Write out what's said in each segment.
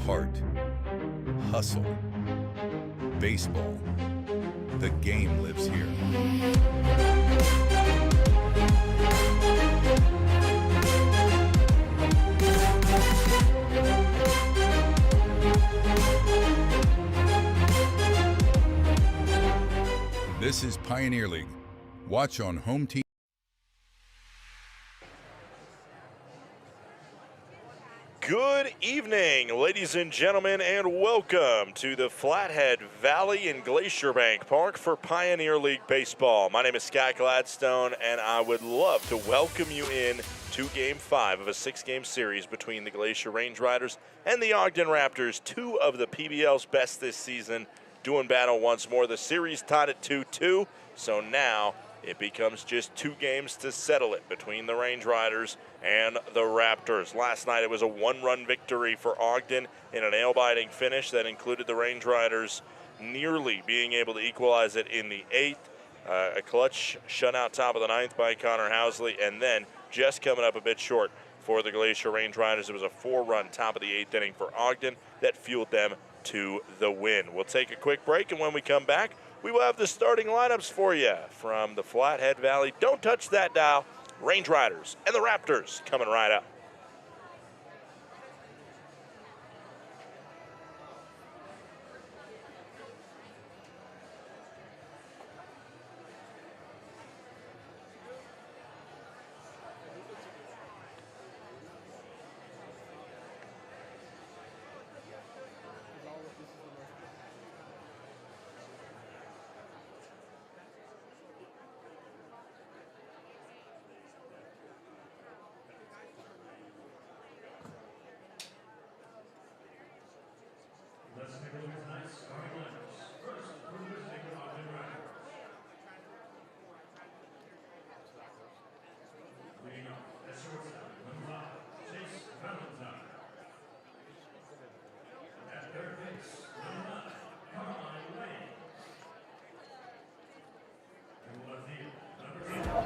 heart, hustle, baseball. The game lives here. This is Pioneer League. Watch on home team. Good evening, ladies and gentlemen, and welcome to the Flathead Valley in Glacier Bank Park for Pioneer League Baseball. My name is Scott Gladstone, and I would love to welcome you in to Game 5 of a 6-game series between the Glacier Range Riders and the Ogden Raptors, two of the PBL's best this season, doing battle once more. The series tied at 2-2, so now it becomes just 2 games to settle it between the Range Riders and the Raptors. Last night it was a 1-run victory for Ogden in a nail-biting finish that included the Range Riders nearly being able to equalize it in the 8th. A clutch shutout top of the 9th by Connor Housley, and then just coming up a bit short for the Glacier Range Riders. It was a 4-run top of the 8th inning for Ogden that fueled them to the win. We'll take a quick break, and when we come back, we will have the starting lineups for you from the Flathead Valley. Don't touch that dial. Range Riders and the Raptors coming right up.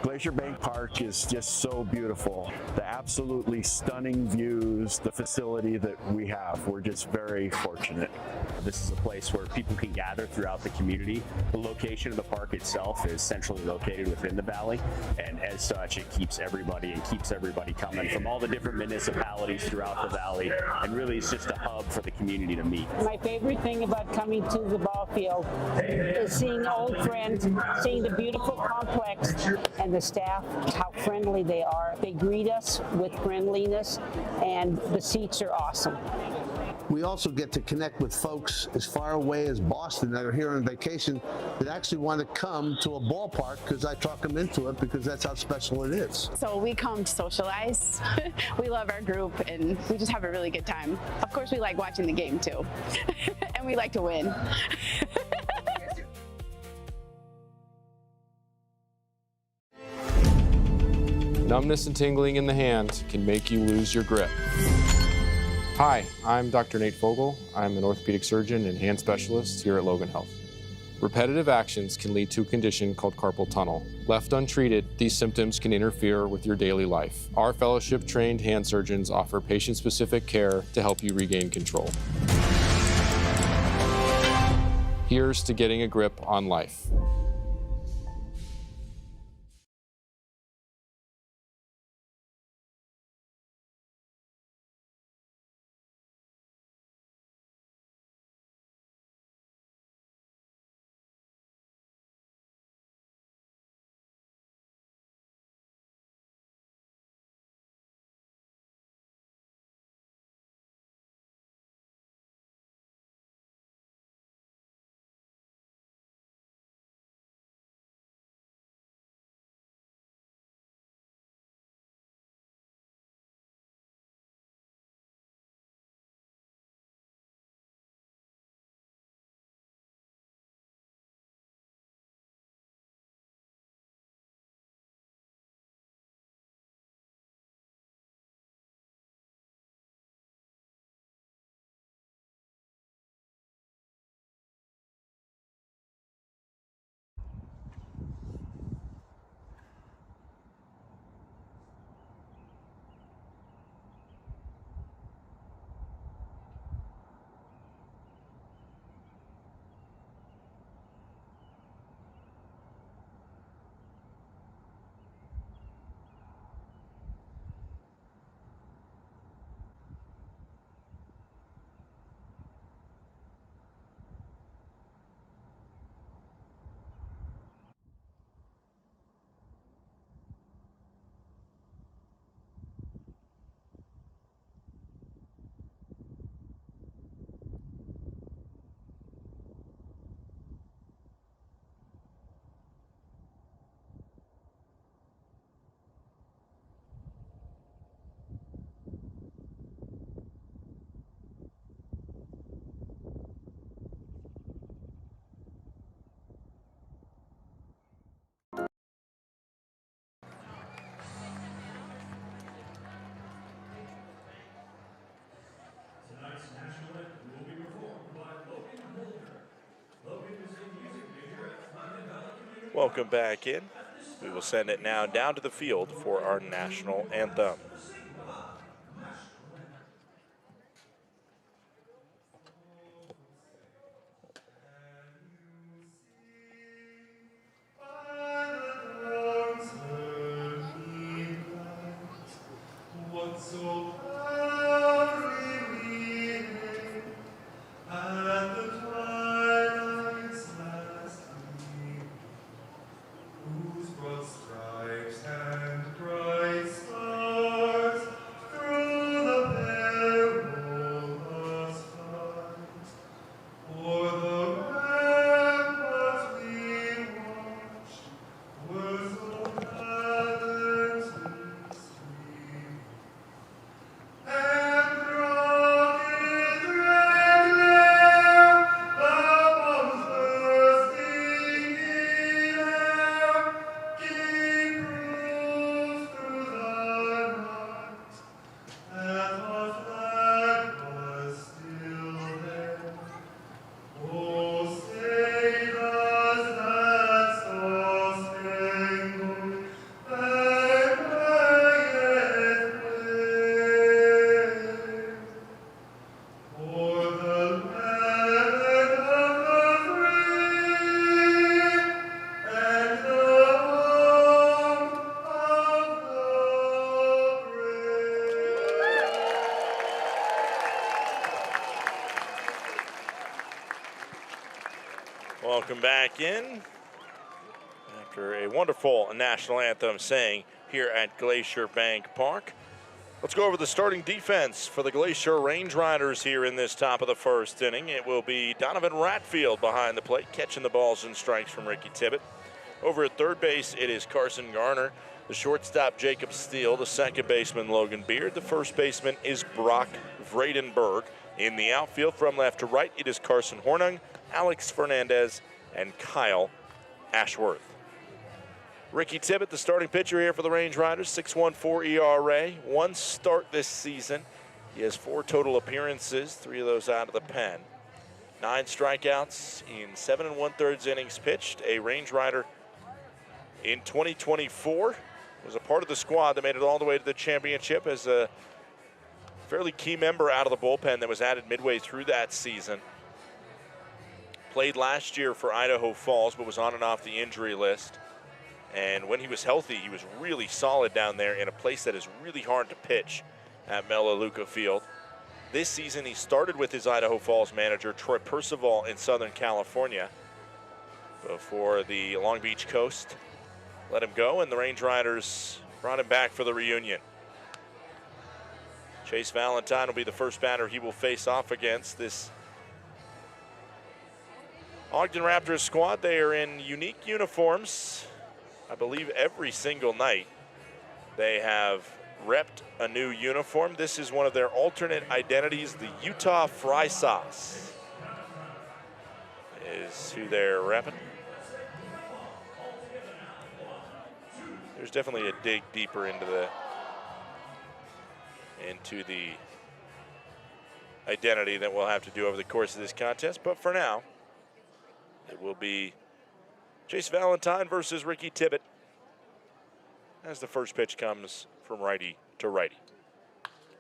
Glacier Bank Park is just so beautiful. The absolutely stunning views, the facility that we have, we're just very fortunate. This is a place where people can gather throughout the community. The location of the park itself is centrally located within the valley, and as such it keeps everybody coming from all the different municipalities throughout the valley, and really it's just a hub for the community to meet. My favorite thing about coming to the ball field is seeing old friends, seeing the beautiful complex, and the staff, how friendly they are. They greet us with friendliness, and the seats are awesome. We also get to connect with folks as far away as Boston that are here on vacation that actually want to come to a ballpark because I talk them into it because that's how special it is. So we come to socialize. We love our group and we just have a really good time. Of course, we like watching the game too. And we like to win. Numbness and tingling in the hand can make you lose your grip. Hi, I'm Dr. Nate Fogel. I'm an orthopedic surgeon and hand specialist here at Logan Health. Repetitive actions can lead to a condition called carpal tunnel. Left untreated, these symptoms can interfere with your daily life. Our fellowship-trained hand surgeons offer patient-specific care to help you regain control. Here's to getting a grip on life. Welcome back in. We will send it now down to the field for our national anthem. Welcome back in after a wonderful national anthem sang here at Glacier Bank Park. Let's go over the starting defense for the Glacier Range Riders here in this top of the first inning. It will be Donovan Ratfield behind the plate, catching the balls and strikes from Ricky Tibbett. Over at third base, it is Carson Garner. The shortstop, Jacob Steele. The second baseman, Logan Beard. The first baseman is Brock Vredenberg. In the outfield, from left to right, it is Carson Hornung, Alex Fernandez, and Kyle Ashworth. Ricky Tibbett, the starting pitcher here for the Range Riders, 6.14 ERA, one start this season. He has 4 total appearances, 3 of those out of the pen. 9 strikeouts in 7 1/3 innings pitched. A Range Rider in 2024. Was a part of the squad that made it all the way to the championship as a fairly key member out of the bullpen that was added midway through that season. Played last year for Idaho Falls, but was on and off the injury list. And when he was healthy, he was really solid down there in a place that is really hard to pitch at Melaleuca Field. This season, he started with his Idaho Falls manager, Troy Percival, in Southern California before the Long Beach Coast let him go, and the Range Riders brought him back for the reunion. Chase Valentine will be the first batter he will face off against. This Ogden Raptors squad, they are in unique uniforms. I believe every single night they have repped a new uniform. This is one of their alternate identities. The Utah Fry Sauce is who they're repping. There's definitely a dig deeper into the identity that we'll have to do over the course of this contest. But for now, it will be Chase Valentine versus Ricky Tibbett as the first pitch comes from righty to righty.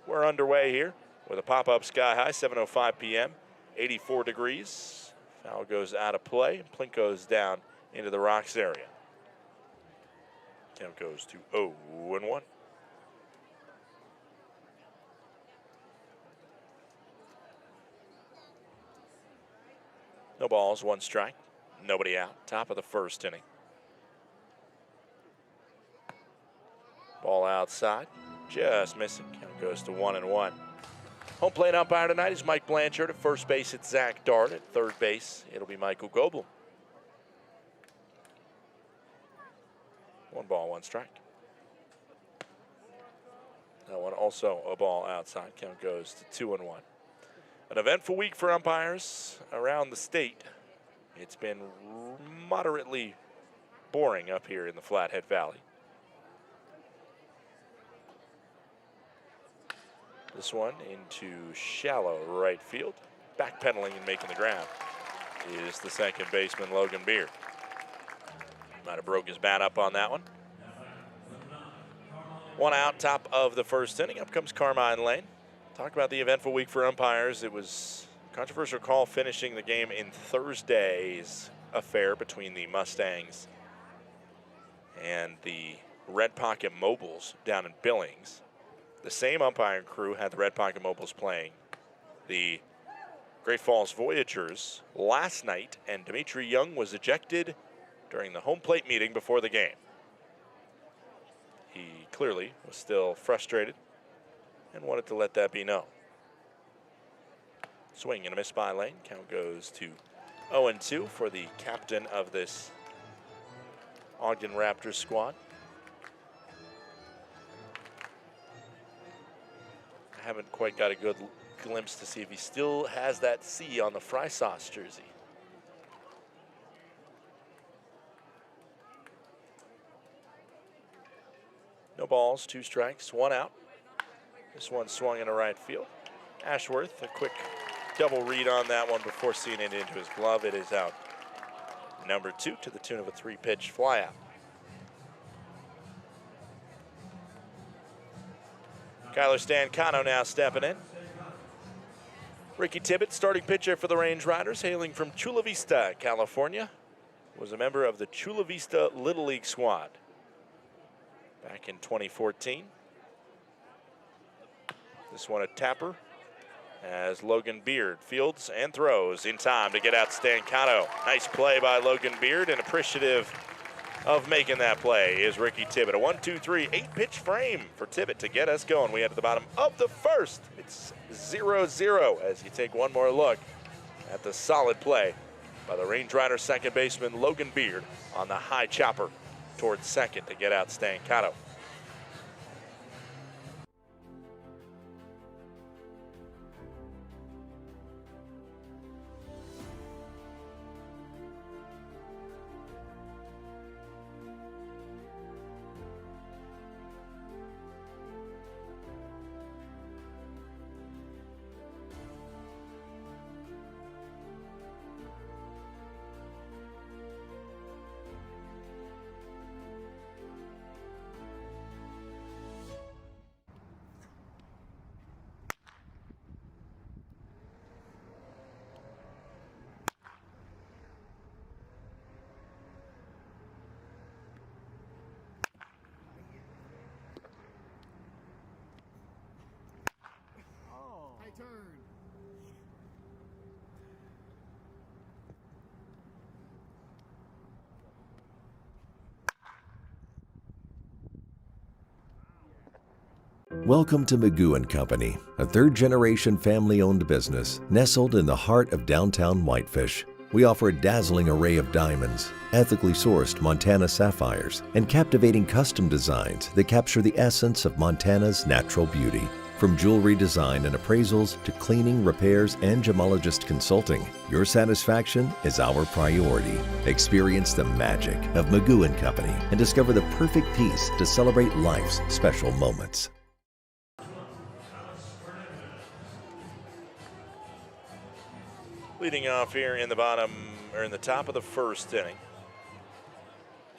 We're underway here with a pop-up sky high, 7:05 p.m., 84 degrees. Foul goes out of play. Plink goes down into the rocks area. Count goes to 0-1. No balls, 1 strike. Nobody out. Top of the first inning. Ball outside. Just missing. Count goes to 1-1. Home plate umpire tonight is Mike Blanchard. At first base, it's Zach Dart. At third base, it'll be Michael Goebel. 1 ball, 1 strike. That one also a ball outside. Count goes to 2-1. An eventful week for umpires around the state. It's been moderately boring up here in the Flathead Valley. This one into shallow right field. Backpedaling and making the grab is the second baseman, Logan Beard. Might have broke his bat up on that one. One out, top of the first inning. Up comes Carmine Lane. Talk about the eventful week for umpires. It was a controversial call finishing the game in Thursday's affair between the Mustangs and the Red Pocket Mobiles down in Billings. The same umpiring crew had the Red Pocket Mobiles playing the Great Falls Voyagers last night, and Dimitri Young was ejected during the home plate meeting before the game. He clearly was still frustrated and wanted to let that be known. Swing and a miss by Lane. Count goes to 0-2 for the captain of this Ogden Raptors squad. I haven't quite got a good glimpse to see if he still has that C on the fry sauce jersey. No balls, 2 strikes, 1 out. This one swung into right field. Ashworth, a quick double read on that one before seeing it into his glove. It is out. Number 2 to the tune of a 3-pitch flyout. Kyler Stancano now stepping in. Ricky Tibbett, starting pitcher for the Range Riders, hailing from Chula Vista, California, was a member of the Chula Vista Little League squad back in 2014. This one a tapper as Logan Beard fields and throws in time to get out Stancano. Nice play by Logan Beard, and appreciative of making that play is Ricky Tibbett. A 1-2-3, 8-pitch frame for Tibbett to get us going. We head to the bottom of the first. It's 0-0 as you take one more look at the solid play by the Range Rider second baseman Logan Beard on the high chopper towards second to get out Stancano. Welcome to Magoo & Company, a third-generation family-owned business nestled in the heart of downtown Whitefish. We offer a dazzling array of diamonds, ethically sourced Montana sapphires, and captivating custom designs that capture the essence of Montana's natural beauty. From jewelry design and appraisals to cleaning, repairs, and gemologist consulting, your satisfaction is our priority. Experience the magic of Magoo & Company and discover the perfect piece to celebrate life's special moments. Leading off here in the bottom, or in the top of the first inning,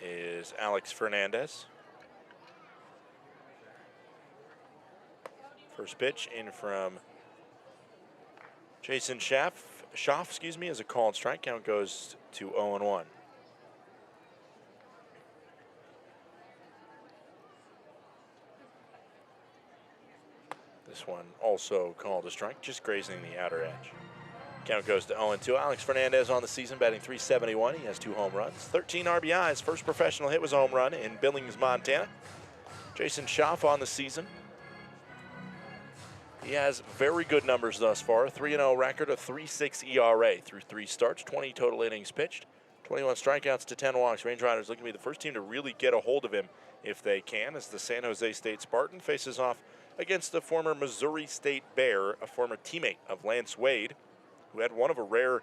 is Alex Fernandez. First pitch in from Jason Schaff, is a called strike. Count goes to 0-1. This one also called a strike, just grazing the outer edge. Count goes to 0-2. Alex Fernandez on the season, batting .371. He has 2 home runs, 13 RBIs. First professional hit was a home run in Billings, Montana. Jason Schaff on the season. He has very good numbers thus far. 3-0 record, a 3.6 ERA through 3 starts, 20 total innings pitched, 21 strikeouts to 10 walks. Range Riders looking to be the first team to really get a hold of him if they can, as the San Jose State Spartan faces off against the former Missouri State Bear, a former teammate of Lance Wade, who had one of a rare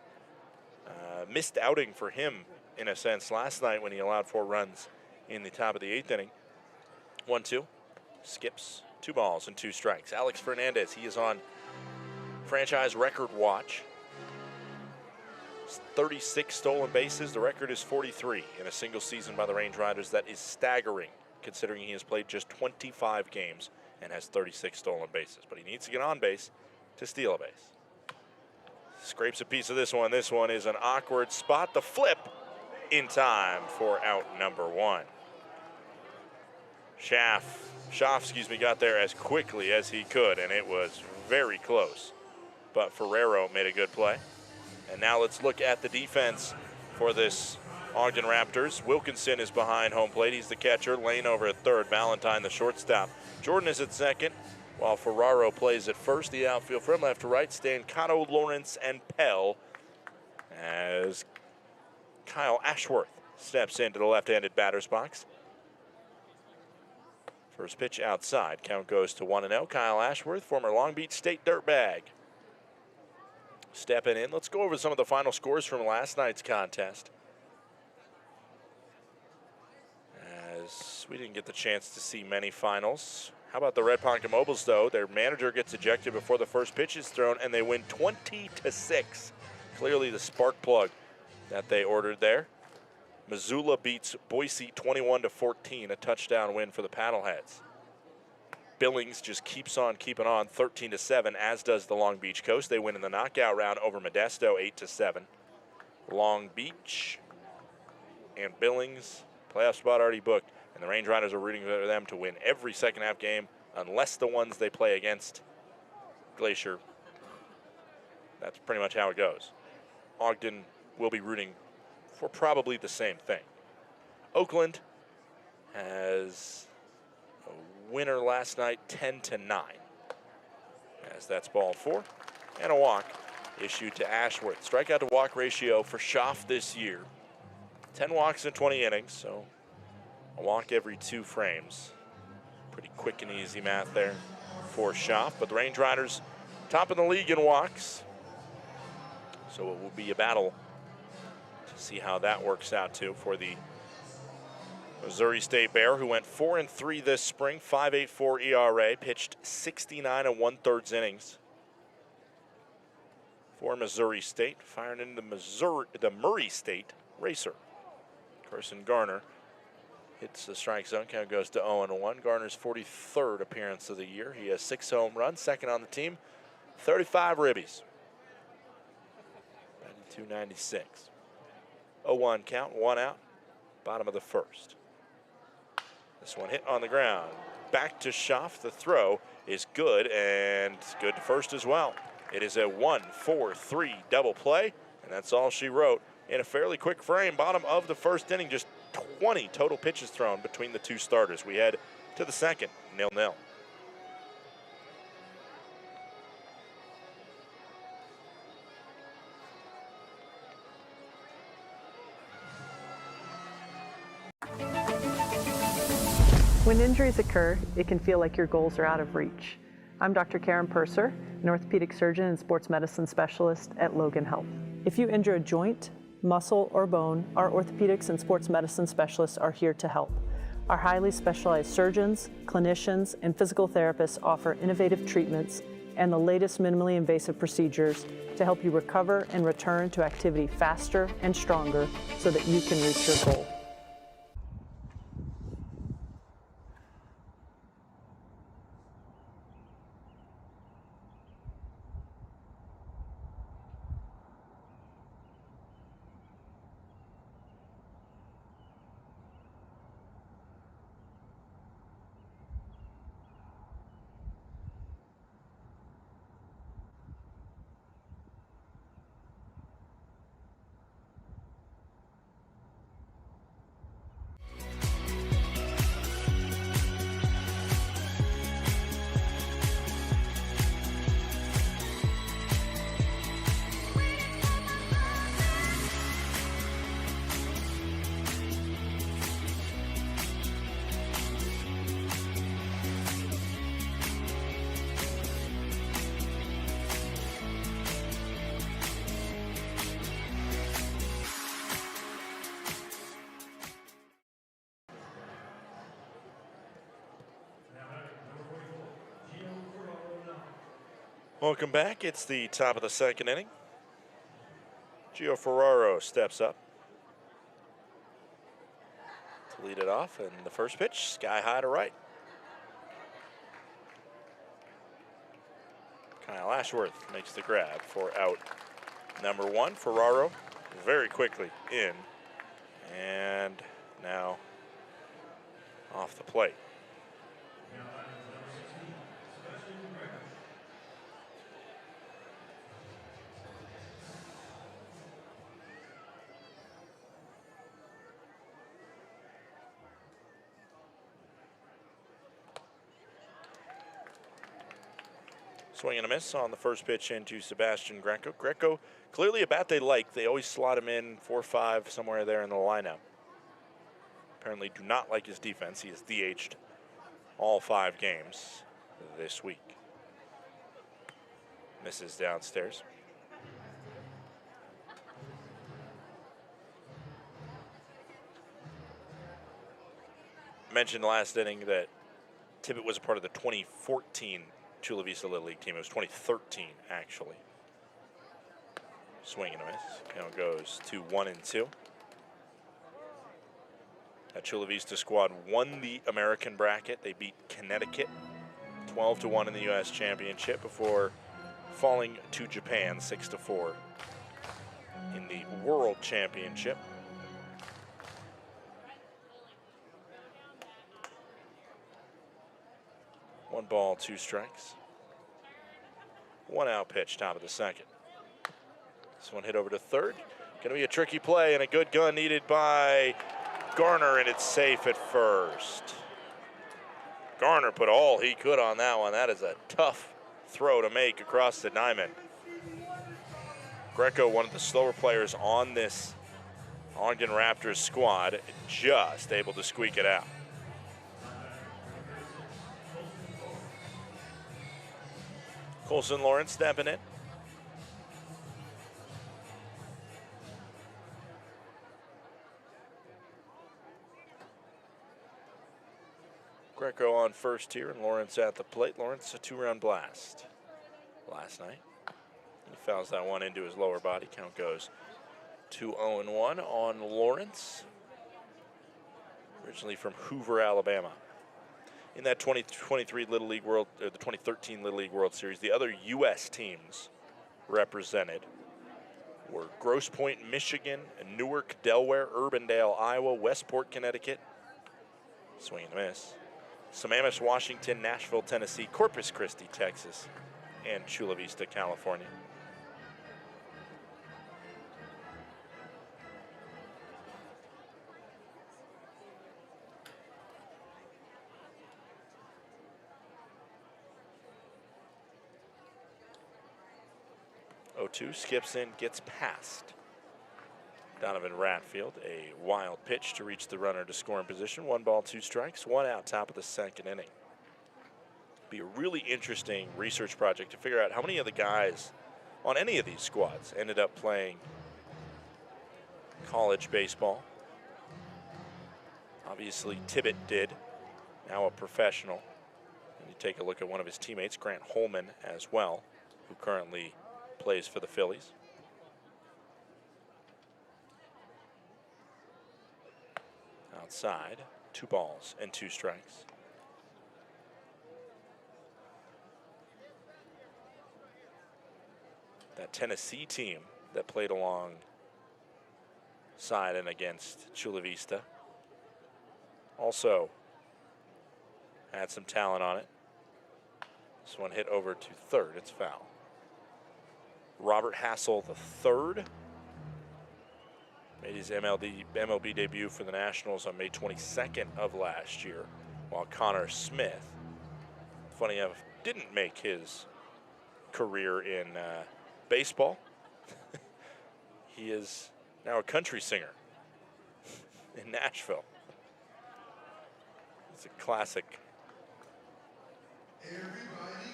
missed outing for him, in a sense, last night when he allowed 4 runs in the top of the 8th inning. 1-2, skips, 2 balls and 2 strikes. Alex Fernandez, he is on franchise record watch. 36 stolen bases. The record is 43 in a single season by the Range Riders. That is staggering, considering he has played just 25 games and has 36 stolen bases. But he needs to get on base to steal a base. Scrapes a piece of this one. This one is an awkward spot. The flip in time for out number one. Schaff, got there as quickly as he could, and it was very close. But Ferrero made a good play. And now let's look at the defense for this Ogden Raptors. Wilkinson is behind home plate. He's the catcher. Lane over at third. Valentine the shortstop. Jordan is at second, while Ferraro plays at first. The outfield from left to right, Stancato, Lawrence, and Pell, as Kyle Ashworth steps into the left-handed batter's box. First pitch outside. Count goes to 1-0. Kyle Ashworth, former Long Beach State dirtbag, stepping in. Let's go over some of the final scores from last night's contest, as we didn't get the chance to see many finals. How about the Red Ponca Mobiles, though? Their manager gets ejected before the first pitch is thrown, and they win 20-6. Clearly the spark plug that they ordered there. Missoula beats Boise 21-14, a touchdown win for the Paddleheads. Billings just keeps on keeping on, 13-7, as does the Long Beach Coast. They win in the knockout round over Modesto, 8-7. Long Beach and Billings, playoff spot already booked, and the Range Riders are rooting for them to win every second half game, unless the ones they play against Glacier. That's pretty much how it goes. Ogden will be rooting for probably the same thing. Oakland has a winner last night, 10-9, as that's ball four, and a walk issued to Ashworth. Strikeout to walk ratio for Schaff this year, 10 walks in 20 innings, so a walk every 2 frames. Pretty quick and easy math there for Schaff, but the Range Riders top of the league in walks, so it will be a battle to see how that works out too for the Missouri State Bear, who went 4-3 this spring, 5.84 ERA, pitched 69 1/3 innings for Missouri State, firing into the Murray State Racer. Carson Garner hits the strike zone. Count goes to 0-1. Garner's 43rd appearance of the year. He has 6 home runs, second on the team, 35 ribbies. 296. 0-1 count, 1 out, bottom of the first. This one hit on the ground. Back to Schaff. The throw is good, and good to first as well. It is a 1-4-3 double play, and that's all she wrote in a fairly quick frame. Bottom of the first inning, just 20 total pitches thrown between the two starters. We head to the second, 0-0. When injuries occur, it can feel like your goals are out of reach. I'm Dr. Karen Purser, an orthopedic surgeon and sports medicine specialist at Logan Health. If you injure a joint, muscle, or bone, our orthopedics and sports medicine specialists are here to help. Our highly specialized surgeons, clinicians, and physical therapists offer innovative treatments and the latest minimally invasive procedures to help you recover and return to activity faster and stronger so that you can reach your goal. Welcome back. It's the top of the second inning. Gio Ferraro steps up to lead it off, and the first pitch, sky high to right. Kyle Ashworth makes the grab for out number 1. Ferraro very quickly in, and now off the plate. Swing and a miss on the first pitch into Sebastian Greco. Greco, clearly a bat they like. They always slot him in 4-5 somewhere there in the lineup. Apparently do not like his defense. He is DH'd all 5 games this week. Misses downstairs. I mentioned last inning that Tibbet was a part of the 2014 Chula Vista Little League team. It was 2013, actually. Swing and a miss. Count goes to 1-2. That Chula Vista squad won the American bracket. They beat Connecticut 12-1 in the U.S. Championship before falling to Japan 6-4 in the World Championship. One ball, 2 strikes. 1 out pitch, top of the second. This one hit over to third. Gonna be a tricky play and a good gun needed by Garner, and it's safe at first. Garner put all he could on that one. That is a tough throw to make across the diamond. Greco, one of the slower players on this Ogden Raptors squad, just able to squeak it out. Colson Lawrence stepping in. Greco on first here, and Lawrence at the plate. Lawrence, a 2-run blast last night. He fouls that one into his lower body. Count goes 2-0-1 on Lawrence. Originally from Hoover, Alabama. In that 2023 Little League World, or the 2013 Little League World Series, the other U.S. teams represented were Grosse Pointe, Michigan, Newark, Delaware, Urbandale, Iowa, Westport, Connecticut. Swing and a miss. Sammamish, Washington, Nashville, Tennessee, Corpus Christi, Texas, and Chula Vista, California. Skips in, gets past Donovan Ratfield. A wild pitch to reach the runner to scoring position. 1 ball, 2 strikes, 1 out, top of the second inning. Be a really interesting research project to figure out how many of the guys on any of these squads ended up playing college baseball. Obviously, Tibbet did, now a professional. And you take a look at one of his teammates, Grant Holman, as well, who currently plays for the Phillies. Outside, 2 balls and 2 strikes. That Tennessee team that played alongside and against Chula Vista also had some talent on it. This one hit over to third. It's foul. Robert Hassel III made his MLB debut for the Nationals on May 22nd of last year, while Connor Smith, funny enough, didn't make his career in baseball. He is now a country singer in Nashville. It's a classic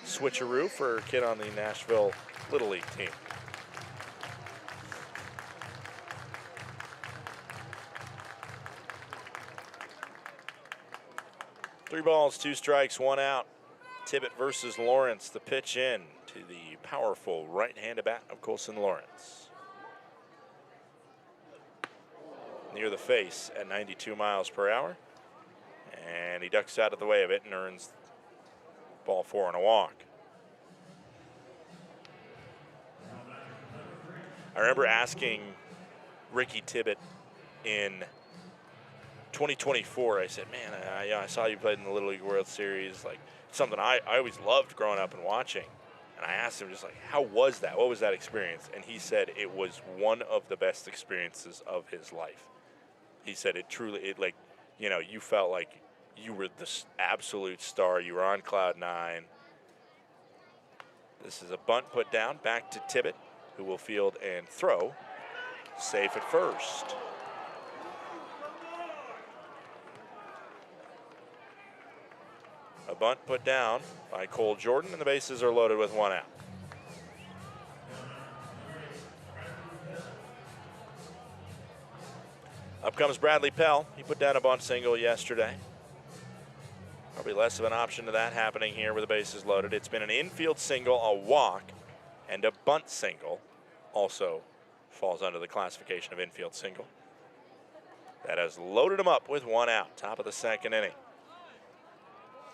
switcheroo for a kid on the Nashville Little League team. Three balls, 2 strikes, 1 out. Tibbet versus Lawrence. The pitch in to the powerful right-handed bat of Colson Lawrence. near the face at 92 miles per hour. And he ducks out of the way of it and earns ball 4 and a walk. I remember asking Ricky Tibbett in 2024, I said, man, I saw you played in the Little League World Series, like something I always loved growing up and watching. And I asked him just like, how was that? What was that experience? And he said it was one of the best experiences of his life. He said it truly, like, you know, you felt like you were the absolute star. You were on cloud 9. This is a bunt put down back to Tibbett, who will field and throw. Safe at first. A bunt put down by Cole Jordan, and the bases are loaded with 1 out. Up comes Bradley Pell. He put down a bunt single yesterday. Probably less of an option to that happening here with the bases loaded. It's been an infield single, a walk, and a bunt single. Also falls under the classification of infield single. That has loaded him up with 1 out, top of the 2nd inning.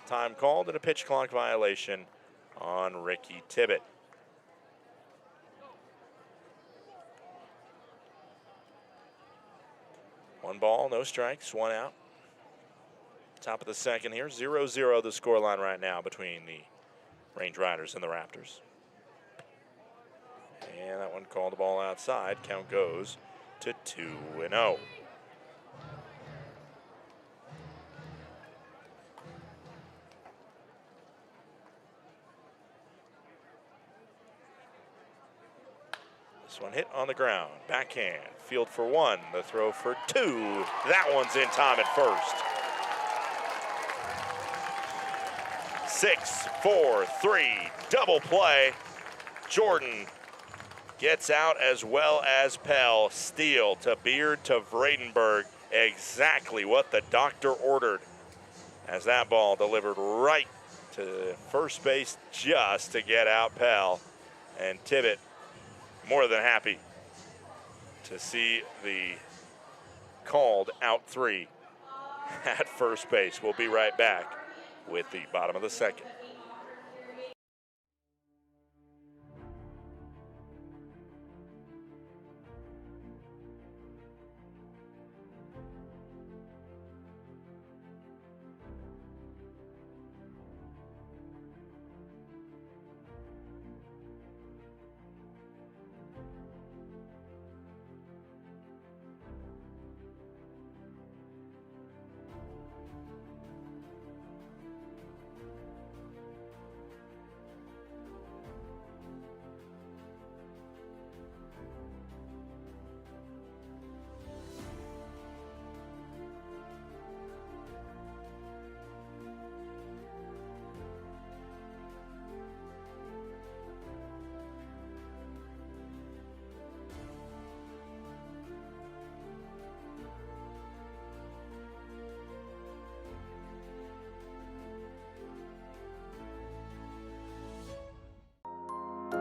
Time called and a pitch clock violation on Ricky Tibbett. One ball, no strikes, 1 out. Top of the 2nd here, 0-0 the scoreline right now between the Range Riders and the Raptors. And that one called the ball outside. Count goes to 2-0. This one hit on the ground. Backhand. Field for 1. The throw for 2. That one's in time at first. 6, 4, 3. Double play. Jordan gets out as well as Pell. Steal to Beard to Vredenberg. Exactly what the doctor ordered. As that ball delivered right to first base just to get out Pell. And Tibbett more than happy to see the called out 3 at first base. We'll be right back with the bottom of the 2nd.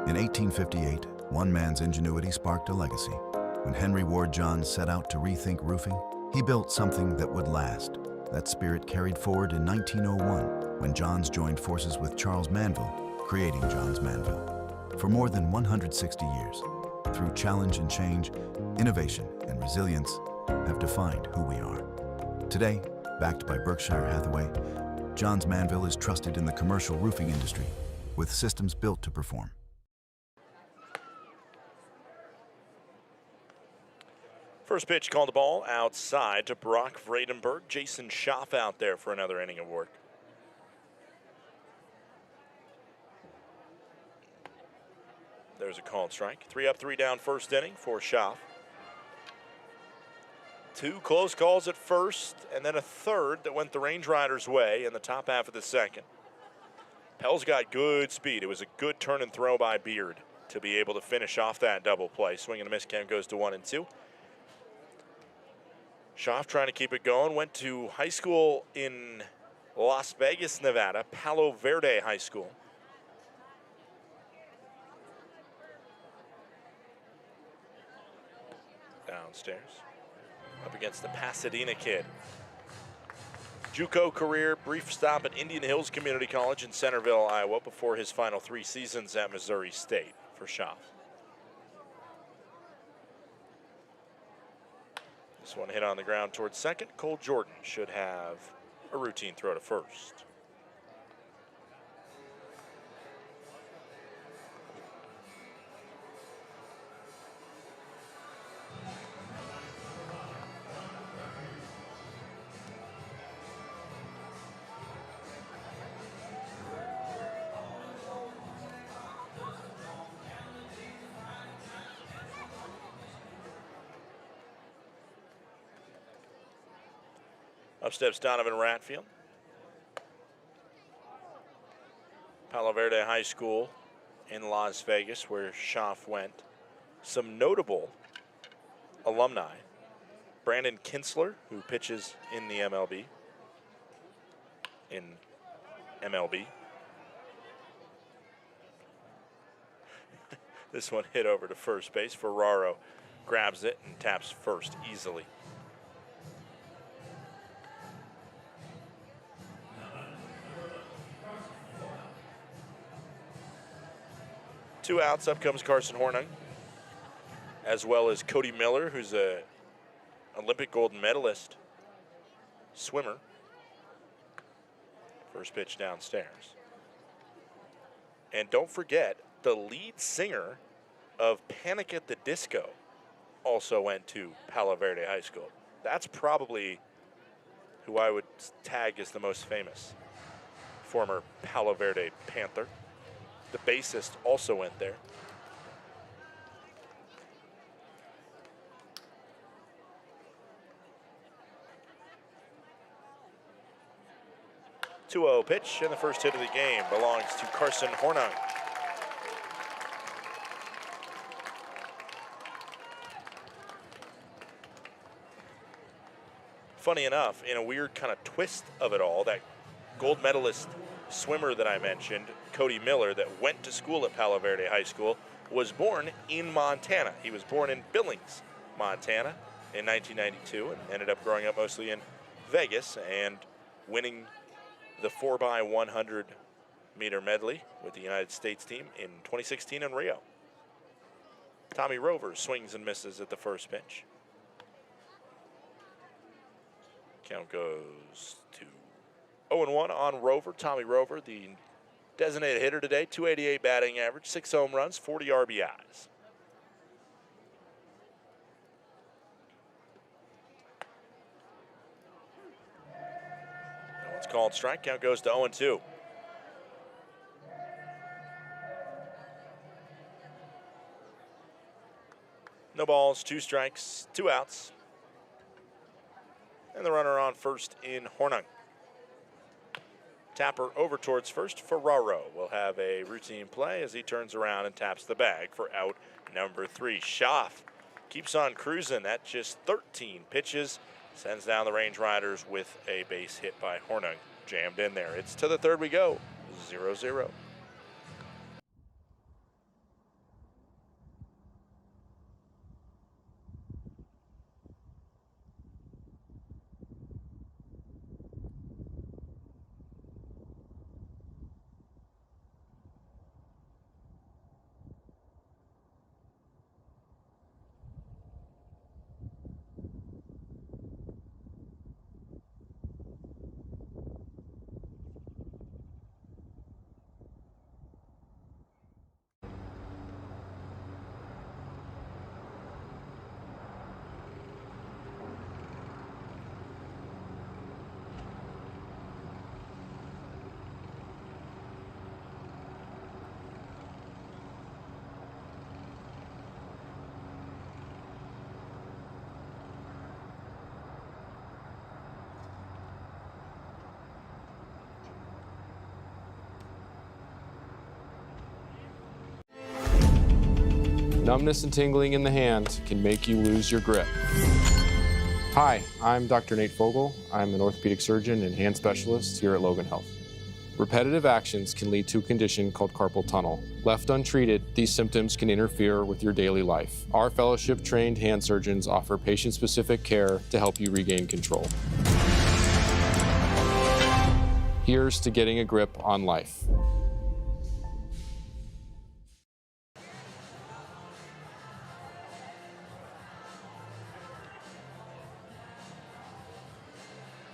In 1858, one man's ingenuity sparked a legacy. When Henry Ward Johns set out to rethink roofing, he built something that would last. That spirit carried forward in 1901, when Johns joined forces with Charles Manville, creating Johns Manville. For more than 160 years, through challenge and change, innovation and resilience have defined who we are. Today, backed by Berkshire Hathaway, Johns Manville is trusted in the commercial roofing industry, with systems built to perform. First pitch called the ball outside to Brock Vredenberg. Jason Schaff out there for another inning of work. There's a called strike. 3 up, 3 down first inning for Schaff. 2 close calls at first, and then a third that went the Range Riders' way in the top half of the 2nd. Pell's got good speed. It was a good turn and throw by Beard to be able to finish off that double play. Swing and a miss, count goes to 1-2. Schaff trying to keep it going. Went to high school in Las Vegas, Nevada, Palo Verde High School. Downstairs. up against the Pasadena kid. JUCO career, brief stop at Indian Hills Community College in Centerville, Iowa, before his final 3 seasons at Missouri State for Schaff. This one hit on the ground towards second. Cole Jordan should have a routine throw to first. Up steps Donovan Ratfield. Palo Verde High School in Las Vegas, where Schaff went. Some notable alumni. Brandon Kinsler, who pitches in the MLB. This one hit over to first base. Ferraro grabs it and taps first easily. Two outs, up comes Carson Hornung, as well as Cody Miller, who's a Olympic gold medalist swimmer. First pitch downstairs. And don't forget, the lead singer of Panic at the Disco also went to Palo Verde High School. That's probably who I would tag as the most famous former Palo Verde Panther. The bassist also went there. (2-0) pitch, and the first hit of the game belongs to Carson Hornung. Funny enough, in a weird kind of twist of it all, that gold medalist swimmer that I mentioned, Cody Miller, that went to school at Palo Verde High School, was born in Montana. He was born in Billings, Montana in 1992 and ended up growing up mostly in Vegas and winning the 4x100 meter medley with the United States team in 2016 in Rio. Tommy Rover swings and misses at the first pitch. Count goes to 0-1 on Rover. Tommy Rover, the designated hitter today, 288 batting average, 6 home runs, 40 RBIs. That one's called strike. Count goes to 0-2. No balls, 2 strikes, 2 outs. And the runner on first in Hornung. Tapper over towards first. Ferraro will have a routine play as he turns around and taps the bag for out number 3. Schaff keeps on cruising. That just 13 pitches. Sends down the Range Riders with a base hit by Hornung. Jammed in there. It's to the third we go. 0-0. Numbness and tingling in the hand can make you lose your grip. Hi, I'm Dr. Nate Fogel. I'm an orthopedic surgeon and hand specialist here at Logan Health. Repetitive actions can lead to a condition called carpal tunnel. Left untreated, these symptoms can interfere with your daily life. Our fellowship-trained hand surgeons offer patient-specific care to help you regain control. Here's to getting a grip on life.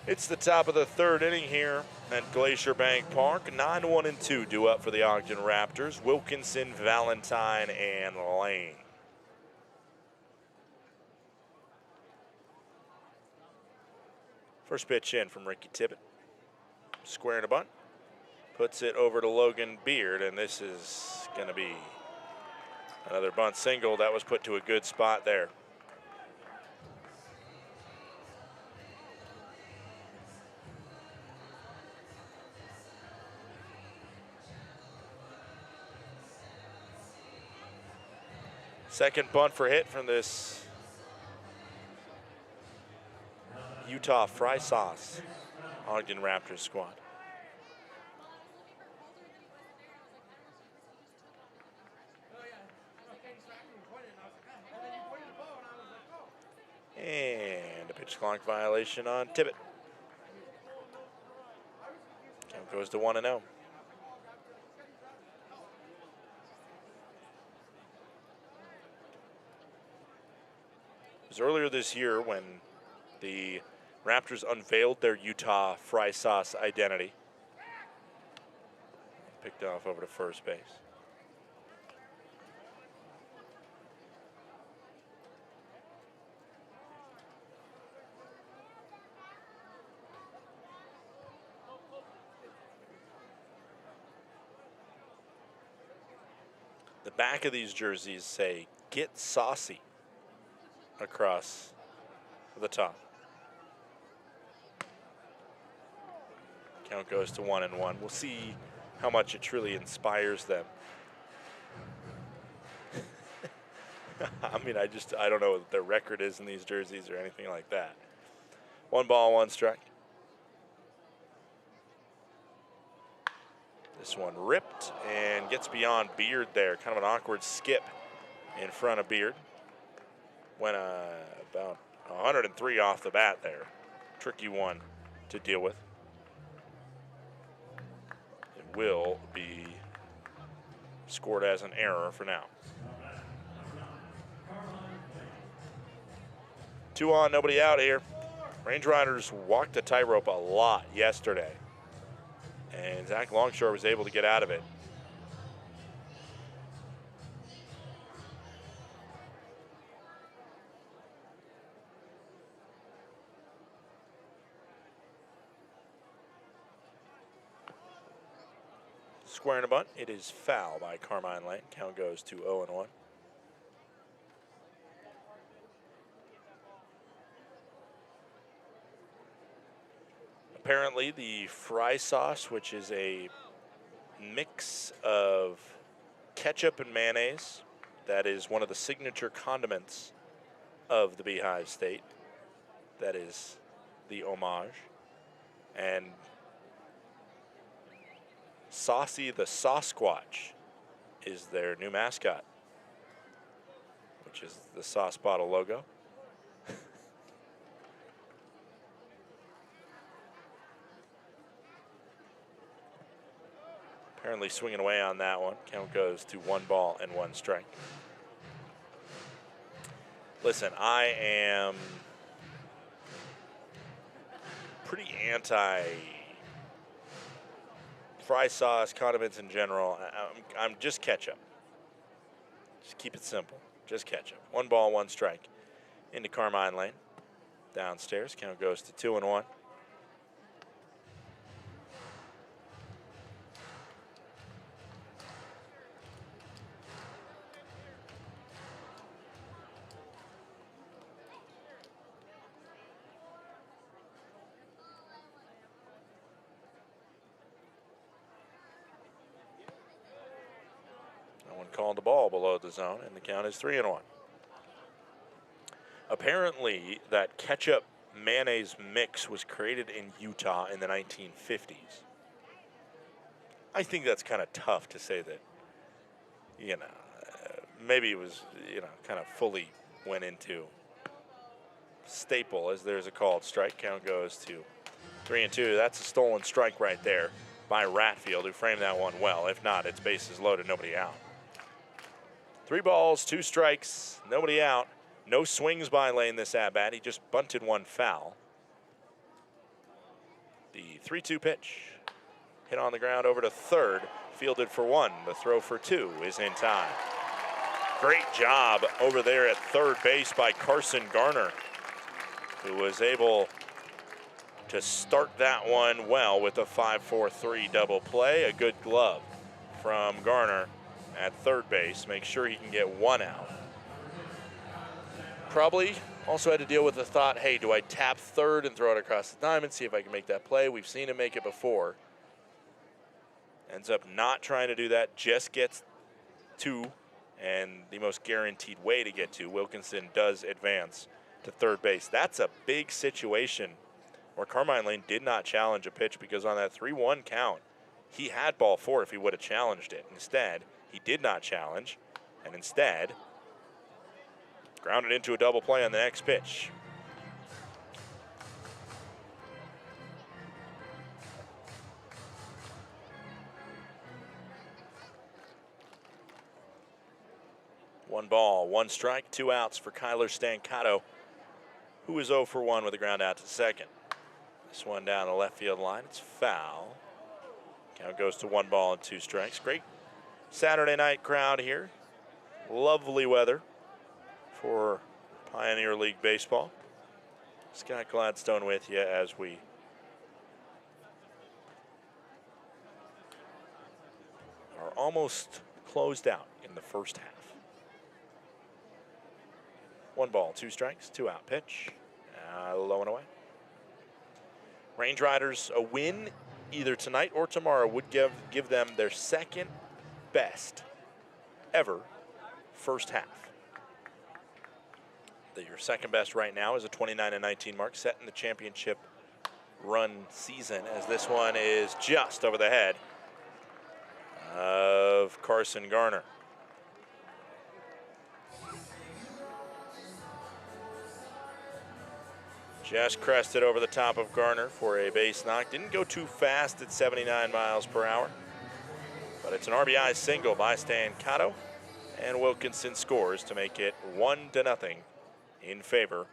It's the top of the third inning here at Glacier Bank Park. 9-1-2 due up for the Ogden Raptors. Wilkinson, Valentine, and Lane. First pitch in from Ricky Tippett. Squaring a bunt. Puts it over to Logan Beard, and this is going to be another bunt single. That was put to a good spot there. Second bunt for hit from this Utah Fry Sauce Ogden Raptors squad. And a pitch clock violation on Tippett. Count goes to 1-0. It was earlier this year when the Raptors unveiled their Utah Fry Sauce identity. Picked off over to first base. The back of these jerseys say, "Get Saucy," across the top. Count goes to 1-1. We'll see how much it truly inspires them. I mean, I don't know what their record is in these jerseys or anything like that. 1 ball, 1 strike. This one ripped and gets beyond Beard there. Kind of an awkward skip in front of Beard. Went about 103 off the bat there. Tricky one to deal with. It will be scored as an error for now. 2 on, nobody out here. Range Riders walked the tightrope a lot yesterday, and Zach Longshore was able to get out of it. Squaring a bunt, it is foul by Carmine Lane. Count goes to 0-1. Apparently the fry sauce, which is a mix of ketchup and mayonnaise, that is one of the signature condiments of the Beehive State. That is the homage. And Saucy the Sasquatch is their new mascot, which is the sauce bottle logo. Apparently swinging away on that one. Count goes to 1 ball and 1 strike. Listen, I am pretty anti fry sauce, condiments in general. I'm just ketchup. Just keep it simple. Just ketchup. 1 ball, 1 strike. Into Carmine Lane. Downstairs. Count goes to 2-1. Called the ball below the zone, and the count is 3-1. Apparently, that ketchup mayonnaise mix was created in Utah in the 1950s. I think that's kind of tough to say that, you know, maybe it was, you know, kind of fully went into staple, as there's a called strike. Count goes to 3-2. That's a stolen strike right there by Ratfield, who framed that one well. If not, it's bases loaded, nobody out. 3 balls, 2 strikes, nobody out. No swings by Lane this at-bat. He just bunted one foul. The 3-2 pitch. Hit on the ground over to third. Fielded for 1. The throw for 2 is in time. Great job over there at third base by Carson Garner, who was able to start that one well with a 5-4-3 double play. A good glove from Garner at third base. Make sure he can get 1 out. Probably also had to deal with the thought, hey, do I tap third and throw it across the diamond, see if I can make that play? We've seen him make it before. Ends up not trying to do that, just gets 2, and the most guaranteed way to get 2. Wilkinson does advance to third base. That's a big situation where Carmine Lane did not challenge a pitch, because on that 3-1 count, he had ball 4 if he would have challenged it. Instead, he did not challenge, and instead grounded into a double play on the next pitch. One ball, 1 strike, 2 outs for Kyler Stancato, who is 0 for 1 with a ground out to second. This one down the left field line, it's foul. Count goes to 1 ball and 2 strikes. Great Saturday night crowd here. Lovely weather for Pioneer League Baseball. Scott Gladstone with you as we are almost closed out in the first half. 1 ball, 2 strikes, 2 out pitch. Low and away. Range Riders, a win either tonight or tomorrow would give them their second best ever first half. Your second best right now is a 29-19 mark, set in the championship run season, as this one is just over the head of Carson Garner. Just crested over the top of Garner for a base knock. Didn't go too fast at 79 miles per hour, but it's an RBI single by Stancato, and Wilkinson scores to make it 1-0 in favor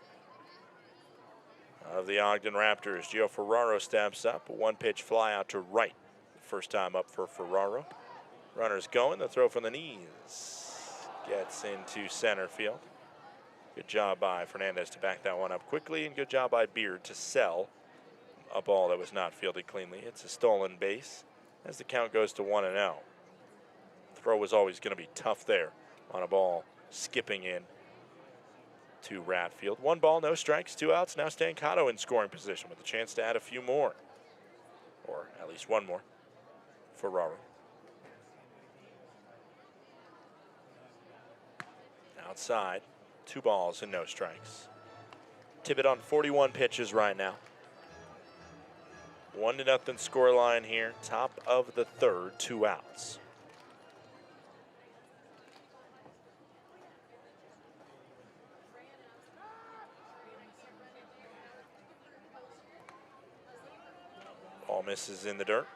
of the Ogden Raptors. Gio Ferraro steps up, a 1-pitch fly out to right. First time up for Ferraro. Runners going, the throw from the knees gets into center field. Good job by Fernandez to back that one up quickly, and good job by Beard to sell a ball that was not fielded cleanly. It's a stolen base as the count goes to 1-0. Throw was always going to be tough there on a ball skipping in to Ratfield. 1 ball, no strikes, 2 outs. Now Stancato in scoring position with a chance to add a few more, or at least 1 more. Ferraro. Outside, 2 balls and no strikes. Tibbet on 41 pitches right now. 1-0 score line here. Top of the third, 2 outs. Ball misses in the dirt.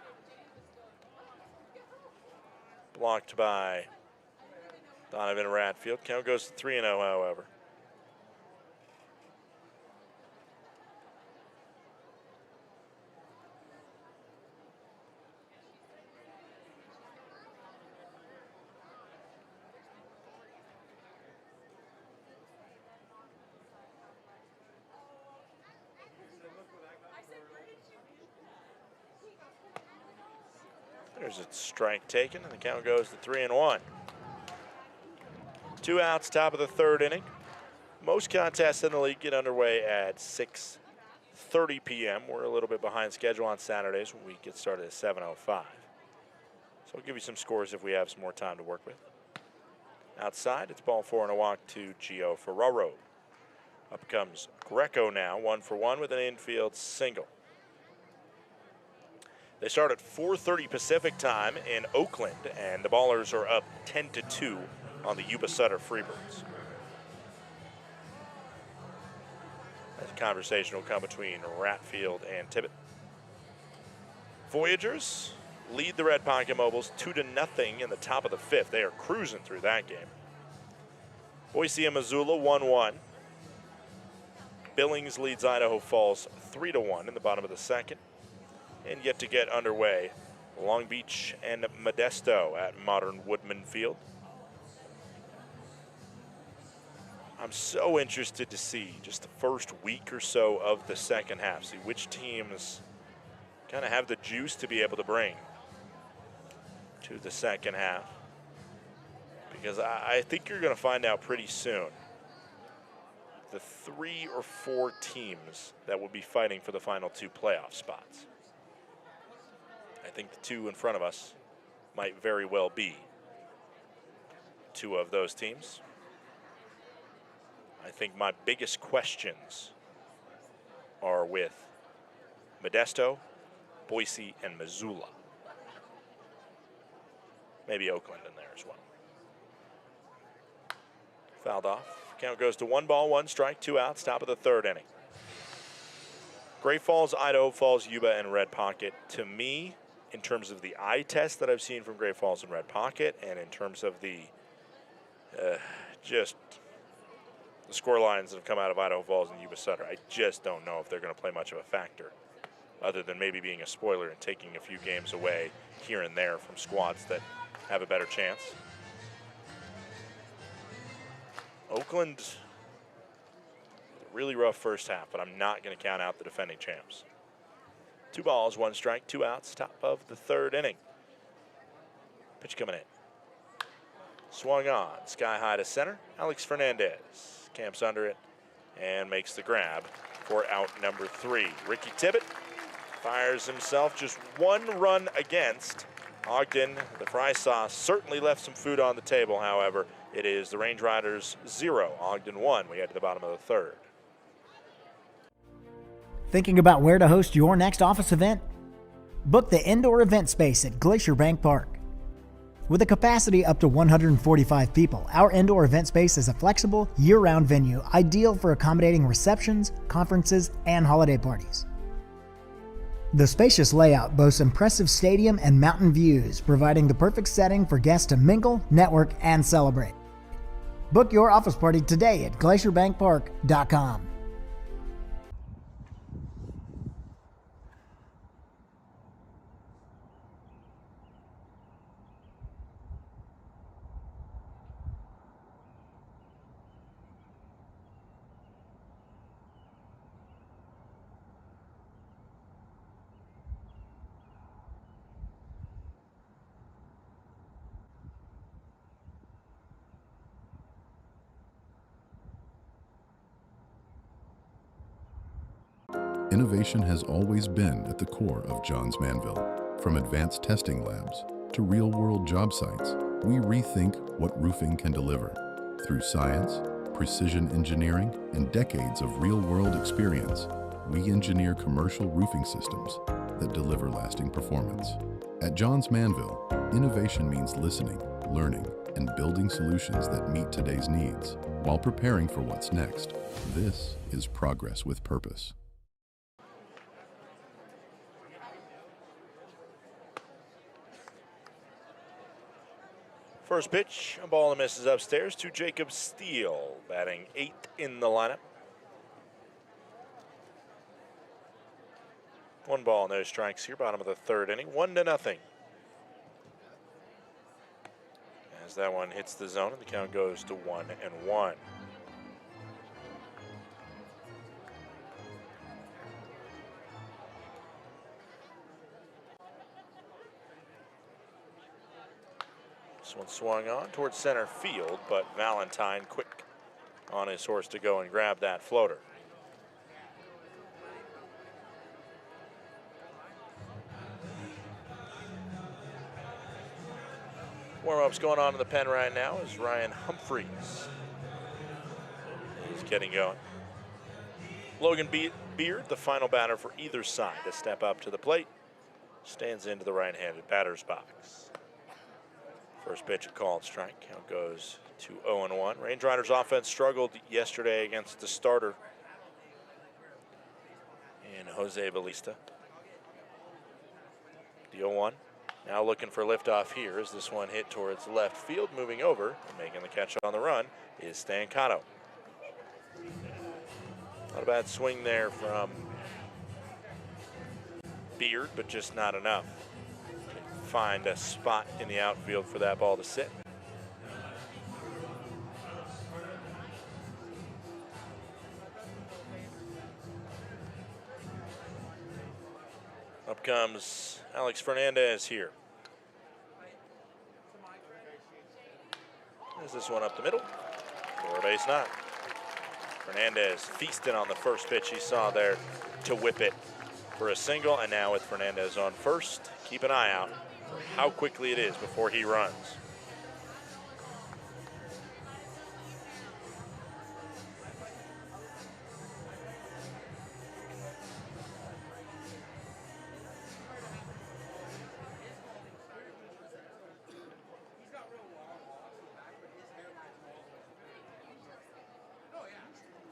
Blocked by Donovan Ratfield. Count goes to 3-0, however. There's a strike taken, and the count goes to 3-1. 2 outs, top of the third inning. Most contests in the league get underway at 6:30 p.m. We're a little bit behind schedule on Saturdays when we get started at 7:05. So I'll give you some scores if we have some more time to work with. Outside, it's ball 4 and a walk to Gio Ferraro. Up comes Greco now, 1 for 1 with an infield single. They start at 4:30 Pacific time in Oakland, and the Ballers are up 10-2 on the Yuba Sutter Freebirds. That conversation will come between Ratfield and Tibbet. Voyagers lead the Red Pocket Mobiles 2-0 in the top of the 5th. They are cruising through that game. Boise and Missoula 1-1. Billings leads Idaho Falls 3-1 in the bottom of the 2nd. And yet to get underway, Long Beach and Modesto at Modern Woodman Field. I'm so interested to see just the first week or so of the second half, see which teams kind of have the juice to be able to bring to the second half. Because I think you're going to find out pretty soon the 3 or 4 teams that will be fighting for the final 2 playoff spots. I think the 2 in front of us might very well be 2 of those teams. I think my biggest questions are with Modesto, Boise, and Missoula. Maybe Oakland in there as well. Fouled off. Count goes to 1 ball, 1 strike, 2 outs, top of the 3rd inning. Great Falls, Idaho Falls, Yuba, and Red Pocket. To me, in terms of the eye test that I've seen from Great Falls and Red Pocket, and in terms of the just the score lines that have come out of Idaho Falls and Yuba Sutter, I just don't know if they're going to play much of a factor, other than maybe being a spoiler and taking a few games away here and there from squads that have a better chance. Oakland, really rough first half, but I'm not going to count out the defending champs. 2 balls, 1 strike, 2 outs, top of the 3rd inning. Pitch coming in. Swung on, sky high to center. Alex Fernandez camps under it and makes the grab for out number 3. Ricky Tibbet fires himself, just 1 run against. Ogden, the fry sauce, certainly left some food on the table. However, it is the Range Riders 0, Ogden 1. We head to the bottom of the 3rd. Thinking about where to host your next office event? Book the indoor event space at Glacier Bank Park. With a capacity up to 145 people, our indoor event space is a flexible, year-round venue ideal for accommodating receptions, conferences, and holiday parties. The spacious layout boasts impressive stadium and mountain views, providing the perfect setting for guests to mingle, network, and celebrate. Book your office party today at glacierbankpark.com. Innovation has always been at the core of Johns Manville. From advanced testing labs to real-world job sites, we rethink what roofing can deliver. Through science, precision engineering, and decades of real-world experience, we engineer commercial roofing systems that deliver lasting performance. At Johns Manville, innovation means listening, learning, and building solutions that meet today's needs while preparing for what's next. This is progress with purpose. First pitch, a ball and misses upstairs to Jacob Steele, batting 8th in the lineup. 1 ball, no strikes here, bottom of the 3rd inning, 1-0. As that one hits the zone, and the count goes to 1-1. This one swung on towards center field, but Valentine quick on his horse to go and grab that floater. Warm-ups going on in the pen right now is Ryan Humphreys. He's getting going. Logan Beard, the final batter for either side, to step up to the plate. stands into the right-handed batter's box. First pitch, a called strike. Count goes to 0-1. Range Riders offense struggled yesterday against the starter in Jose Balista. The 0-1. Now looking for liftoff here as this one hit towards left field. Moving over and making the catch on the run is Stancato. Not a bad swing there from Beard, but just not enough. Find a spot in the outfield for that ball to sit. Up comes Alex Fernandez here. There's this one up the middle for a base knock. Fernandez feasting on the first pitch he saw there to whip it for a single, and now with Fernandez on first, keep an eye out for how quickly it is before he runs.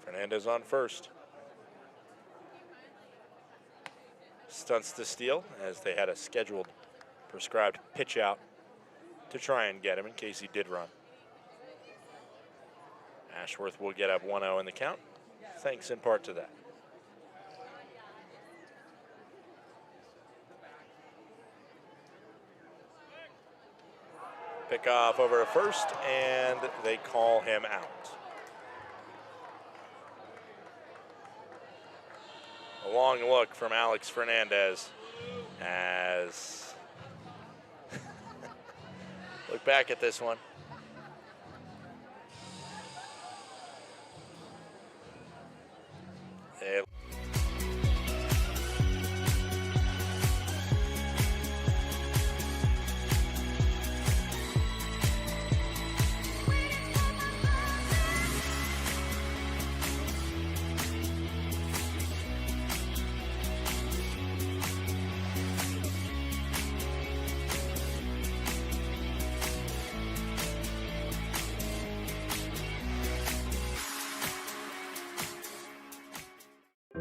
Fernandez on first. Stunts to steal as they had a scheduled prescribed pitch out to try and get him in case he did run. Ashworth will get up 1-0 in the count, thanks in part to that. Pick off over to first, and they call him out. A long look from Alex Fernandez as look back at this one.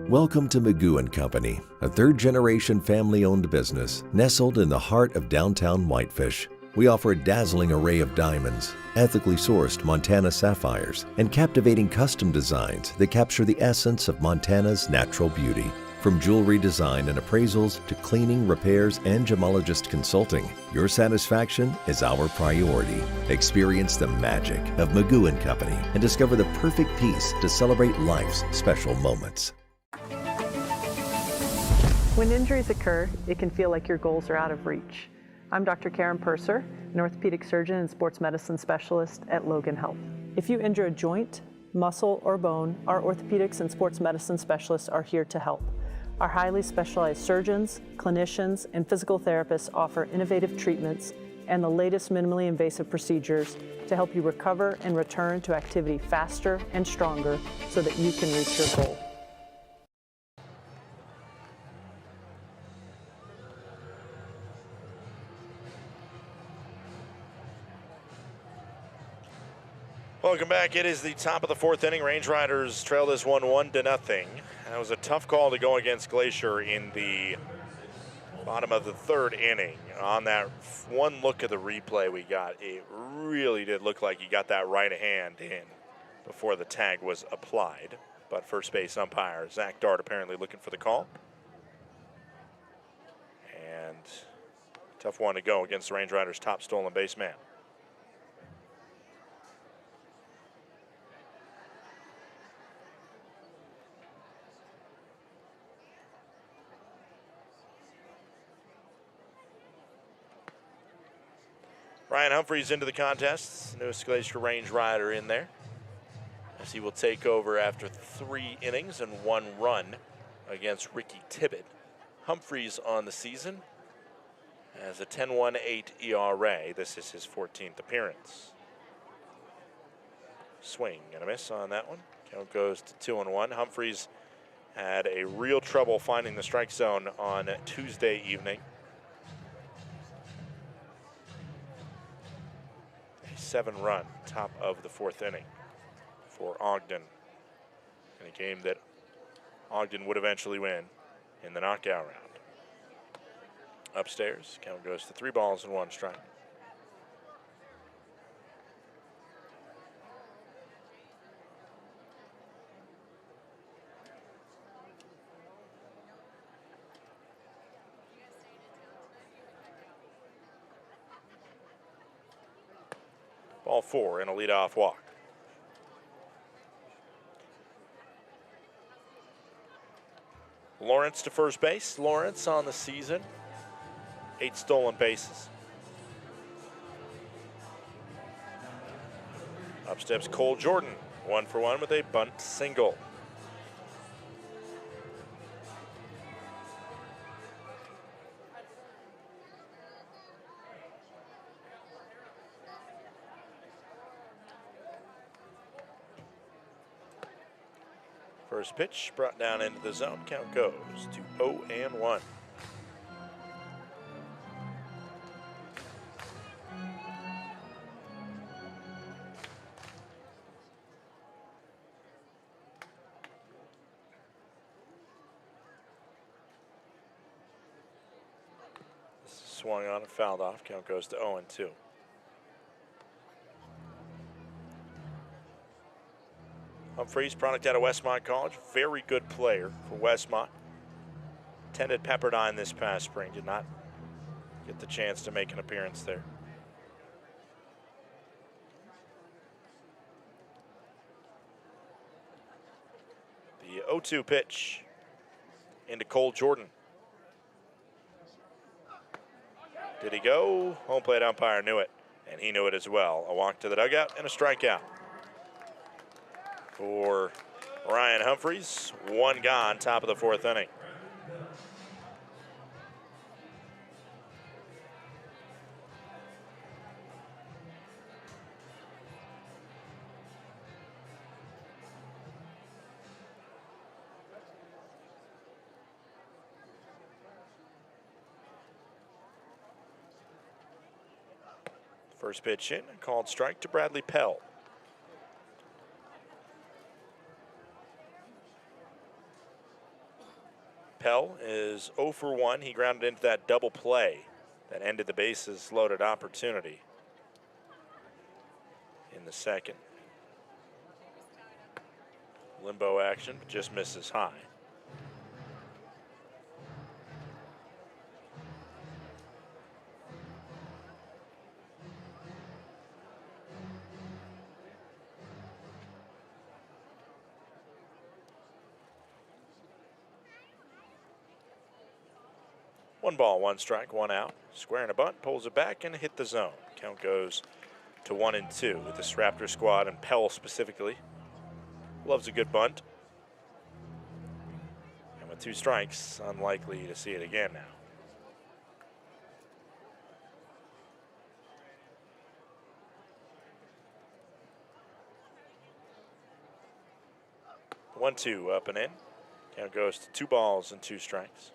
Welcome to Magoo & Company, a third-generation family-owned business nestled in the heart of downtown Whitefish. We offer a dazzling array of diamonds, ethically sourced Montana sapphires, and captivating custom designs that capture the essence of Montana's natural beauty. From jewelry design and appraisals to cleaning, repairs, and gemologist consulting, your satisfaction is our priority. Experience the magic of Magoo & Company and discover the perfect piece to celebrate life's special moments. When injuries occur, it can feel like your goals are out of reach. I'm Dr. Karen Purser, an orthopedic surgeon and sports medicine specialist at Logan Health. If you injure a joint, muscle, or bone, our orthopedics and sports medicine specialists are here to help. Our highly specialized surgeons, clinicians, and physical therapists offer innovative treatments and the latest minimally invasive procedures to help you recover and return to activity faster and stronger so that you can reach your goal. Welcome back. It is the top of the fourth inning. Range Riders trail this one 1-0. That was a tough call to go against Glacier in the bottom of the third inning. On that one look at the replay we got, it really did look like he got that right hand in before the tag was applied. But first base umpire Zach Dart apparently looking for the call. And tough one to go against the Range Riders' top stolen base man. Ryan Humphreys into the contest, newest Glacier Range Rider in there, as he will take over after 3 innings and 1 run against Ricky Tibbett. Humphreys on the season has a 10.18 ERA. This is his 14th appearance. Swing and a miss on that one. Count goes to 2-1. Humphreys had a real trouble finding the strike zone on Tuesday evening. 7-run top of the 4th inning for Ogden in a game that Ogden would eventually win in the knockout round. Upstairs, count goes to 3 balls and 1 strike. Ball 4 and a leadoff walk. Lawrence to first base. Lawrence on the season, 8 stolen bases. Up steps Cole Jordan, 1 for 1 with a bunt single. First pitch brought down into the zone. Count goes to 0-1. Swung on and fouled off. Count goes to 0-2. Humphreys, product out of Westmont College, very good player for Westmont. Attended Pepperdine this past spring, did not get the chance to make an appearance there. The 0-2 pitch into Cole Jordan. Did he go? Home plate umpire knew it, and he knew it as well. A walk to the dugout and a strikeout for Ryan Humphreys. 1 gone, top of the 4th inning. First pitch in, a called strike to Bradley Pell. Pell is 0 for 1. He grounded into that double play that ended the bases loaded opportunity in the second. Limbo action, but just misses high. One ball, 1 strike, 1 out. Squaring a bunt, pulls it back and hit the zone. Count goes to 1-2 with this Raptor squad, and Pell specifically loves a good bunt. And with 2 strikes, unlikely to see it again now. One, 2 up and in. Count goes to 2 balls and 2 strikes.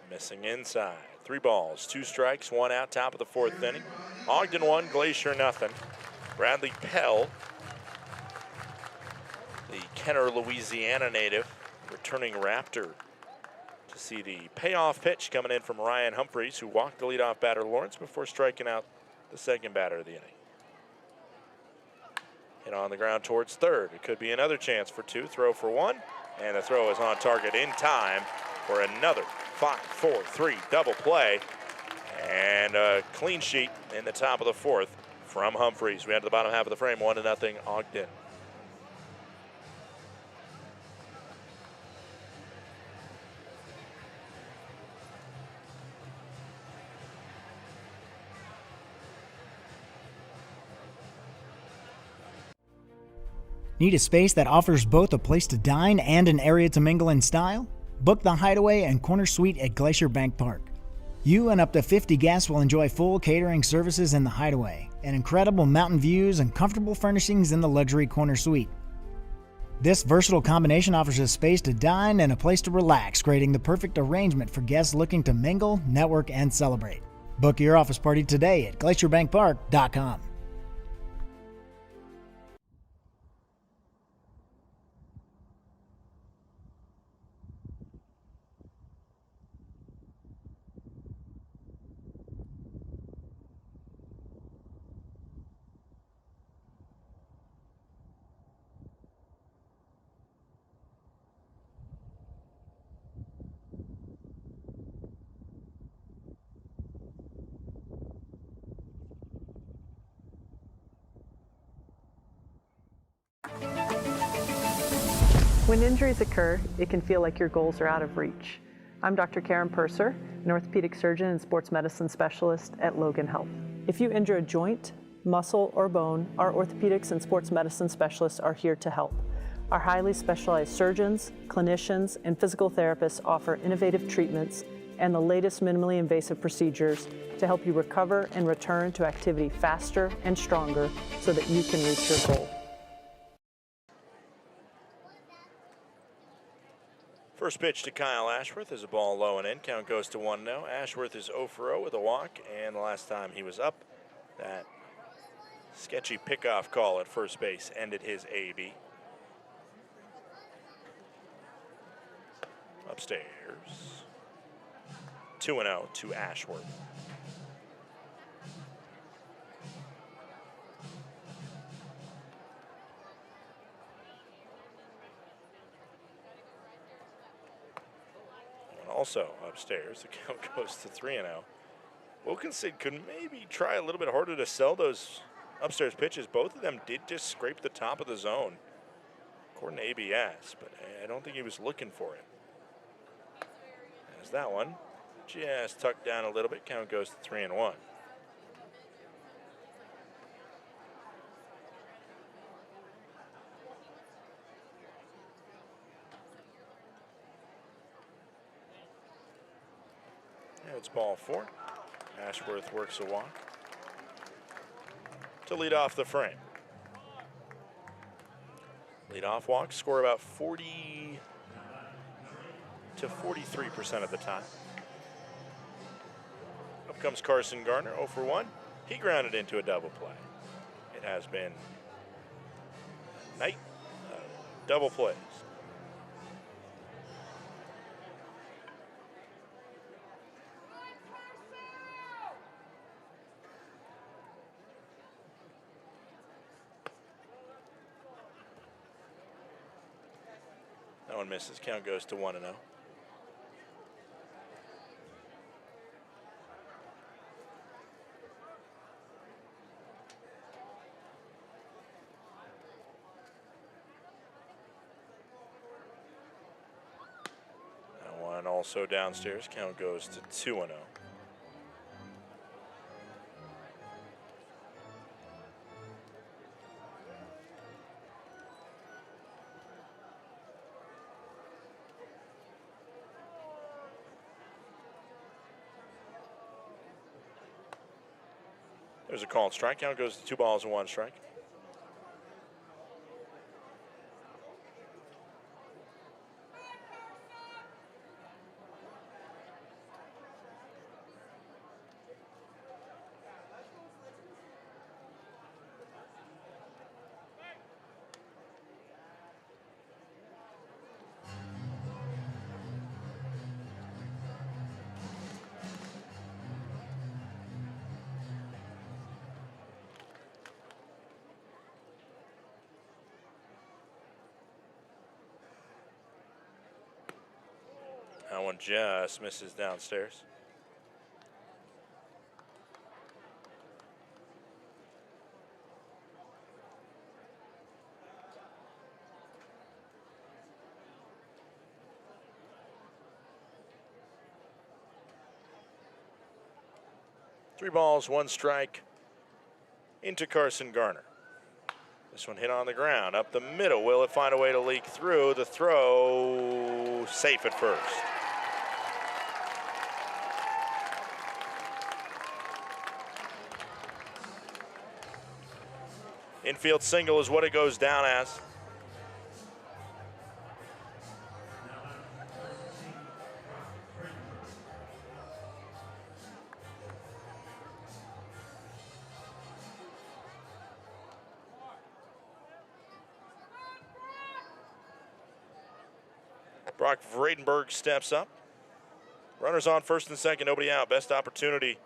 Missing inside. 3 balls, 2 strikes, 1 out, top of the 4th inning. Ogden 1, Glacier nothing. Bradley Pell, the Kenner, Louisiana native, returning Raptor, to see the payoff pitch coming in from Ryan Humphreys, who walked the leadoff batter Lawrence before striking out the second batter of the inning. Hit on the ground towards third. It could be another chance for 2. Throw for 1, and the throw is on target in time for another 5-4-3 double play, and a clean sheet in the top of the 4th from Humphreys. We had the bottom half of the frame, 1-0 Ogden. Need a space that offers both a place to dine and an area to mingle in style? Book the Hideaway and Corner Suite at Glacier Bank Park. You and up to 50 guests will enjoy full catering services in the Hideaway, and incredible mountain views and comfortable furnishings in the luxury Corner Suite. This versatile combination offers a space to dine and a place to relax, creating the perfect arrangement for guests looking to mingle, network, and celebrate. Book your office party today at glacierbankpark.com. When injuries occur, it can feel like your goals are out of reach. I'm Dr. Karen Purser, an orthopedic surgeon and sports medicine specialist at Logan Health. If you injure a joint, muscle, or bone, our orthopedics and sports medicine specialists are here to help. Our highly specialized surgeons, clinicians, and physical therapists offer innovative treatments and the latest minimally invasive procedures to help you recover and return to activity faster and stronger so that you can reach your goal. First pitch to Kyle Ashworth is a ball low and in. Count goes to 1-0. Ashworth is 0 for 0 with a walk, and the last time he was up, that sketchy pickoff call at first base ended his AB. Upstairs, 2-0 to Ashworth. Also upstairs, the count goes to 3-0. Wilkinson could maybe try a little bit harder to sell those upstairs pitches. Both of them did just scrape the top of the zone, according to ABS, but I don't think he was looking for it. As that one just tucked down a little bit, count goes to 3-1. It's ball 4. Ashworth works a walk to lead off the frame. Lead off walks score about 40 to 43% of the time. Up comes Carson Garner, 0 for 1. He grounded into a double play. It has been a night of double plays. That one misses. Count goes to 1-0. That one also downstairs. Count goes to 2-0. There's a called strike. Count goes to 2 balls and 1 strike. That one just misses downstairs. Three balls, 1 strike into Carson Garner. This one hit on the ground, up the middle. Will it find a way to leak through? The throw, safe at first. Infield single is what it goes down as. Brock Vredenberg steps up. Runners on first and second, nobody out. Best opportunity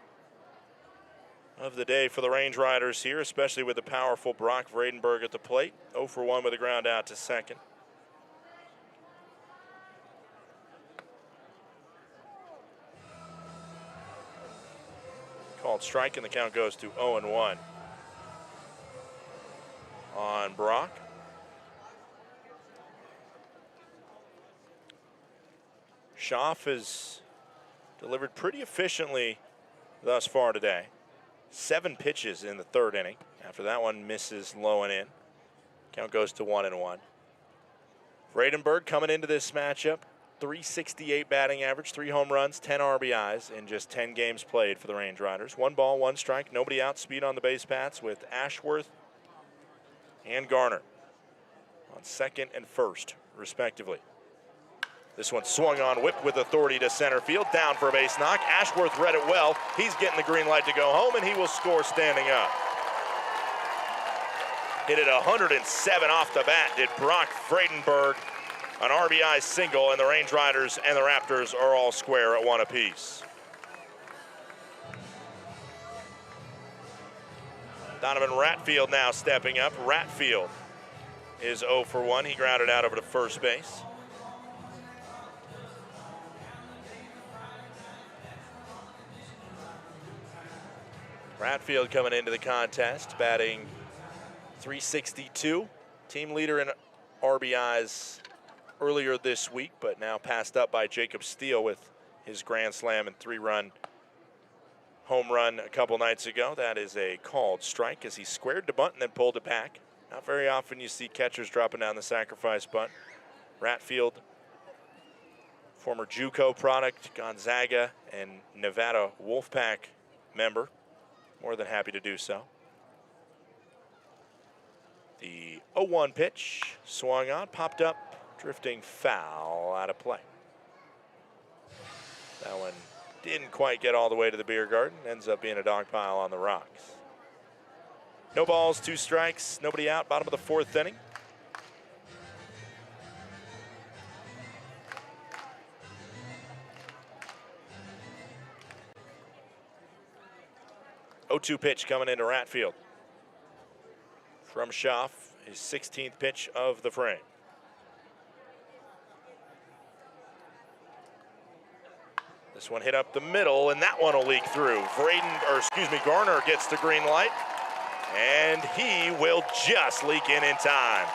of the day for the Range Riders here, especially with the powerful Brock Vredenberg at the plate. 0 for 1 with a ground out to second. Called strike, and the count goes to 0-1 on Brock. Schaff has delivered pretty efficiently thus far today. 7 pitches in the third inning. After that one misses low and in. Count goes to 1-1. Vredenberg coming into this matchup, .368 batting average, 3 home runs, 10 RBIs in just 10 games played for the Range Riders. 1 ball, 1 strike, nobody out. Speed on the base paths with Ashworth and Garner on second and first, respectively. This one swung on, whipped with authority to center field, down for a base knock. Ashworth read it well. He's getting the green light to go home, and he will score standing up. Hit it 107 off the bat, did Brock Vredenberg. An RBI single, and the Range Riders and the Raptors are all square at 1 apiece. Donovan Ratfield now stepping up. Ratfield is 0 for 1. He grounded out over to first base. Ratfield coming into the contest, batting .362. Team leader in RBIs earlier this week, but now passed up by Jacob Steele with his grand slam and 3-run home run a couple nights ago. That is a called strike as he squared the bunt and then pulled it back. Not very often you see catchers dropping down the sacrifice bunt. Ratfield, former JUCO product, Gonzaga and Nevada Wolfpack member. More than happy to do so. The 0-1 pitch swung on, popped up, drifting foul, out of play. That one didn't quite get all the way to the beer garden. Ends up being a dog pile on the rocks. No balls, 2 strikes, nobody out, bottom of the 4th inning. .02 pitch coming into Ratfield. From Schaff, his 16th pitch of the frame. This one hit up the middle, and that one will leak through. Garner gets the green light, and he will just leak in time.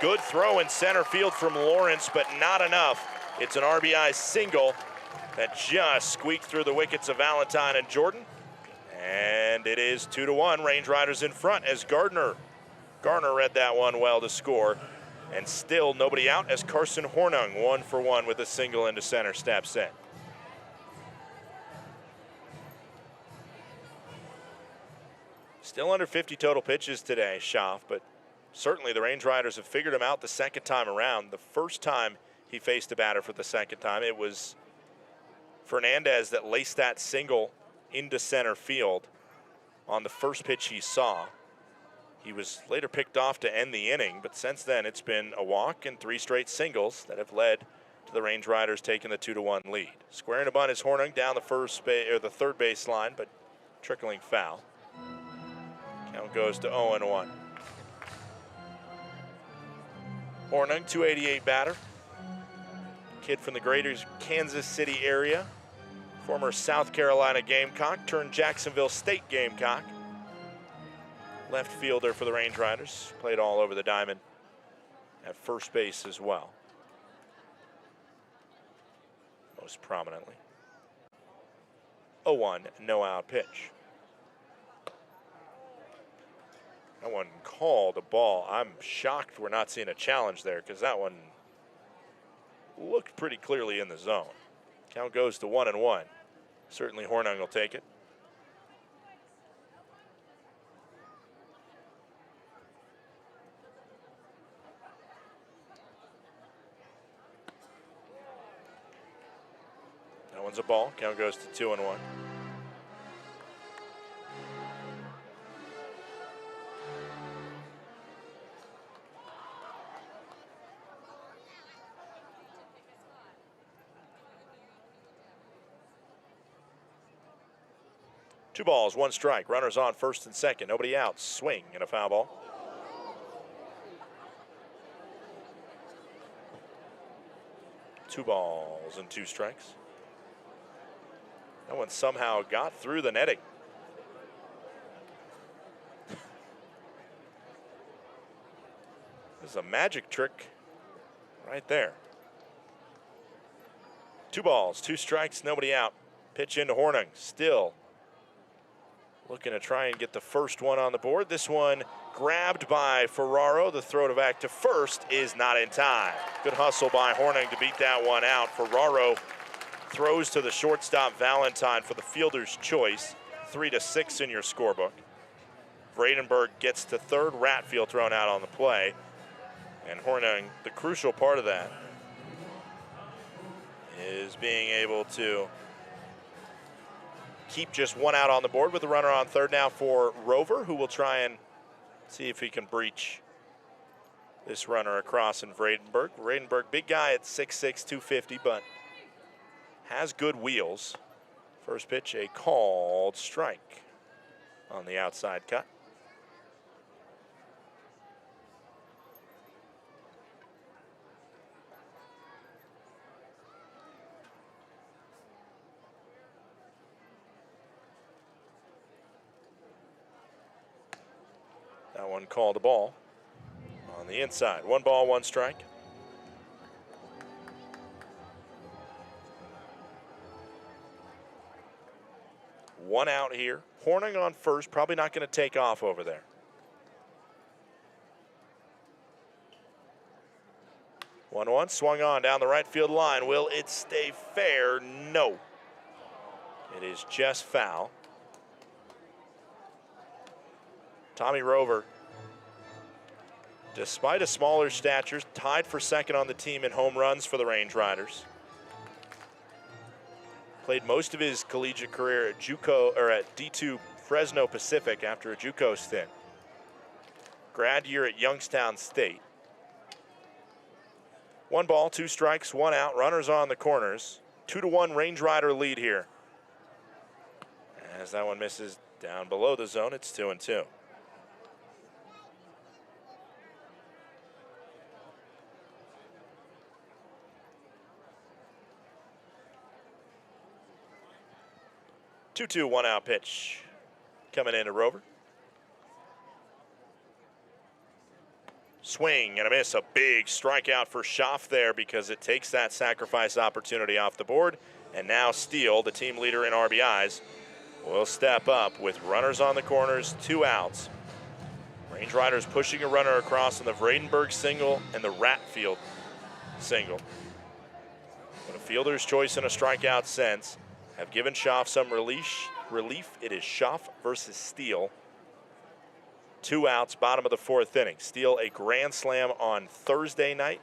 Good throw in center field from Lawrence, but not enough. It's an RBI single that just squeaked through the wickets of Valentine and Jordan. And it is 2-1, Range Riders in front as Garner read that one well to score. And still nobody out as Carson Hornung, 1 for 1 with a single into center, steps in. Still under 50 total pitches today, Schaff, but certainly the Range Riders have figured him out the second time around. The first time he faced a batter for the second time, it was Fernandez that laced that single into center field on the first pitch he saw. He was later picked off to end the inning, but since then it's been a walk and 3 straight singles that have led to the Range Riders taking the 2-1 lead. Squaring a bunt is Hornung down the third base line, but trickling foul. Count goes to 0-1. Hornung, 288 batter. Kid from the greater Kansas City area. Former South Carolina Gamecock turned Jacksonville State Gamecock. Left fielder for the Range Riders. Played all over the diamond at first base as well. Most prominently. 0-1, no out pitch. That one called a ball. I'm shocked we're not seeing a challenge there because that one looked pretty clearly in the zone. Count goes to 1-1. Certainly Hornung will take it. That one's a ball. Count goes to 2-1. Two balls, one strike. Runners on first and second. Nobody out. Swing and a foul ball. Two balls and two strikes. That one somehow got through the netting. This is a magic trick right there. Two balls, two strikes, nobody out. Pitch into Hornung. Still looking to try and get the first one on the board. This one grabbed by Ferraro. The throw to back to first is not in time. Good hustle by Hornung to beat that one out. Ferraro throws to the shortstop Valentine for the fielder's choice. 3-6 in your scorebook. Vredenberg gets to third. Ratfield thrown out on the play. And Hornung, the crucial part of that is being able to keep just one out on the board with the runner on third now for Rover, who will try and see if he can breach this runner across in Vredenberg. Vredenberg, big guy at 6'6", 250, but has good wheels. First pitch, a called strike on the outside cut. That one called a ball on the inside. One ball, one strike. One out here. Hornung on first, probably not going to take off over there. One, swung on down the right field line. Will it stay fair? No. It is just foul. Tommy Rover, despite a smaller stature, tied for second on the team in home runs for the Range Riders. Played most of his collegiate career at JUCO or at D2 Fresno Pacific after a JUCO stint. Grad year at Youngstown State. One ball, two strikes, one out. Runners on the corners. 2-1 Range Rider lead here. As that one misses down below the zone, it's 2-2. Two, 1 out pitch coming into Rover. Swing and a miss, a big strikeout for Schaff there because it takes that sacrifice opportunity off the board. And now Steele, the team leader in RBIs, will step up with runners on the corners, 2 outs. Range Riders pushing a runner across on the Vredenberg single and the Ratfield single. But a fielder's choice and a strikeout sense have given Schaff some relief. It is Schaff versus Steele. 2 outs, bottom of the 4th inning. Steele a grand slam on Thursday night.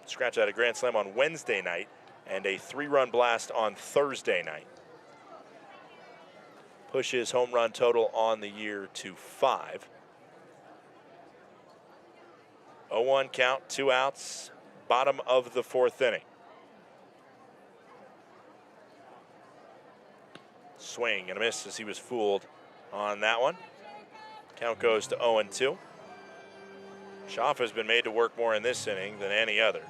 Scratch out a grand slam on Wednesday night and a 3-run blast on Thursday night. Pushes home run total on the year to 5. 0-1 count, 2 outs, bottom of the 4th inning. Swing and a miss as he was fooled on that one. Count goes to 0-2. Schaff has been made to work more in this inning than any other.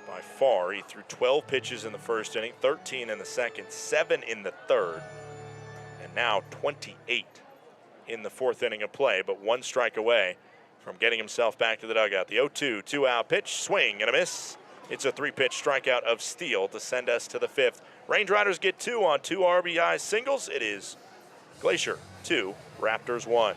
By far, he threw 12 pitches in the first inning, 13 in the second, 7 in the third, and now 28 in the 4th inning of play, but 1 strike away from getting himself back to the dugout. The 0-2, 2-out pitch, swing and a miss. It's a 3-pitch strikeout of Steele to send us to the 5th. Range Riders get 2 on 2 RBI singles. It is Glacier 2, Raptors 1.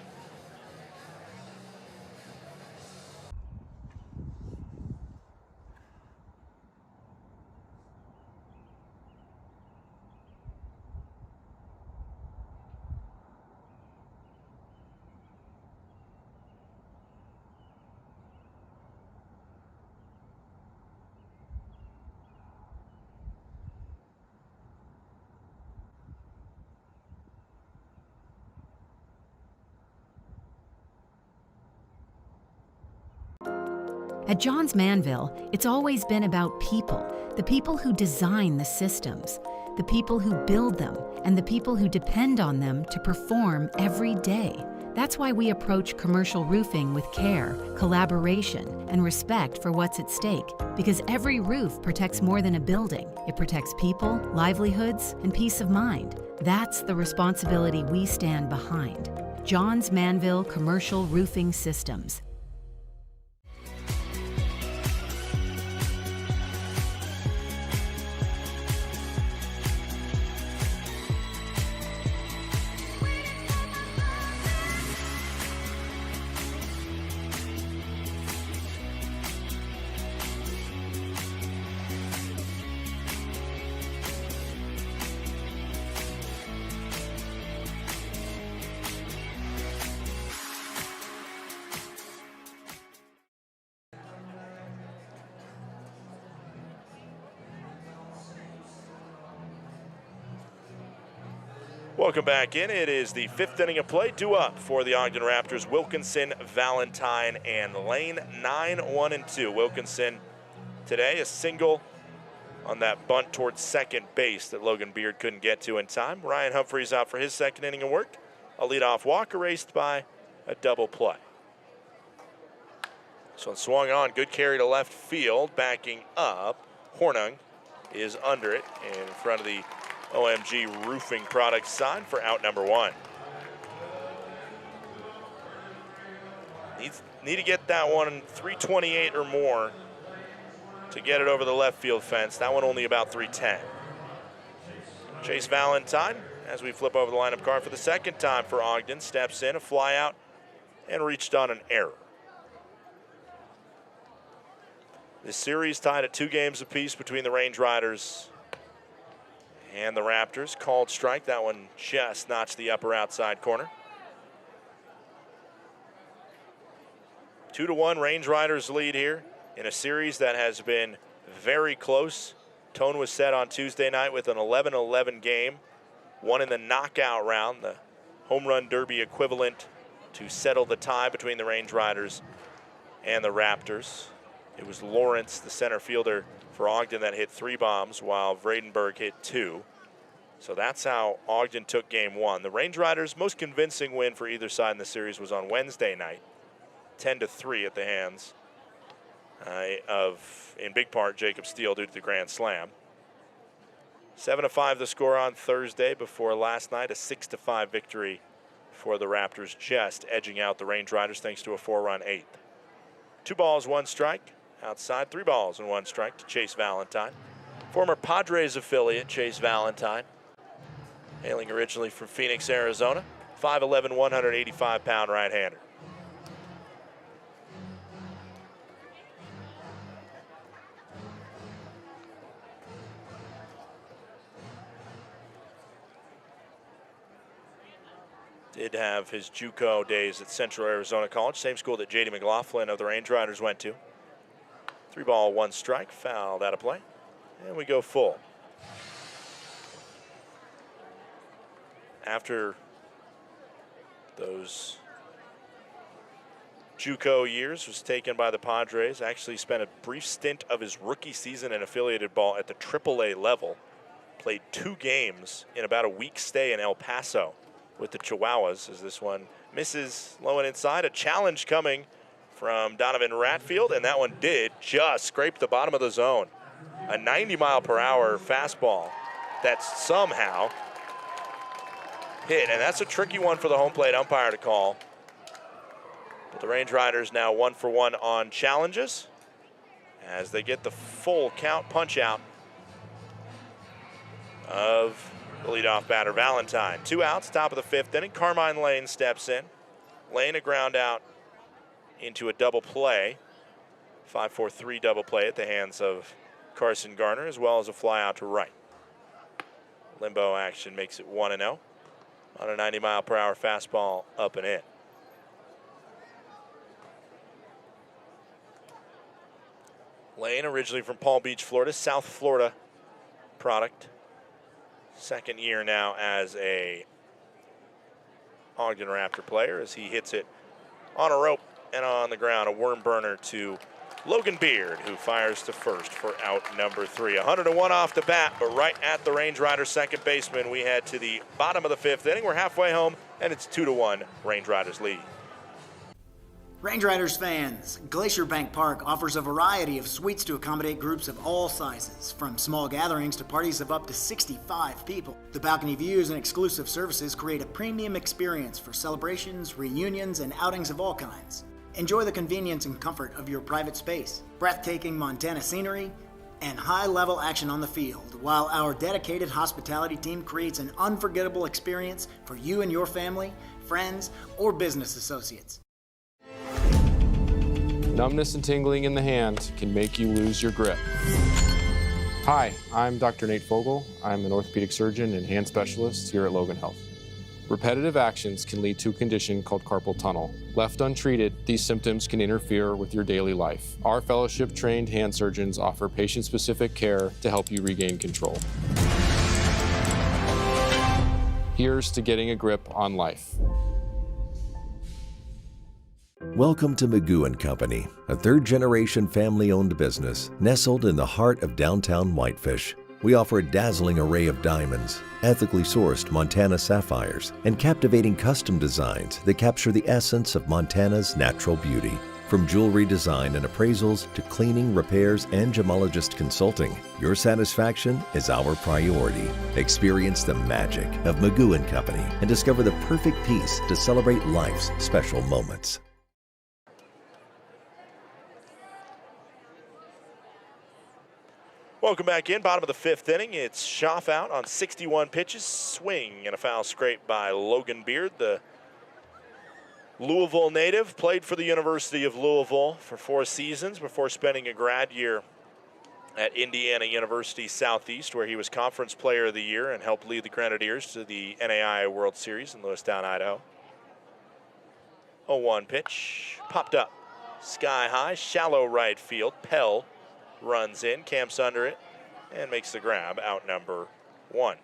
At Johns Manville, it's always been about people, the people who design the systems, the people who build them, and the people who depend on them to perform every day. That's why we approach commercial roofing with care, collaboration, and respect for what's at stake. Because every roof protects more than a building. It protects people, livelihoods, and peace of mind. That's the responsibility we stand behind. Johns Manville Commercial Roofing Systems. Welcome back in. It is the 5th inning of play. Due up for the Ogden Raptors. Wilkinson, Valentine, and Lane. 9-1-2. Wilkinson today a single on that bunt towards second base that Logan Beard couldn't get to in time. Ryan Humphreys out for his 2nd inning of work. A leadoff walk erased by a double play. So it swung on. Good carry to left field. Backing up. Hornung is under it in front of the OMG Roofing Products sign for out number 1. Need to get that one 328 or more to get it over the left field fence. That one only about 310. Chase Valentine, as we flip over the lineup card for the 2nd time for Ogden, steps in, a fly out, and reached on an error. This series tied at 2 games apiece between the Range Riders and the Raptors. Called strike. That one just notched the upper outside corner. 2-1 Range Riders lead here in a series that has been very close. Tone was set on Tuesday night with an 11-11 game. One in the knockout round, the home run derby equivalent, to settle the tie between the Range Riders and the Raptors. It was Lawrence, the center fielder for Ogden, that hit 3 bombs, while Vredenberg hit 2. So that's how Ogden took game 1. The Range Riders' most convincing win for either side in the series was on Wednesday night, 10-3 at the hands of, in big part, Jacob Steele due to the grand slam. 7-5 the score on Thursday before last night, a 6-5 victory for the Raptors, just edging out the Range Riders thanks to a 4-run 8th. 2 balls, 1 strike. Outside, 3 balls and 1 strike to Chase Valentine. Former Padres affiliate Chase Valentine, hailing originally from Phoenix, Arizona. 5'11", 185-pound right-hander. Did have his JUCO days at Central Arizona College, same school that J.D. McLaughlin of the Range Riders went to. 3 ball, 1 strike, fouled out of play, and we go full. After those JUCO years, was taken by the Padres, actually spent a brief stint of his rookie season in affiliated ball at the AAA level. Played 2 games in about a week's stay in El Paso with the Chihuahuas, as this one misses low and inside. A challenge coming from Donovan Ratfield, and that one did just scrape the bottom of the zone. A 90-mile-per-hour fastball that somehow hit, and that's a tricky one for the home plate umpire to call. But the Range Riders now 1 for 1 on challenges as they get the full count punch out of the leadoff batter, Valentine. 2 outs, top of the 5th inning. Carmine Lane steps in. Lane a ground out into a double play. 5-4-3 double play at the hands of Carson Garner, as well as a fly out to right. Limbo action makes it 1-0 on a 90-mile-per-hour fastball up and in. Lane, originally from Palm Beach, Florida, South Florida product. 2nd year now as a Ogden Raptor player, as he hits it on a rope and on the ground, a worm burner to Logan Beard, who fires to first for out number 3. 101 off the bat, but right at the Range Riders' second baseman, we head to the bottom of the 5th inning. We're halfway home, and it's 2-1 Range Riders lead. Range Riders fans, Glacier Bank Park offers a variety of suites to accommodate groups of all sizes, from small gatherings to parties of up to 65 people. The balcony views and exclusive services create a premium experience for celebrations, reunions, and outings of all kinds. Enjoy the convenience and comfort of your private space, breathtaking Montana scenery, and high-level action on the field, while our dedicated hospitality team creates an unforgettable experience for you and your family, friends, or business associates. Numbness and tingling in the hand can make you lose your grip. Hi, I'm Dr. Nate Fogel. I'm an orthopedic surgeon and hand specialist here at Logan Health. Repetitive actions can lead to a condition called carpal tunnel. Left untreated, these symptoms can interfere with your daily life. Our fellowship-trained hand surgeons offer patient-specific care to help you regain control. Here's to getting a grip on life. Welcome to Magoo & Company, a third-generation family-owned business nestled in the heart of downtown Whitefish. We offer a dazzling array of diamonds, ethically sourced Montana sapphires, and captivating custom designs that capture the essence of Montana's natural beauty. From jewelry design and appraisals to cleaning, repairs, and gemologist consulting, your satisfaction is our priority. Experience the magic of Magoo & Company and discover the perfect piece to celebrate life's special moments. Welcome back in. Bottom of the 5th inning. It's Schaff out on 61 pitches. Swing and a foul scrape by Logan Beard, the Louisville native. Played for the University of Louisville for 4 seasons before spending a grad year at Indiana University Southeast, where he was Conference Player of the Year and helped lead the Grenadiers to the NAIA World Series in Lewistown, Idaho. 0-1 pitch. Popped up. Sky high. Shallow right field. Pell runs in, camps under it, and makes the grab. Out number 1.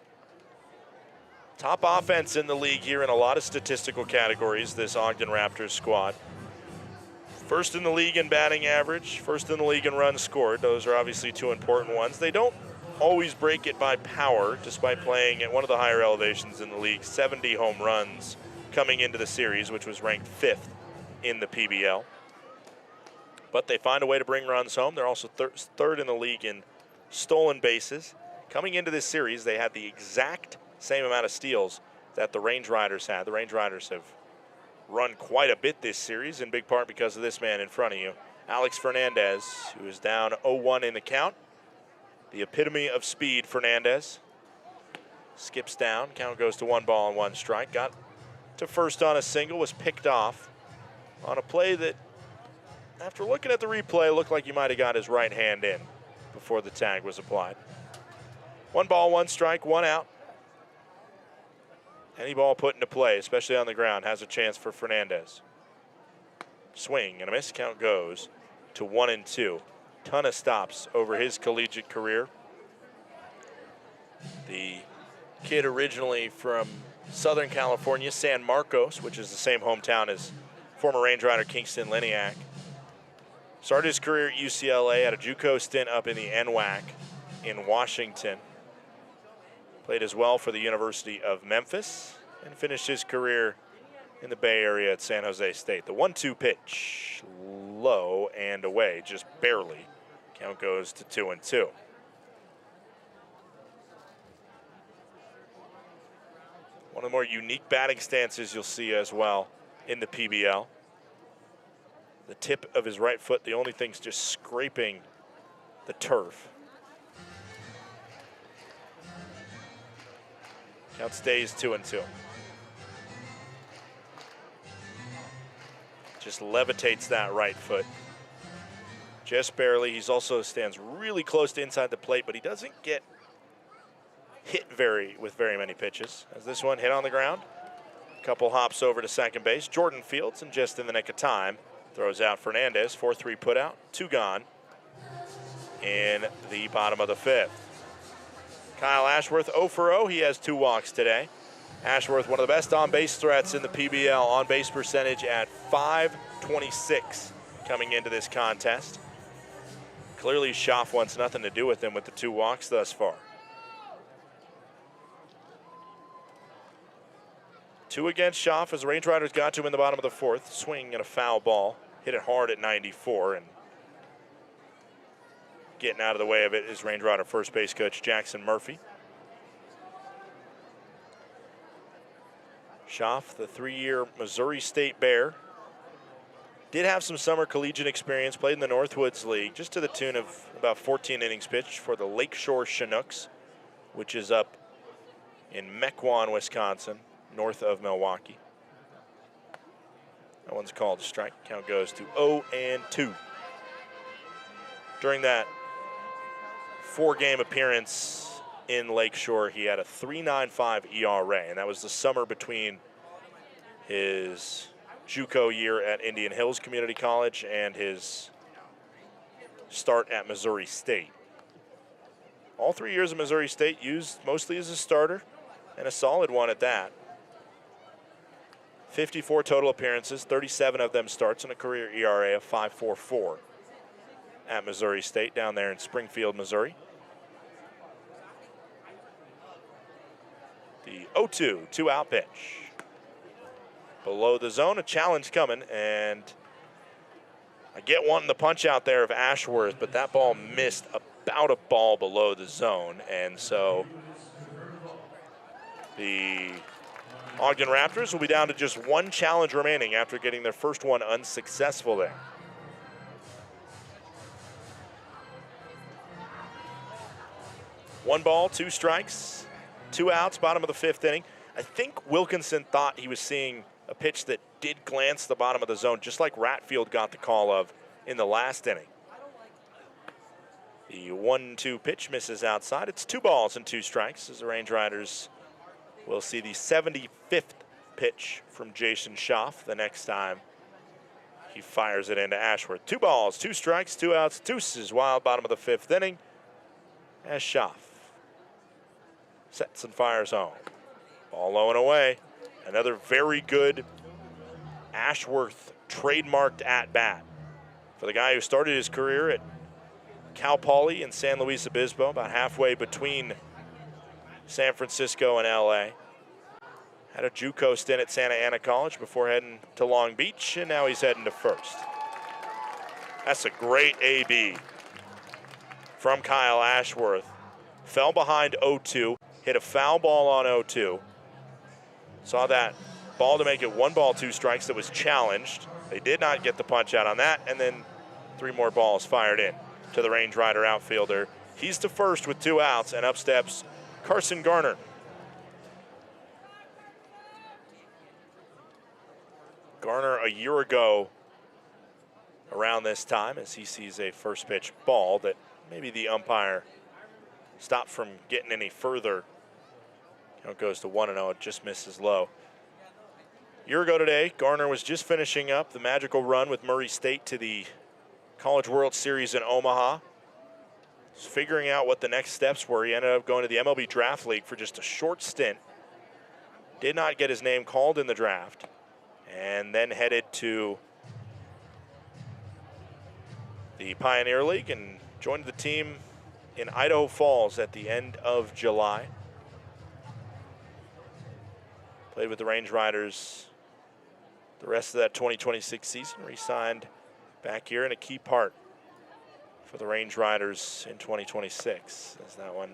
Top offense in the league here in a lot of statistical categories, this Ogden Raptors squad. First in the league in batting average, first in the league in runs scored. Those are obviously 2 important ones. They don't always break it by power, despite playing at one of the higher elevations in the league. 70 home runs coming into the series, which was ranked 5th in the PBL. But they find a way to bring runs home. They're also third in the league in stolen bases. Coming into this series, they had the exact same amount of steals that the Range Riders had. The Range Riders have run quite a bit this series, in big part because of this man in front of you, Alex Fernandez, who is down 0-1 in the count. The epitome of speed, Fernandez. Skips down. Count goes to 1 ball and 1 strike. Got to first on a single, was picked off on a play that, after looking at the replay, looked like he might have got his right hand in before the tag was applied. 1 ball, 1 strike, 1 out. Any ball put into play, especially on the ground, has a chance for Fernandez. Swing and a miss. Count goes to 1-2. Ton of stops over his collegiate career. The kid originally from Southern California, San Marcos, which is the same hometown as former Range Rider Kingston Liniak. Started his career at UCLA, had a JUCO stint up in the NWAC in Washington. Played as well for the University of Memphis and finished his career in the Bay Area at San Jose State. The 1-2 pitch, low and away, just barely. Count goes to 2-2. One of the more unique batting stances you'll see as well in the PBL. The tip of his right foot, the only thing's just scraping the turf. Count stays 2-2. Just levitates that right foot. Just barely. He's also stands really close to inside the plate, but he doesn't get hit with very many pitches. As this one hit on the ground. A couple hops over to second base. Jordan Fields, and just in the nick of time, throws out Fernandez. 4-3 put out, 2 gone in the bottom of the 5th. Kyle Ashworth 0 for 0. He has 2 walks today. Ashworth, one of the best on-base threats in the PBL. On-base percentage at .526 coming into this contest. Clearly, Schaff wants nothing to do with him with the 2 walks thus far. 2 against Schaff as the Range Riders got to him in the bottom of the 4th. Swing and a foul ball. Hit it hard at 94, and getting out of the way of it is Range Rider first base coach Jackson Murphy. Schaff, the 3-year Missouri State Bear, did have some summer collegiate experience, played in the Northwoods League, just to the tune of about 14 innings pitched for the Lakeshore Chinooks, which is up in Mequon, Wisconsin, north of Milwaukee. That one's called a strike. Count goes to 0-2. During that 4-game appearance in Lakeshore, he had a 3.95 ERA, and that was the summer between his JUCO year at Indian Hills Community College and his start at Missouri State. All 3 years of Missouri State used mostly as a starter, and a solid one at that. 54 total appearances, 37 of them starts, and a career ERA of 5.44 at Missouri State down there in Springfield, Missouri. The 0-2, 2-out pitch. Below the zone, a challenge coming, and I get wanting the punch out there of Ashworth, but that ball missed about a ball below the zone, and so the Ogden Raptors will be down to just 1 challenge remaining after getting their first one unsuccessful there. One ball, 2 strikes, 2 outs, bottom of the 5th inning. I think Wilkinson thought he was seeing a pitch that did glance the bottom of the zone, just like Ratfield got the call of in the last inning. The 1-2 pitch misses outside. It's 2 balls and 2 strikes as the Range Riders will see the 75th pitch from Jason Schaff the next time he fires it into Ashworth. 2 balls, 2 strikes, 2 outs, deuces wild, bottom of the 5th inning as Schaff sets and fires home. Ball low and away. Another very good Ashworth trademarked at-bat for the guy who started his career at Cal Poly in San Luis Obispo, about halfway between San Francisco and LA. Had a JUCO stint at Santa Ana College before heading to Long Beach, and now he's heading to first. That's a great AB from Kyle Ashworth. Fell behind 0-2, hit a foul ball on 0-2. Saw that ball to make it 1 ball, 2 strikes that was challenged. They did not get the punch out on that, and then 3 more balls fired in to the Range Rider outfielder. He's to first with 2 outs, and up steps Carson Garner. Garner a year ago around this time as he sees a first pitch ball that maybe the umpire stopped from getting any further. Count goes to 1-0, it just misses low. A year ago today, Garner was just finishing up the magical run with Murray State to the College World Series in Omaha. He's figuring out what the next steps were. He ended up going to the MLB Draft League for just a short stint. Did not get his name called in the draft. And then headed to the Pioneer League and joined the team in Idaho Falls at the end of July. Played with the Range Riders the rest of that 2026 season. Re-signed back here in a key part for the Range Riders in 2026. As that one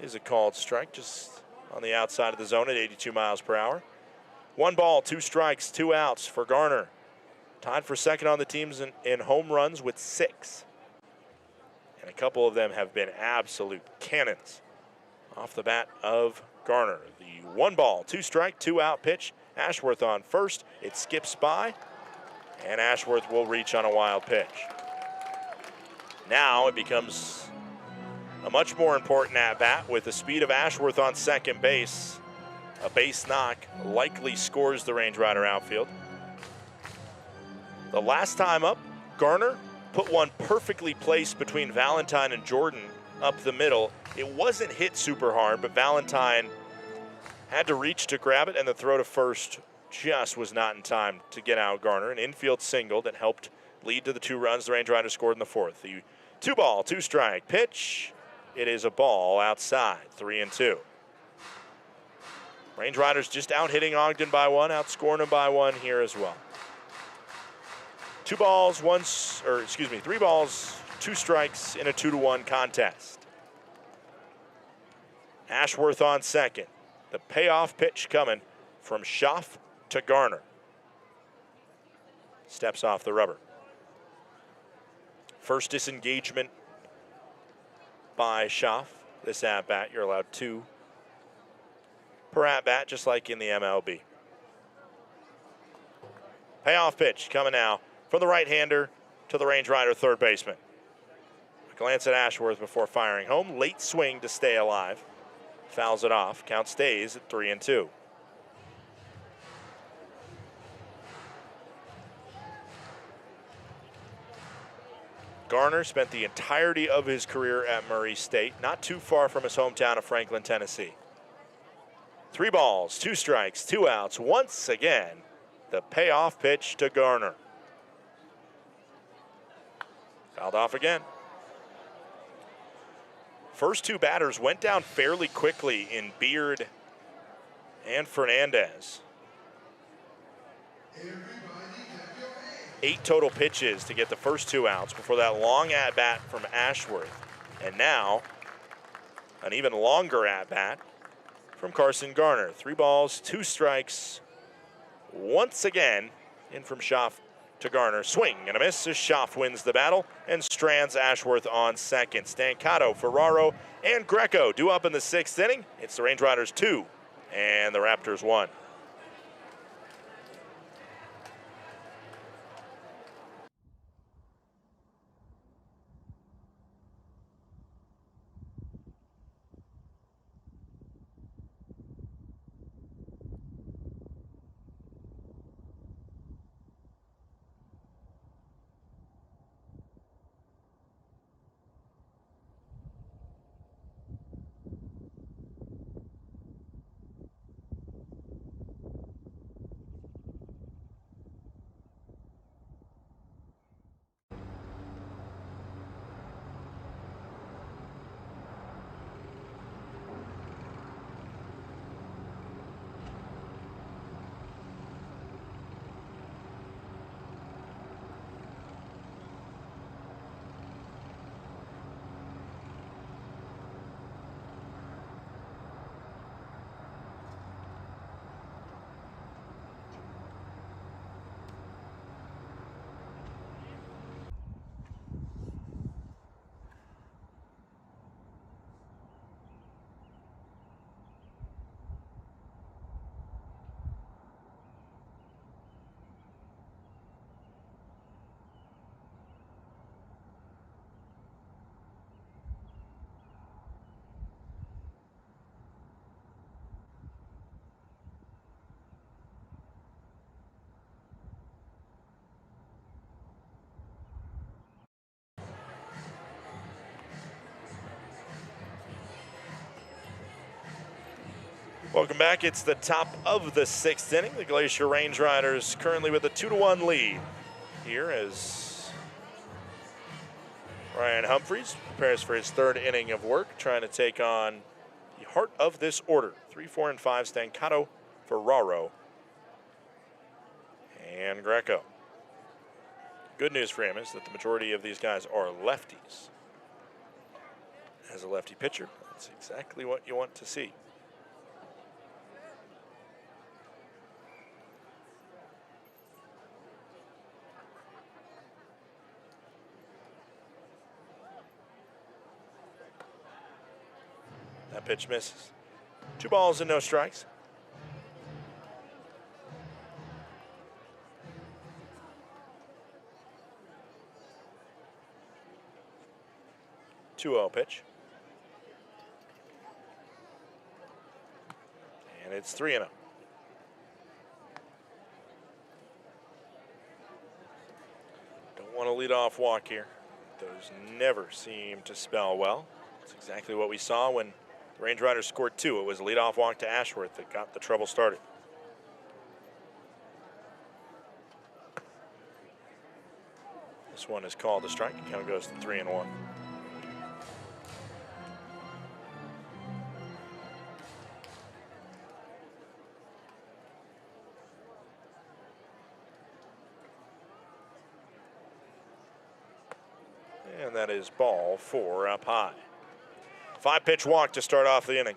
is a called strike just on the outside of the zone at 82 miles per hour. 1 ball, 2 strikes, 2 outs for Garner. Tied for second on the teams in home runs with 6. And a couple of them have been absolute cannons off the bat of Garner. The 1 ball, 2 strike, 2 out pitch. Ashworth on first. It skips by, and Ashworth will reach on a wild pitch. Now it becomes a much more important at-bat with the speed of Ashworth on second base. A base knock likely scores the Range Rider outfield. The last time up, Garner put one perfectly placed between Valentine and Jordan up the middle. It wasn't hit super hard, but Valentine had to reach to grab it, and the throw to first just was not in time to get out Garner. An infield single that helped lead to the 2 runs the Range Riders scored in the 4th. The 2 ball, 2 strike pitch. It is a ball outside, 3-2. Range Riders just out hitting Ogden by 1, outscoring them by 1 here as well. 3 balls, 2 strikes in a 2-1 contest. Ashworth on second. The payoff pitch coming from Schaff to Garner. Steps off the rubber. First disengagement by Schaff. This at-bat, you're allowed 2 per at-bat, just like in the MLB. Payoff pitch coming now from the right-hander to the Range Rider third baseman. A glance at Ashworth before firing home. Late swing to stay alive. Fouls it off. Count stays at 3-2. Garner spent the entirety of his career at Murray State, not too far from his hometown of Franklin, Tennessee. 3 balls, 2 strikes, 2 outs. Once again, the payoff pitch to Garner. Fouled off again. First 2 batters went down fairly quickly in Beard and Fernandez. 8 total pitches to get the first 2 outs before that long at-bat from Ashworth. And now, an even longer at-bat from Carson Garner. 3 balls, 2 strikes. Once again, in from Schaff to Garner. Swing and a miss as Schaff wins the battle and strands Ashworth on second. Stancato, Ferraro, and Greco due up in the 6th inning. It's the Range Riders 2 and the Raptors 1. Welcome back. It's the top of the 6th inning. The Glacier Range Riders currently with a 2-1 lead here as Ryan Humphreys prepares for his 3rd inning of work, trying to take on the heart of this order. 3, 4, and 5, Stancato, Ferraro, and Greco. Good news for him is that the majority of these guys are lefties. As a lefty pitcher, that's exactly what you want to see. That pitch misses. 2 balls and no strikes. Two-0 pitch. And it's 3-0. Don't want to lead off walk here. Those never seem to spell well. That's exactly what we saw when the Range Riders scored 2. It was a leadoff walk to Ashworth that got the trouble started. This one is called a strike. Count goes to 3-1. And that is ball 4 up high. 5-pitch walk to start off the inning.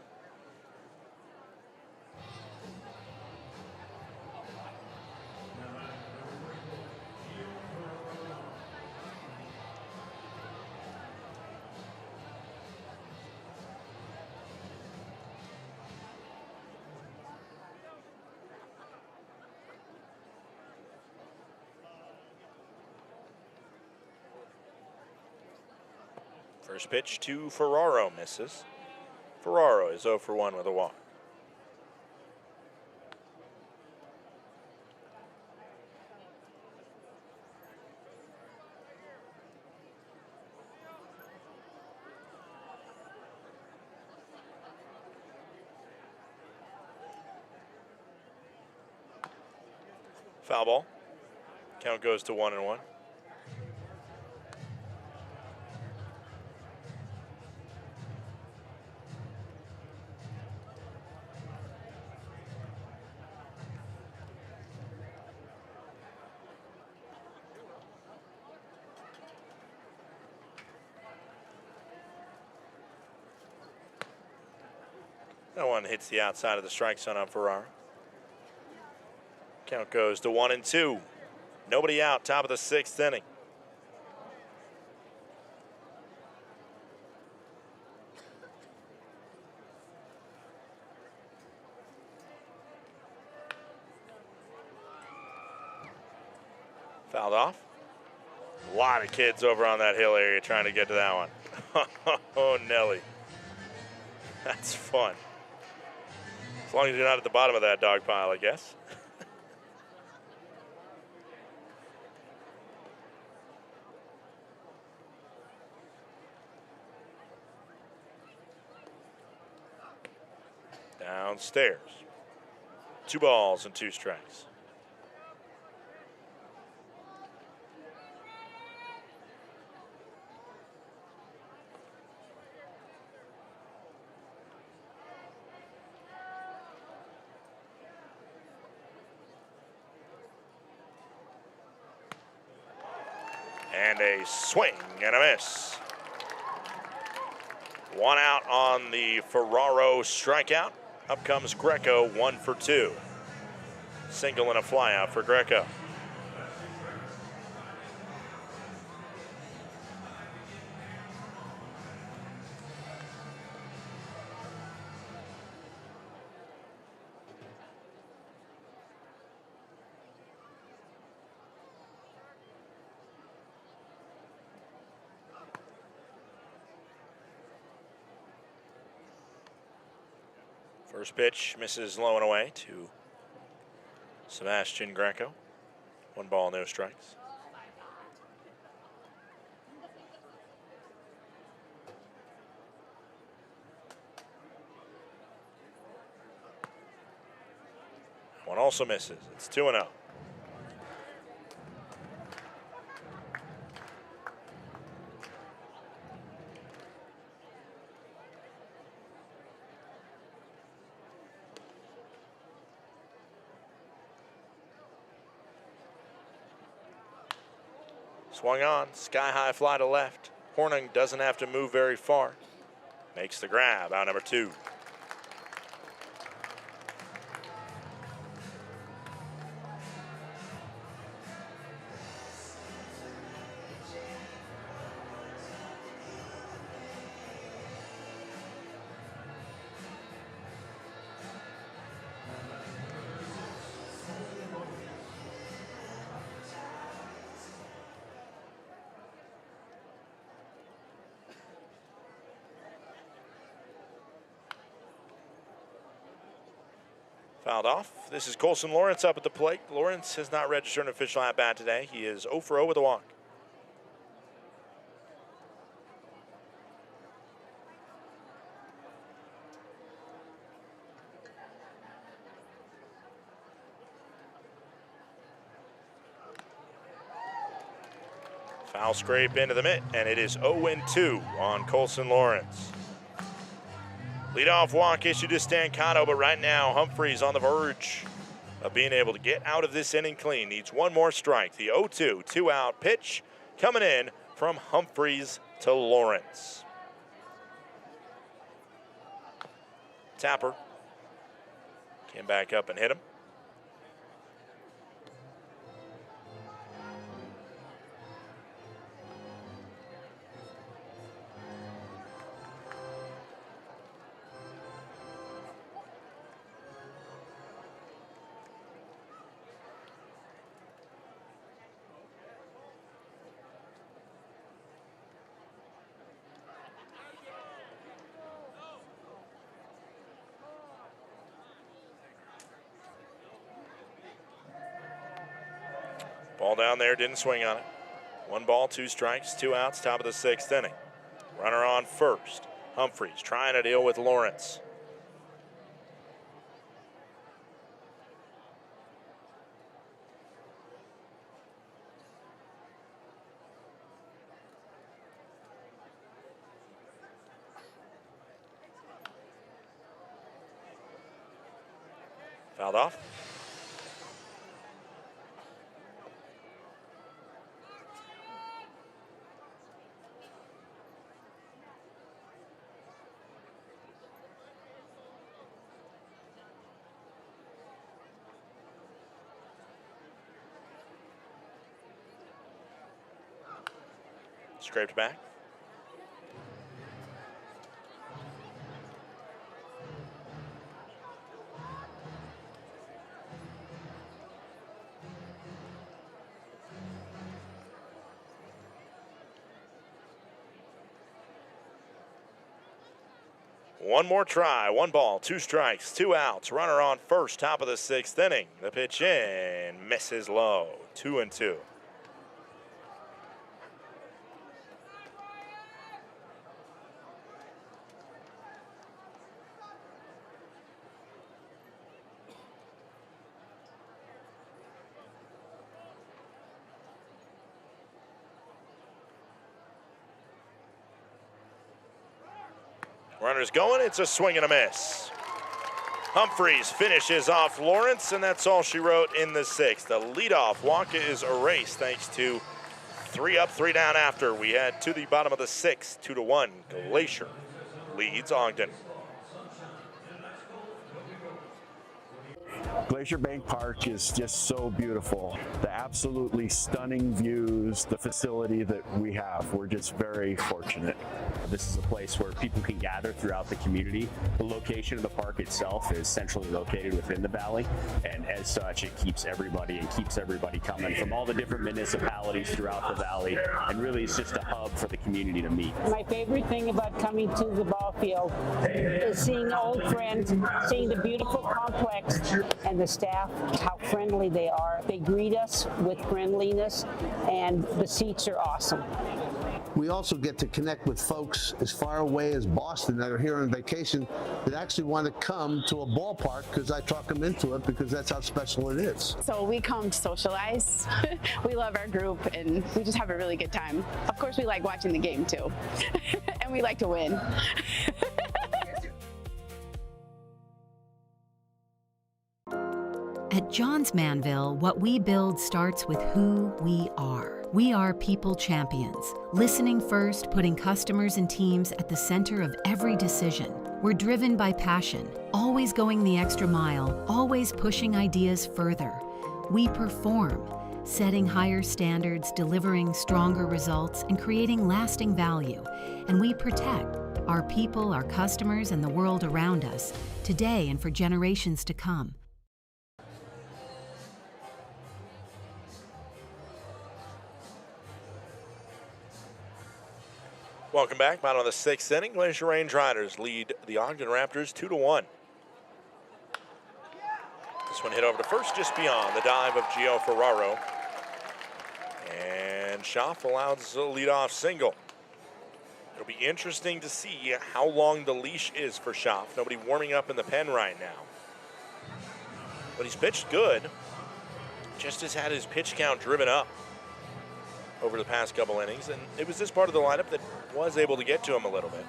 First pitch to Ferraro misses. Ferraro is 0 for 1 with a walk. Foul ball. Count goes to 1-1. That one hits the outside of the strike zone on Ferraro. Count goes to 1-2. Nobody out, top of the 6th inning. Fouled off. A lot of kids over on that hill area trying to get to that one. Oh, Nelly. That's fun. As long as you're not at the bottom of that dog pile, I guess. Downstairs. 2 balls and 2 strikes. And a swing and a miss. 1 out on the Ferraro strikeout. Up comes Greco, 1 for 2. Single and a flyout for Greco. First pitch misses low and away to Sebastian Greco. 1 ball, no strikes. One also misses. It's 2-0. Swung on, sky-high fly to left. Horning doesn't have to move very far. Makes the grab, out number 2. Fouled off. This is Colson Lawrence up at the plate. Lawrence has not registered an official at-bat today. He is 0 for 0 with a walk. Foul scrape into the mitt, and it is 0-2 on Colson Lawrence. Leadoff walk issued to Stancato, but right now Humphreys on the verge of being able to get out of this inning clean. Needs one more strike. The 0-2, two-out pitch coming in from Humphreys to Lawrence. Tapper came back up and hit him. Ball down there, didn't swing on it. 1 ball, 2 strikes, 2 outs, top of the 6th inning. Runner on first. Humphreys trying to deal with Lawrence. Fouled off. Scraped back. One more try, 1 ball, 2 strikes, 2 outs. Runner on first, top of the 6th inning. The pitch in, misses low, 2-2. Runners going, it's a swing and a miss. Humphreys finishes off Lawrence, and that's all she wrote in the 6th. The leadoff walk is erased thanks to 3 up, 3 down after. We head to the bottom of the 6th, 2-1. Glacier leads Ogden. Glacier Bank Park is just so beautiful. The absolutely stunning views, the facility that we have. We're just very fortunate. This is a place where people can gather throughout the community. The location of the park itself is centrally located within the valley, and as such, it keeps everybody coming from all the different municipalities throughout the valley, and really it's just a hub for the community to meet. My favorite thing about coming to the ball field is seeing old friends, seeing the beautiful complex, and the staff, how friendly they are. They greet us with friendliness, and the seats are awesome. We also get to connect with folks as far away as Boston that are here on vacation that actually want to come to a ballpark because I talk them into it because that's how special it is. So we come to socialize. We love our group, and we just have a really good time. Of course, we like watching the game too, and we like to win. At Johns Manville, what we build starts with who we are. We are people champions, listening first, putting customers and teams at the center of every decision. We're driven by passion, always going the extra mile, always pushing ideas further. We perform, setting higher standards, delivering stronger results, and creating lasting value. And we protect our people, our customers, and the world around us, today and for generations to come. Welcome back. Bottom of the 6th inning. Glacier Range Riders lead the Ogden Raptors 2-1. This one hit over to first, just beyond the dive of Gio Ferraro. And Schaff allows a leadoff single. It'll be interesting to see how long the leash is for Schaff. Nobody warming up in the pen right now. But he's pitched good. Just has had his pitch count driven up. over the past couple innings, and it was this part of the lineup that was able to get to him a little bit.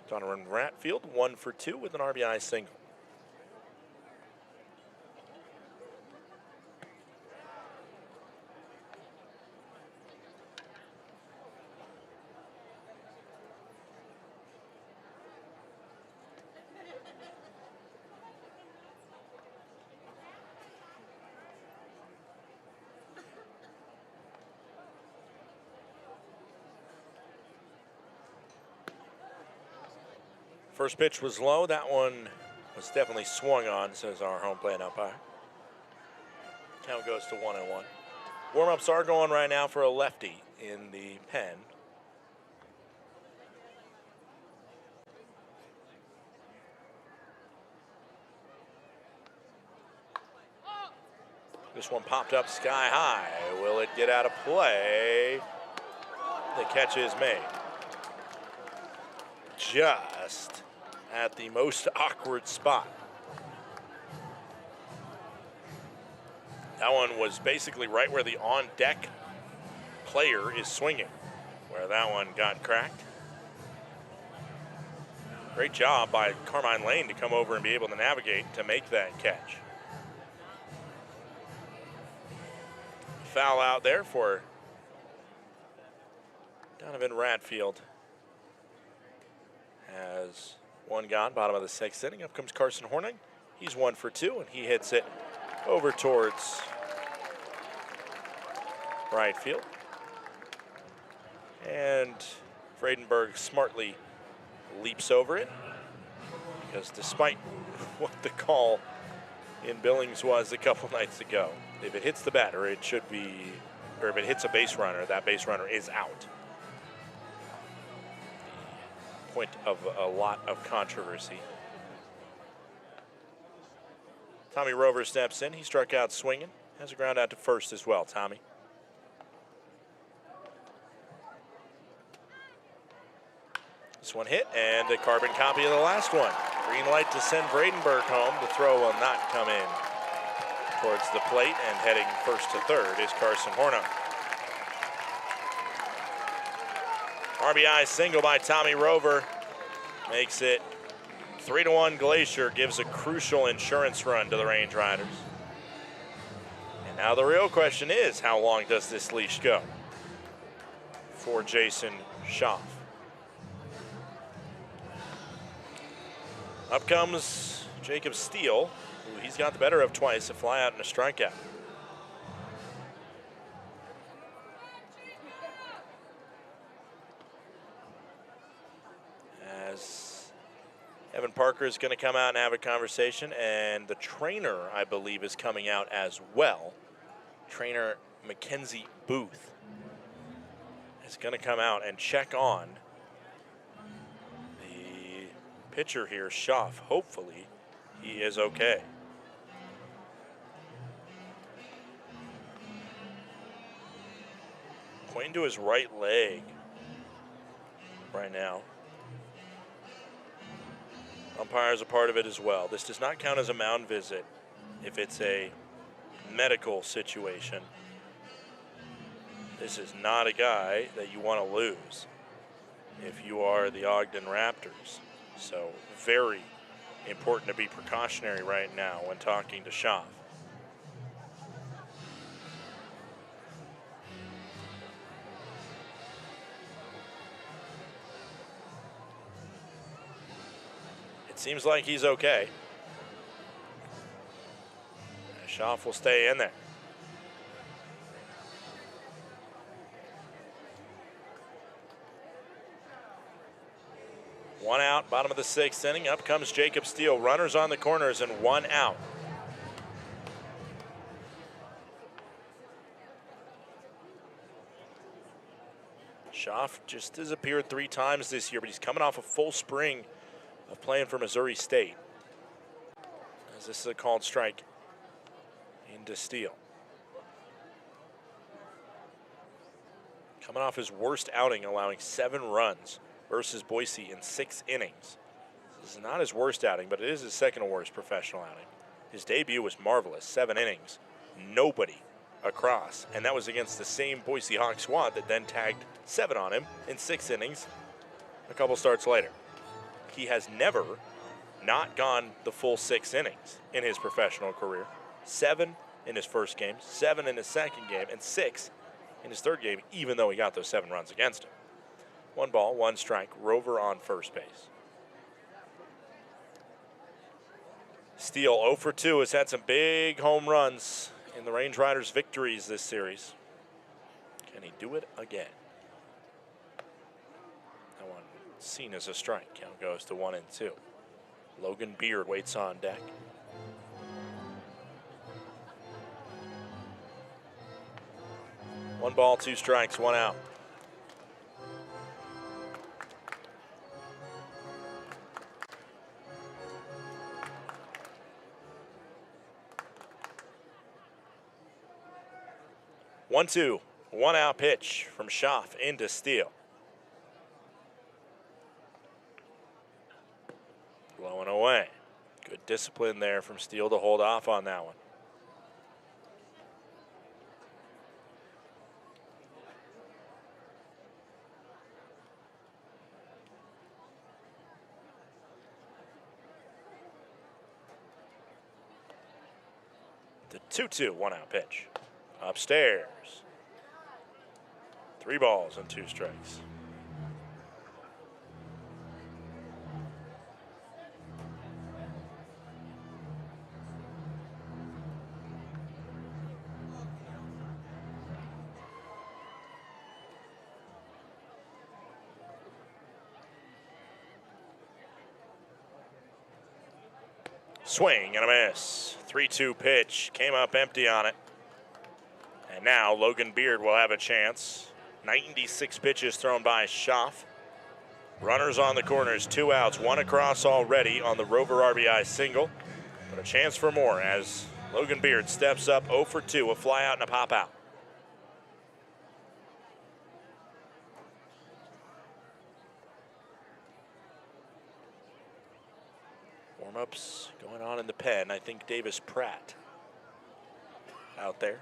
Donovan Ratfield, 1 for 2 with an RBI single. First pitch was low. That one was definitely swung on, says our home plate umpire. Count goes to 1-1. Warm-ups are going right now for a lefty in the pen. This one popped up sky high. Will it get out of play? The catch is made. Just at the most awkward spot. That one was basically right where the on-deck player is swinging, where that one got cracked. Great job by Carmine Lane to come over and be able to navigate to make that catch. Foul out there for Donovan Ratfield. Has one gone, bottom of the 6th inning. Up comes Carson Horning. He's 1 for 2, and he hits it over towards right field. And Vredenberg smartly leaps over it, because despite what the call in Billings was a couple nights ago, if it hits the batter, it should be, or if it hits a base runner, that base runner is out. Point of a lot of controversy. Tommy Rover steps in. He struck out swinging. Has a ground out to first as well, Tommy. This one hit, and a carbon copy of the last one. Green light to send Vredenberg home. The throw will not come in towards the plate, and heading first to third is Carson Hornung. RBI single by Tommy Rover makes it 3-1 Glacier, gives a crucial insurance run to the Range Riders. And now the real question is, how long does this leash go for Jason Schaaf? Up comes Jacob Steele, who he's got the better of twice, a fly out and a strikeout. Evan Parker is going to come out and have a conversation, and the trainer, I believe, is coming out as well. Trainer Mackenzie Booth is going to come out and check on the pitcher here, Schaaf. Hopefully, he is okay. Pointing to his right leg right now. Umpire is a part of it as well. This does not count as a mound visit if it's a medical situation. This is not a guy that you want to lose if you are the Ogden Raptors. So very important to be precautionary right now when talking to Schaaf. Seems like he's okay. Schaaf will stay in there. One out, bottom of the 6th inning. Up comes Jacob Steele. Runners on the corners and 1 out. Schaaf just has appeared 3 times this year, but he's coming off a full spring of playing for Missouri State, as this is a called strike into Steele. Coming off his worst outing, allowing 7 runs versus Boise in 6 innings. This is not his worst outing, but it is his second worst professional outing. His debut was marvelous, 7 innings. Nobody across, and that was against the same Boise Hawk squad that then tagged 7 on him in 6 innings a couple starts later. He has never not gone the full 6 innings in his professional career. 7 in his first game, 7 in his second game, and 6 in his third game, even though he got those 7 runs against him. 1 ball, 1 strike, Rover on first base. Steele 0 for 2 has had some big home runs in the Range Riders' victories this series. Can he do it again? That one seen as a strike. Count goes to 1 and 2. Logan Beard waits on deck. One ball, 2 strikes, 1 out. One, 2, 1 out pitch from Schaff into Steele. Blowing away. Good discipline there from Steele to hold off on that one. The 2-2, 1 out pitch. Upstairs. 3 balls and 2 strikes. Swing and a miss. 3-2 pitch came up empty on it. And now Logan Beard will have a chance. 96 pitches thrown by Schaff. Runners on the corners, 2 outs, 1 across already on the Rover RBI single. But a chance for more as Logan Beard steps up 0 for 2, a fly out and a pop out. Warm-ups going on in the pen. I think Davis Pratt out there.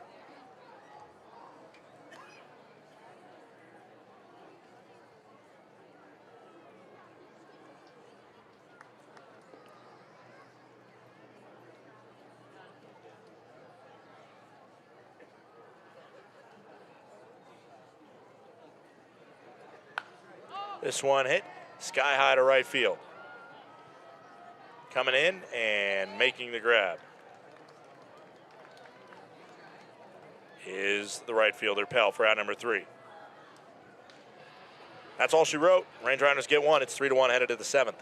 This one hit sky high to right field. Coming in and making the grab is the right fielder, Pell, for out number 3. That's all she wrote. Range Riders get 1. It's 3-1 headed to the 7th.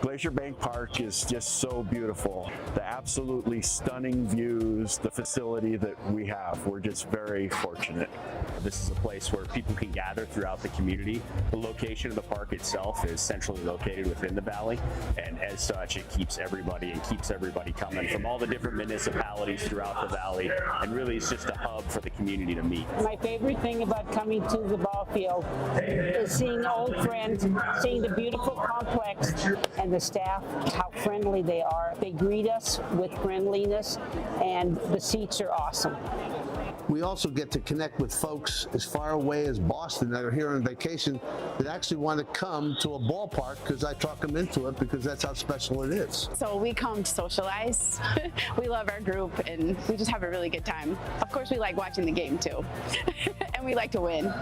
Glacier Bank Park is just so beautiful. The absolutely stunning views, the facility that we have, we're just very fortunate. This is a place where people can gather throughout the community. The location of the park itself is centrally located within the valley, and as such, it keeps everybody coming from all the different municipalities throughout the valley, and really it's just a hub for the community to meet. My favorite thing about coming to the ball field is seeing old friends, seeing the beautiful complex, and the staff, how friendly they are. They greet us with friendliness, and the seats are awesome. We also get to connect with folks as far away as Boston that are here on vacation that actually want to come to a ballpark because I talk them into it because that's how special it is. So we come to socialize. We love our group and we just have a really good time. Of course, we like watching the game too. And we like to win.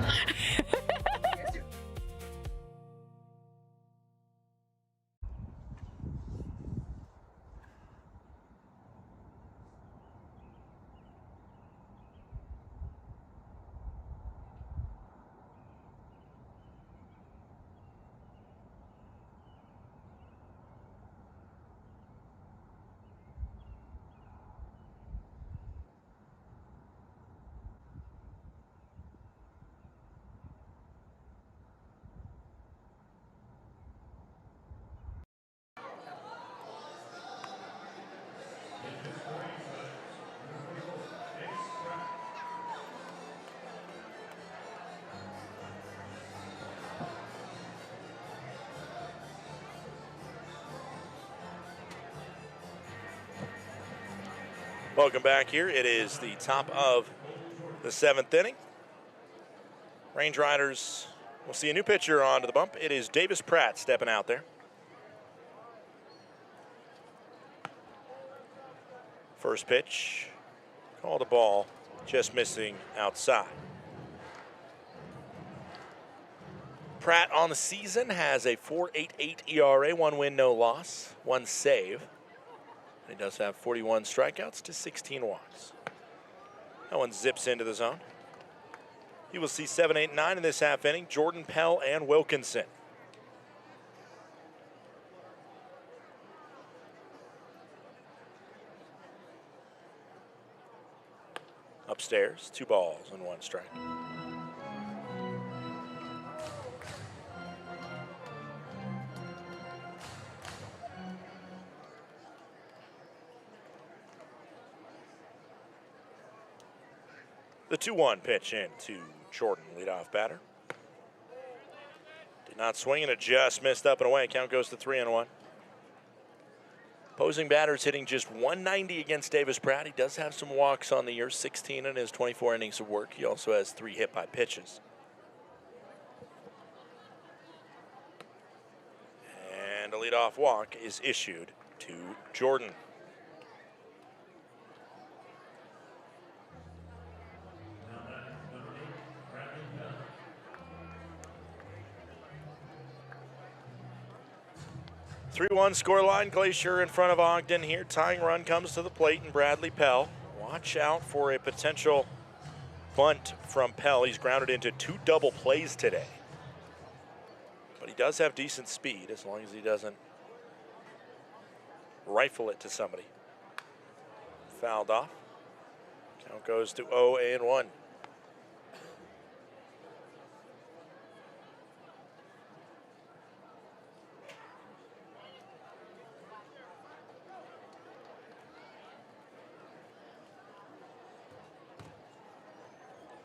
Welcome back here. It is the top of the 7th inning. Range Riders will see a new pitcher onto the bump. It is Davis Pratt stepping out there. First pitch, called a ball, just missing outside. Pratt on the season has a 4.88 ERA, 1 win, no loss, 1 save. He does have 41 strikeouts to 16 walks. That one zips into the zone. He will see 7, 8, 9 in this half inning. Jordan, Pell, and Wilkinson. Upstairs, 2 balls and 1 strike. The 2-1 pitch in to Jordan, leadoff batter. Did not swing and it just missed up and away. Count goes to 3-1. Opposing batters hitting just 190 against Davis Pratt. He does have some walks on the year, 16 in his 24 innings of work. He also has 3 hit by pitches. And a leadoff walk is issued to Jordan. Three-1 scoreline. Glacier in front of Ogden here. Tying run comes to the plate, and Bradley Pell. Watch out for a potential bunt from Pell. He's grounded into 2 double plays today. But he does have decent speed as long as he doesn't rifle it to somebody. Fouled off. Count goes to 0-1.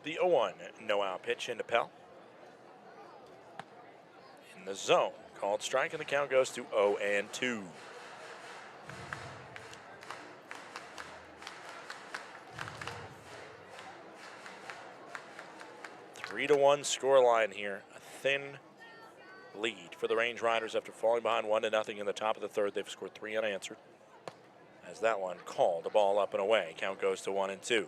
The 0-1 no-out pitch into Pell. In the zone. Called strike, and the count goes to 0-2. Three to 1 scoreline here. A thin lead for the Range Riders after falling behind 1-0 in the top of the 3rd. They've scored 3 unanswered. As that one called, a ball up and away. Count goes to 1-2.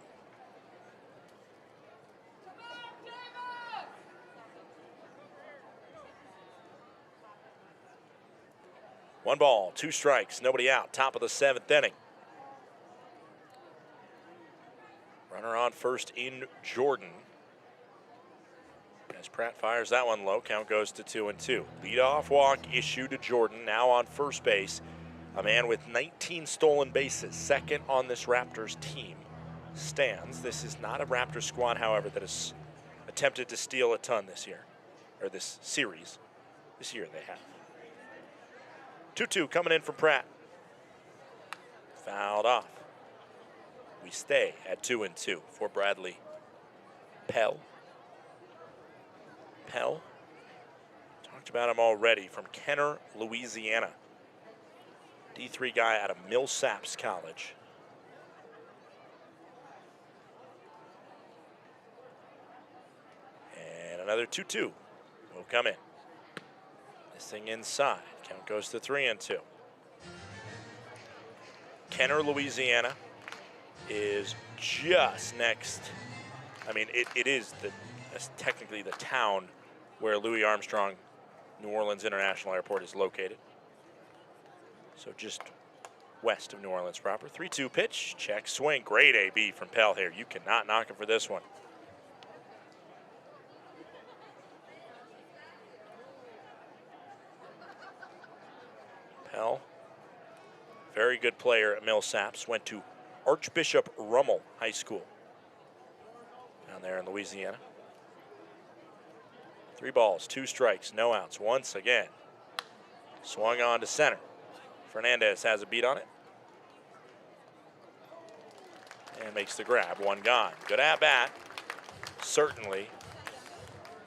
One ball, 2 strikes, nobody out. Top of the 7th inning. Runner on first in Jordan. As Pratt fires that one low, count goes to 2-2. Leadoff walk issued to Jordan. Now on first base, a man with 19 stolen bases, second on this Raptors team, stands. This is not a Raptors squad, however, that has attempted to steal a ton this year, or this series. This year they have. 2-2 coming in from Pratt. Fouled off. We stay at 2-2 for Bradley Pell. Pell, talked about him already, from Kenner, Louisiana. D3 guy out of Millsaps College. And another 2-2 will come in. This thing inside. Count goes to 3-2. Kenner, Louisiana is just next. I mean, it is technically the town where Louis Armstrong New Orleans International Airport is located. So just west of New Orleans proper. 3-2 pitch, check, swing. Great AB from Pell here. You cannot knock him for this one. Pell, very good player at Millsaps. Went to Archbishop Rummel High School down there in Louisiana. 3 balls, 2 strikes, no outs. Once again, swung on to center. Fernandez has a beat on it and makes the grab. 1 gone. Good at bat, certainly,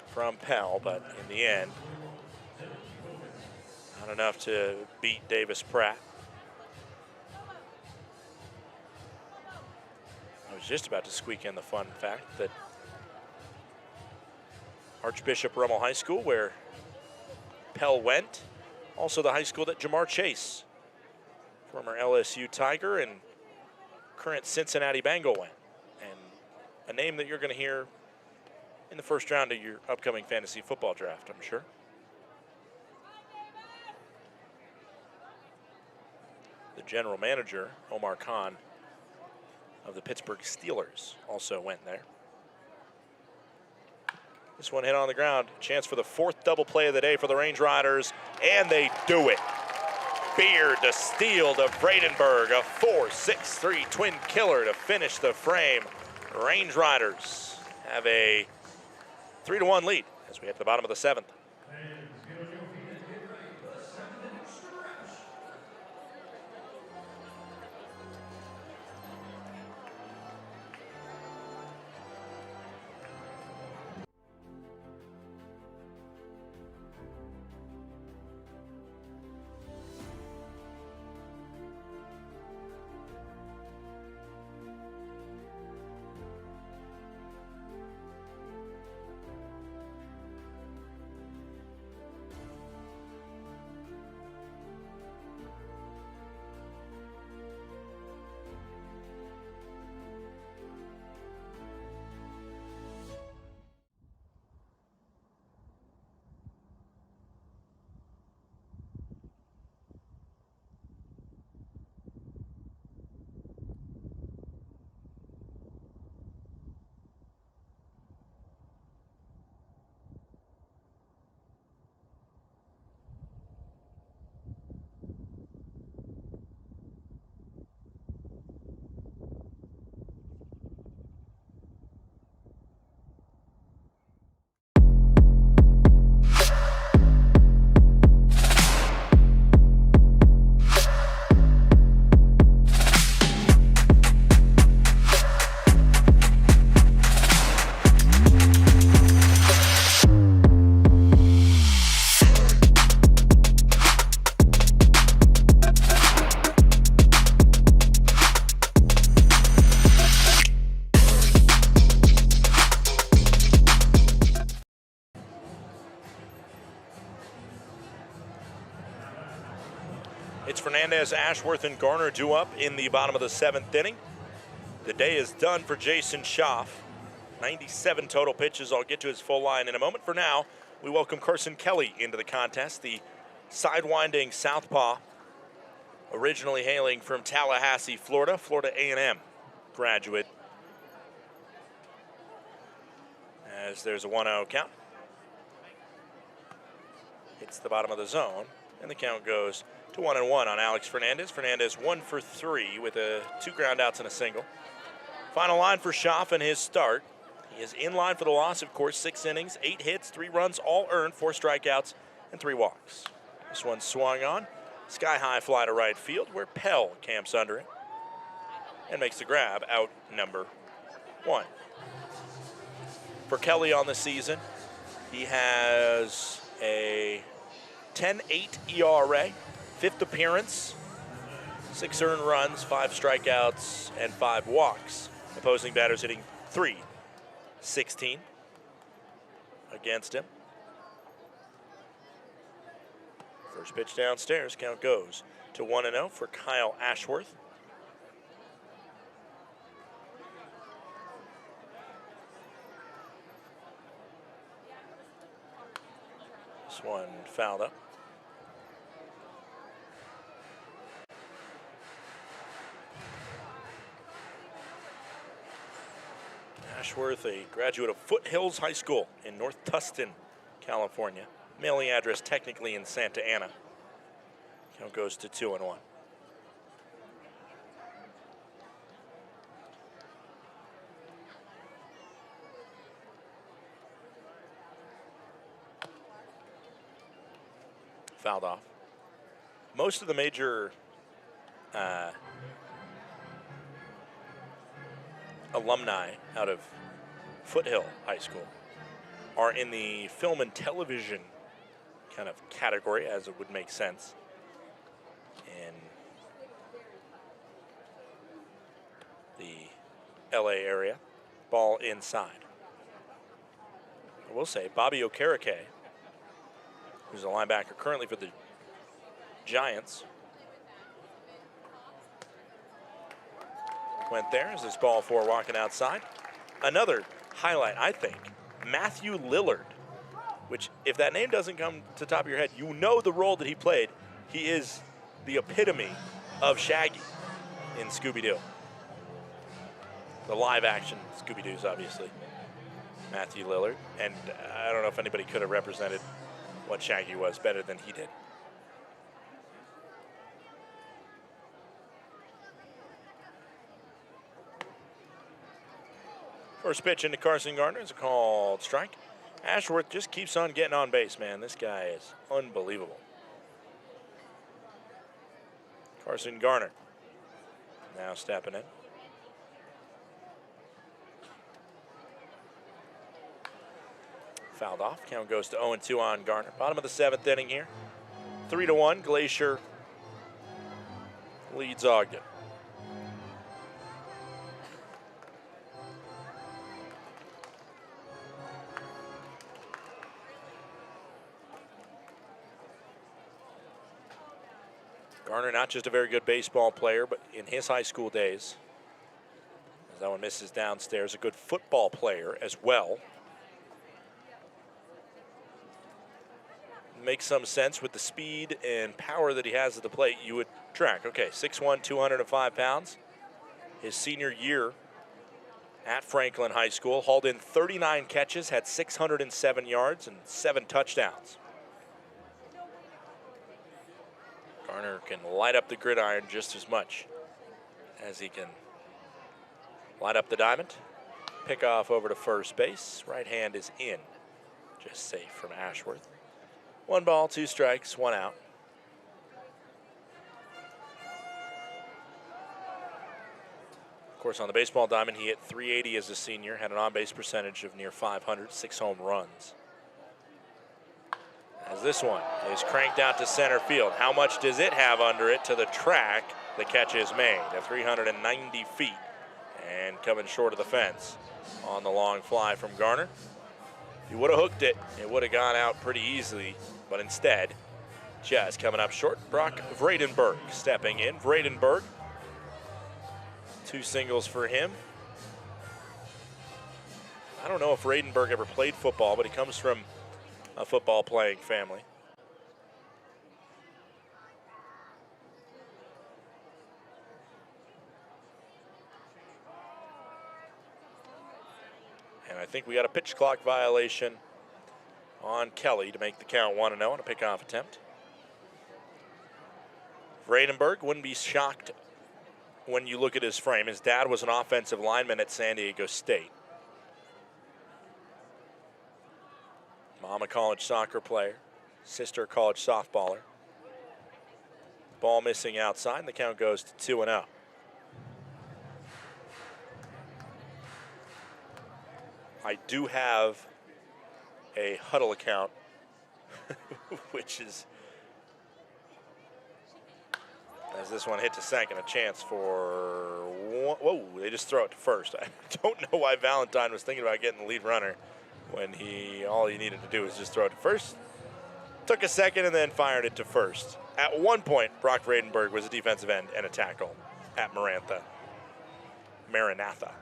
from Pell, but in the end, not enough to beat Davis Pratt. just about to squeak in the fun fact that Archbishop Rummel High School, where Pell went, also the high school that Jamar Chase, former LSU Tiger and current Cincinnati Bengal, went. And a name that you're going to hear in the first round of your upcoming fantasy football draft, I'm sure. The general manager, Omar Khan, of the Pittsburgh Steelers, also went there. This one hit on the ground. Chance for the fourth double play of the day for the Range Riders, and they do it. Beard to steal to Vredenberg, a 4-6-3 twin killer to finish the frame. Range Riders have a 3-1 lead as we hit the bottom of the 7th. It's Fernandez, Ashworth, and Garner due up in the bottom of the 7th inning. The day is done for Jason Schaaf. 97 total pitches. I'll get to his full line in a moment. For now, we welcome Carson Kelly into the contest, the sidewinding southpaw, originally hailing from Tallahassee, Florida, Florida A&M graduate. As there's a 1-0 count. Hits the bottom of the zone, and the count goes to 1-1 on Alex Fernandez. Fernandez 1 for 3 with 2 ground outs and a single. Final line for Schaaf in his start. He is in line for the loss, of course. 6 innings, 8 hits, 3 runs, all earned, 4 strikeouts, and 3 walks. This one swung on. Sky-high fly to right field, where Pell camps under it and makes the grab, out number 1. For Kelly on the season, he has a 10.8 ERA, 5th appearance, 6 earned runs, 5 strikeouts, and 5 walks. Opposing batters hitting .316 against him. First pitch downstairs, count goes to 1-0 for Kyle Ashworth. This one fouled up. Ashworth, a graduate of Foothills High School in North Tustin, California. Mailing address technically in Santa Ana. Count goes to 2-1. Fouled off. Most of the major alumni out of Foothill High School are in the film and television kind of category, as it would make sense. And the LA area. Ball inside. I will say Bobby Okereke, who's a linebacker currently for the Giants, went there as this ball 4 walking outside. Another highlight, I think, Matthew Lillard, which if that name doesn't come to the top of your head, you know the role that he played. He is the epitome of Shaggy in Scooby-Doo. The live action Scooby-Doo's obviously Matthew Lillard, and I don't know if anybody could have represented what Shaggy was better than he did. First pitch into Carson Gardner is a called strike. Ashworth just keeps on getting on base, man. This guy is unbelievable. Carson Gardner now stepping in. Fouled off. Count goes to 0-2 on Garner. Bottom of the 7th inning here. 3-1. Glacier leads Ogden. Garner, not just a very good baseball player, but in his high school days, as that one misses downstairs, a good football player as well. Makes some sense with the speed and power that he has at the plate. You would track. Okay, 6'1", 205 pounds. His senior year at Franklin High School, hauled in 39 catches, had 607 yards and 7 touchdowns. Garner can light up the gridiron just as much as he can light up the diamond. Pick off over to first base. Right hand is in. Just safe from Ashworth. 1 ball, 2 strikes, 1 out. Of course, on the baseball diamond, he hit .380 as a senior, had an on-base percentage of near 500, 6 home runs. As this one is cranked out to center field. How much does it have under it to the track? The catch is made at 390 feet and coming short of the fence on the long fly from Garner. If he would have hooked it, it would have gone out pretty easily, but instead, just coming up short. Brock Vredenberg stepping in. Vredenberg, 2 singles for him. I don't know if Vredenberg ever played football, but he comes from a football playing family. And I think we got a pitch clock violation on Kelly to make the count 1-0 on a pickoff attempt. Vredenberg wouldn't be shocked when you look at his frame. His dad was an offensive lineman at San Diego State. Mom a college soccer player, sister a college softballer. Ball missing outside, and the count goes to 2-0. I do have a Huddle account, which is, as this one hit to second, a chance for one. Whoa, they just throw it to first. I don't know why Valentine was thinking about getting the lead runner when all he needed to do was just throw it to first. Took a second and then fired it to first. At one point, Brock Vredenberg was a defensive end and a tackle at Maranatha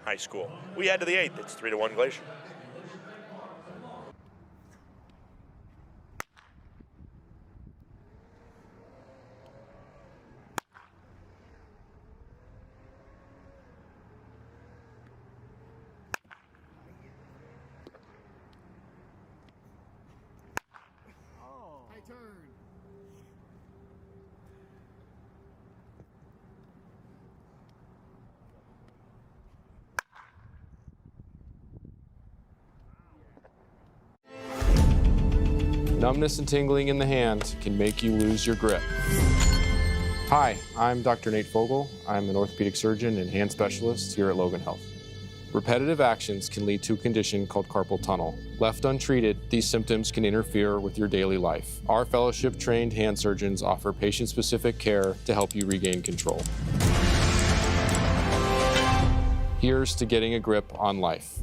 High School. We head to the 8th. It's 3-1 Glacier. Numbness and tingling in the hand can make you lose your grip. Hi, I'm Dr. Nate Fogel. I'm an orthopedic surgeon and hand specialist here at Logan Health. Repetitive actions can lead to a condition called carpal tunnel. Left untreated, these symptoms can interfere with your daily life. Our fellowship-trained hand surgeons offer patient-specific care to help you regain control. here's to getting a grip on life.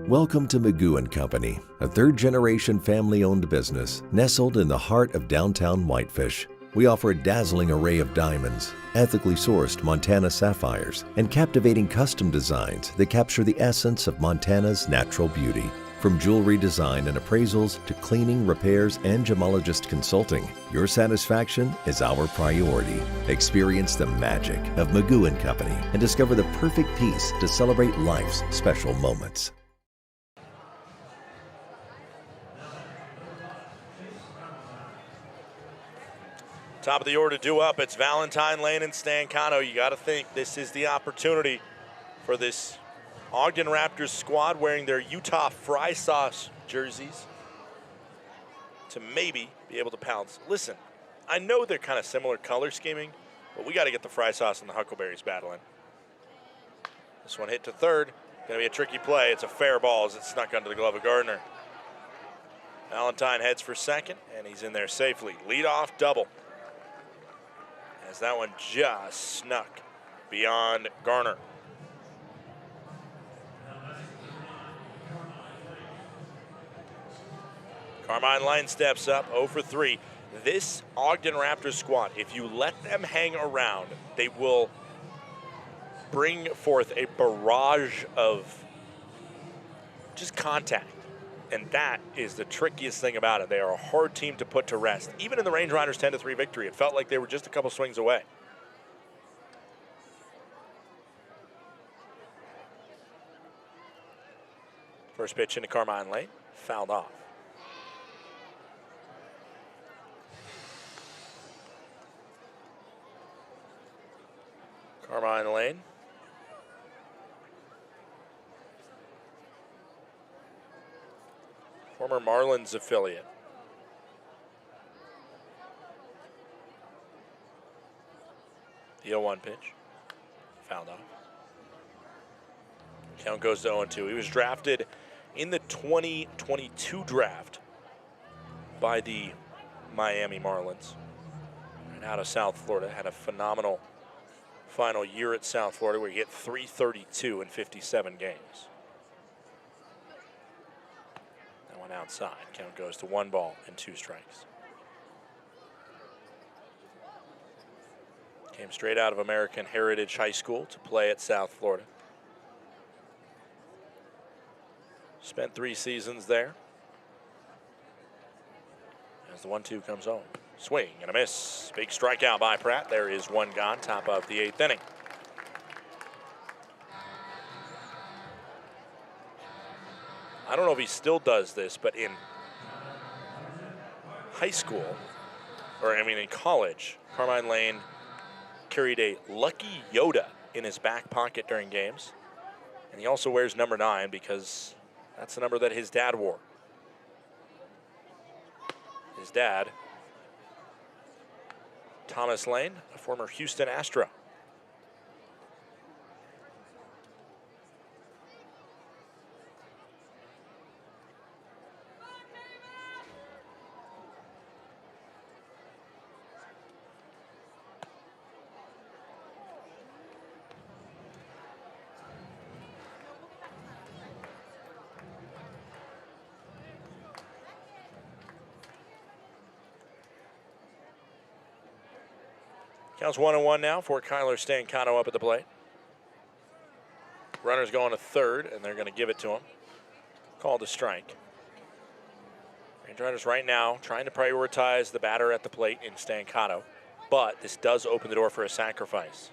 Welcome to Magoo & Company, a third-generation family-owned business nestled in the heart of downtown Whitefish. We offer a dazzling array of diamonds, ethically sourced Montana sapphires, and captivating custom designs that capture the essence of Montana's natural beauty. From jewelry design and appraisals to cleaning, repairs, and gemologist consulting, your satisfaction is our priority. Experience the magic of Magoo & Company and discover the perfect piece to celebrate life's special moments. Top of the order due up. It's Valentine, Lane, and Stancano. You got to think this is the opportunity for this Ogden Raptors squad wearing their Utah Fry Sauce jerseys to maybe be able to pounce. Listen, I know they're kind of similar color scheming, but we got to get the Fry Sauce and the Huckleberries battling. This one hit to third. Going to be a tricky play. It's a fair ball as it snuck under the glove of Gardner. Valentine heads for second, and he's in there safely. Leadoff double. As that one just snuck beyond Garner. Carmine Lane steps up, 0 for 3. This Ogden Raptors squad, if you let them hang around, they will bring forth a barrage of just contact. And that is the trickiest thing about it. They are a hard team to put to rest. Even in the Range Riders' 10-3 victory, it felt like they were just a couple swings away. First pitch into Carmine Lane, fouled off. Carmine Lane. Former Marlins affiliate. The 0-1 pitch. Fouled off. Count goes to 0-2. He was drafted in the 2022 draft by the Miami Marlins. And out of South Florida. Had a phenomenal final year at South Florida where he hit .332 in 57 games. Outside. Count goes to 1 ball and 2 strikes. Came straight out of American Heritage High School to play at South Florida. Spent 3 seasons there. As the 1-2 comes home. Swing and a miss. Big strikeout by Pratt. There is 1 gone, top of the 8th inning. I don't know if he still does this, but in high school, in college, Carmine Lane carried a Lucky Yoda in his back pocket during games. And he also wears number 9 because that's the number that his dad wore. His dad, Thomas Lane, a former Houston Astro. Counts 1-1 now for Kyler Stancano up at the plate. Runners going to third, and they're going to give it to him. Called a strike. Range Riders right now trying to prioritize the batter at the plate in Stancano, but this does open the door for a sacrifice.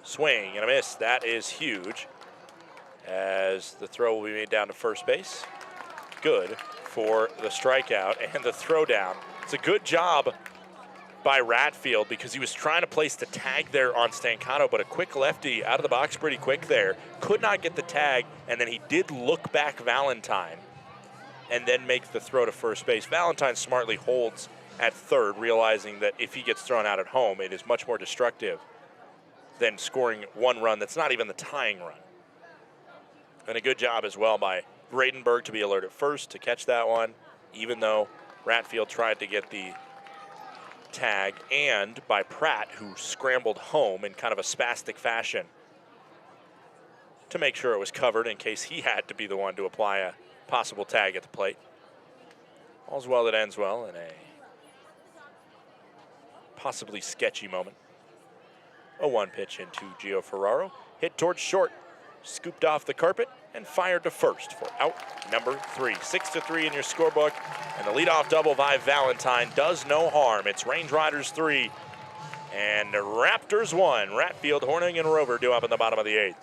Swing and a miss. That is huge. As the throw will be made down to first base. Good for the strikeout and the throw down. It's a good job by Ratfield because he was trying to place the tag there on Stancano, but a quick lefty out of the box pretty quick there. Could not get the tag, and then he did look back Valentine and then make the throw to first base. Valentine smartly holds at third, realizing that if he gets thrown out at home, it is much more destructive than scoring 1 run that's not even the tying run. And a good job as well by Gradenberg to be alerted first to catch that one, even though Ratfield tried to get the tag, and by Pratt, who scrambled home in kind of a spastic fashion to make sure it was covered in case he had to be the one to apply a possible tag at the plate. All's well that ends well in a possibly sketchy moment. A 1 pitch into Gio Ferraro, hit towards short, scooped off the carpet, and fired to first for out number 3. 6-3 in your scorebook, and the leadoff double by Valentine does no harm. It's Range Riders 3 and Raptors 1. Ratfield, Horning, and Rover due up in the bottom of the 8th.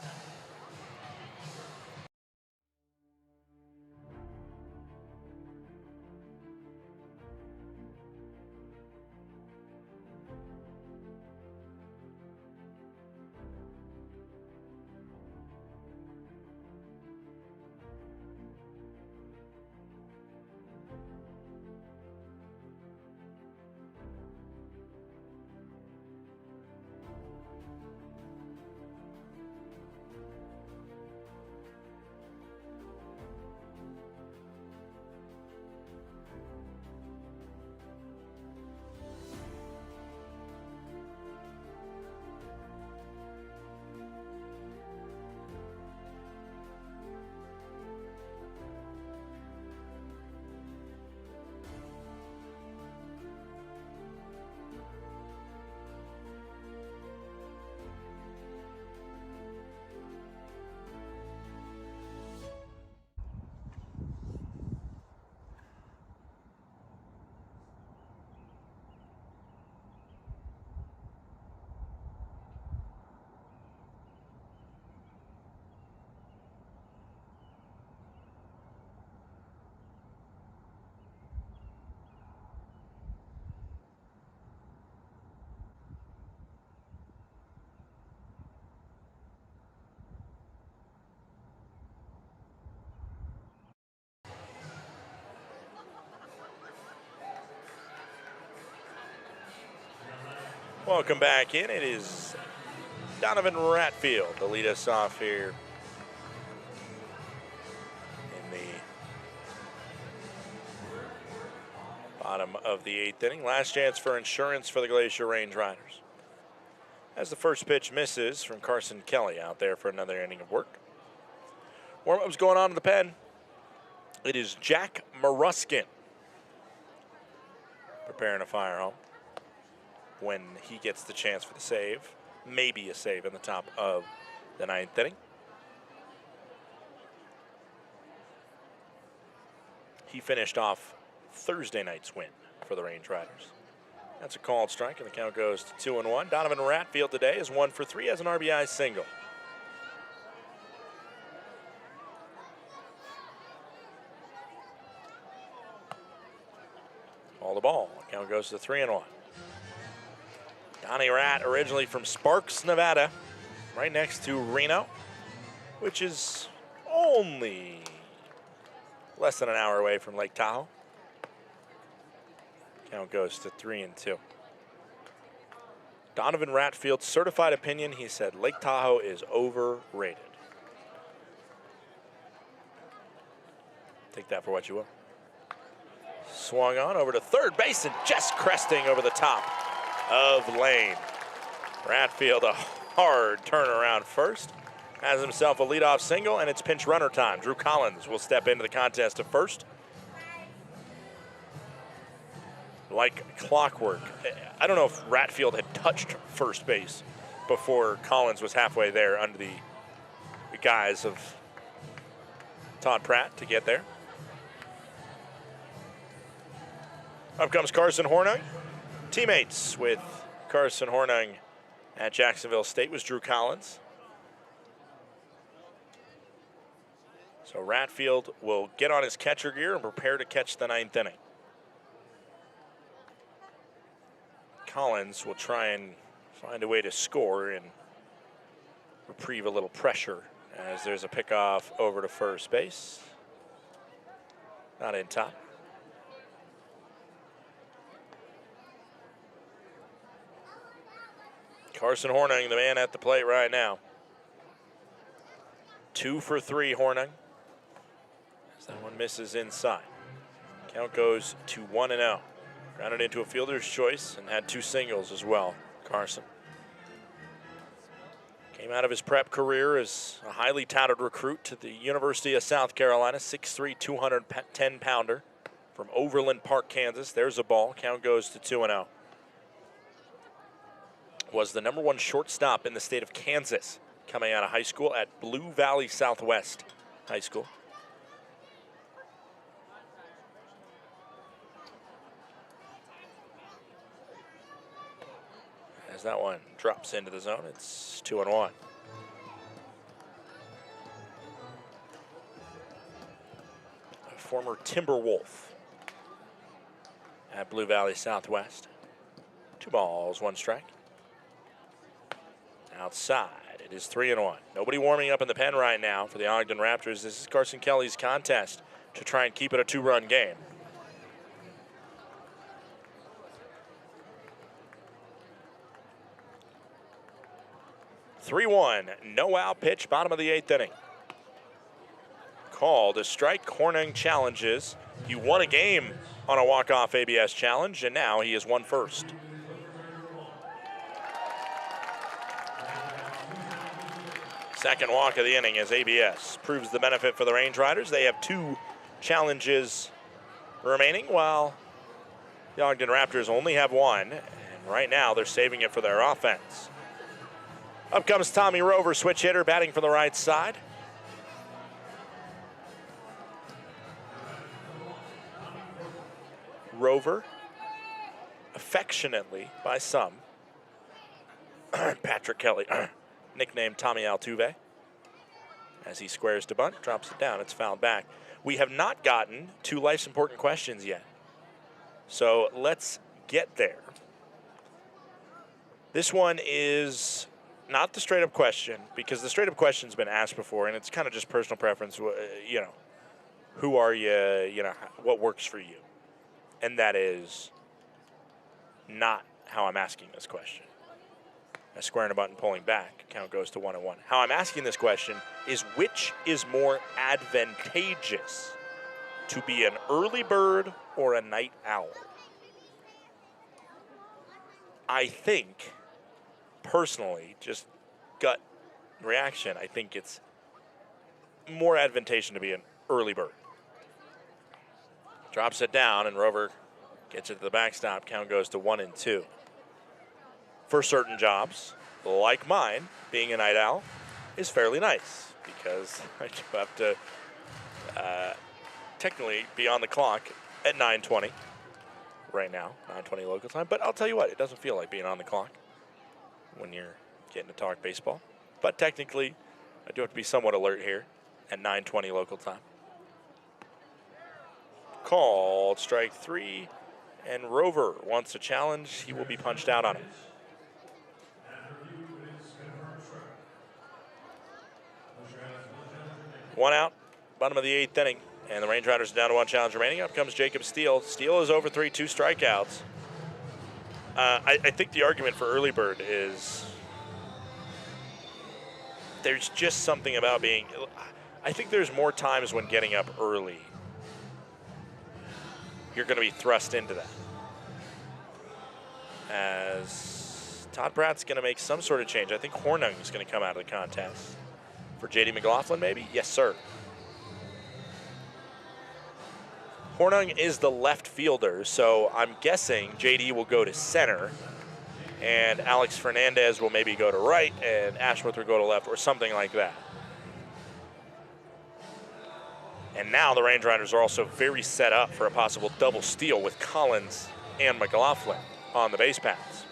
Welcome back in. It is Donovan Ratfield to lead us off here in the bottom of the 8th inning. Last chance for insurance for the Glacier Range Riders, as the first pitch misses from Carson Kelly out there for another inning of work. Warm-up's going on in the pen. It is Jack Maruskin preparing to fire home when he gets the chance for the save. Maybe a save in the top of the 9th inning. He finished off Thursday night's win for the Range Riders. That's a called strike, and the count goes to 2-1. Donovan Ratfield today is 1 for 3 as an RBI single. All the ball. The count goes to 3-1. Donnie Rat, originally from Sparks, Nevada, right next to Reno, which is only less than an hour away from Lake Tahoe. Count goes to 3-2. Donovan Ratfield's certified opinion, he said Lake Tahoe is overrated. Take that for what you will. Swung on over to third base and just cresting over the top of Lane. Ratfield, a hard turnaround first, has himself a leadoff single, and it's pinch runner time. Drew Collins will step into the contest at first. Like clockwork. I don't know if Ratfield had touched first base before Collins was halfway there under the guise of Todd Pratt to get there. Up comes Carson Hornung. Teammates with Carson Hornung at Jacksonville State was Drew Collins. So Ratfield will get on his catcher gear and prepare to catch the 9th inning. Collins will try and find a way to score and reprieve a little pressure as there's a pickoff over to first base. Not in time. Carson Hornung, the man at the plate right now. 2 for 3, Hornung. As that one misses inside. Count goes to 1-0. Grounded into a fielder's choice and had 2 singles as well, Carson. Came out of his prep career as a highly touted recruit to the University of South Carolina, 6'3", 210-pounder from Overland Park, Kansas. There's a ball. Count goes to 2-0. Was the #1 shortstop in the state of Kansas coming out of high school at Blue Valley Southwest High School. As that one drops into the zone, it's 2-1. A former Timberwolf at Blue Valley Southwest. 2 balls, 1 strike. Outside, it is 3-1. Nobody warming up in the pen right now for the Ogden Raptors. This is Carson Kelly's contest to try and keep it a 2-run game. (3-1), no out pitch, bottom of the 8th inning. Called a strike. Hornung challenges. He won a game on a walk-off ABS challenge, and now he has won first. Second walk of the inning as ABS proves the benefit for the Range Riders. They have 2 challenges remaining, while the Ogden Raptors only have 1. And right now, they're saving it for their offense. Up comes Tommy Rover, switch hitter, batting from the right side. Rover, affectionately by some, Patrick Kelly, nicknamed Tommy Altuve. As he squares to bunt, drops it down, it's fouled back. We have not gotten to life's important questions yet, so let's get there. This one is not the straight-up question, because the straight-up question's been asked before, and it's kind of just personal preference. You know, who are you? You know, what works for you? And that is not how I'm asking this question. A squaring a button, pulling back. Count goes to 1-1. How I'm asking this question is, which is more advantageous, to be an early bird or a night owl? I think, personally, just gut reaction, I think it's more advantageous to be an early bird. Drops it down, and Rover gets it to the backstop. Count goes to 1-2. For certain jobs, like mine, being a night owl is fairly nice, because I do have to technically be on the clock at 9:20 right now, 9:20 local time. But I'll tell you what, it doesn't feel like being on the clock when you're getting to talk baseball. But technically, I do have to be somewhat alert here at 9:20 local time. Called strike 3, and Rover wants a challenge. He will be punched out on it. One out, bottom of the 8th inning, and the Range Riders are down to 1 challenge remaining. Up comes Jacob Steele. Steele is over 3, 2 strikeouts. I think the argument for early bird is there's just something about being, I think there's more times when getting up early, you're going to be thrust into that. As Todd Pratt's going to make some sort of change. I think Hornung is going to come out of the contest. For J.D. McLaughlin, maybe? Yes, sir. Hornung is the left fielder, so I'm guessing J.D. will go to center, and Alex Fernandez will maybe go to right, and Ashworth will go to left, or something like that. And now the Range Riders are also very set up for a possible double steal with Collins and McLaughlin on the base paths.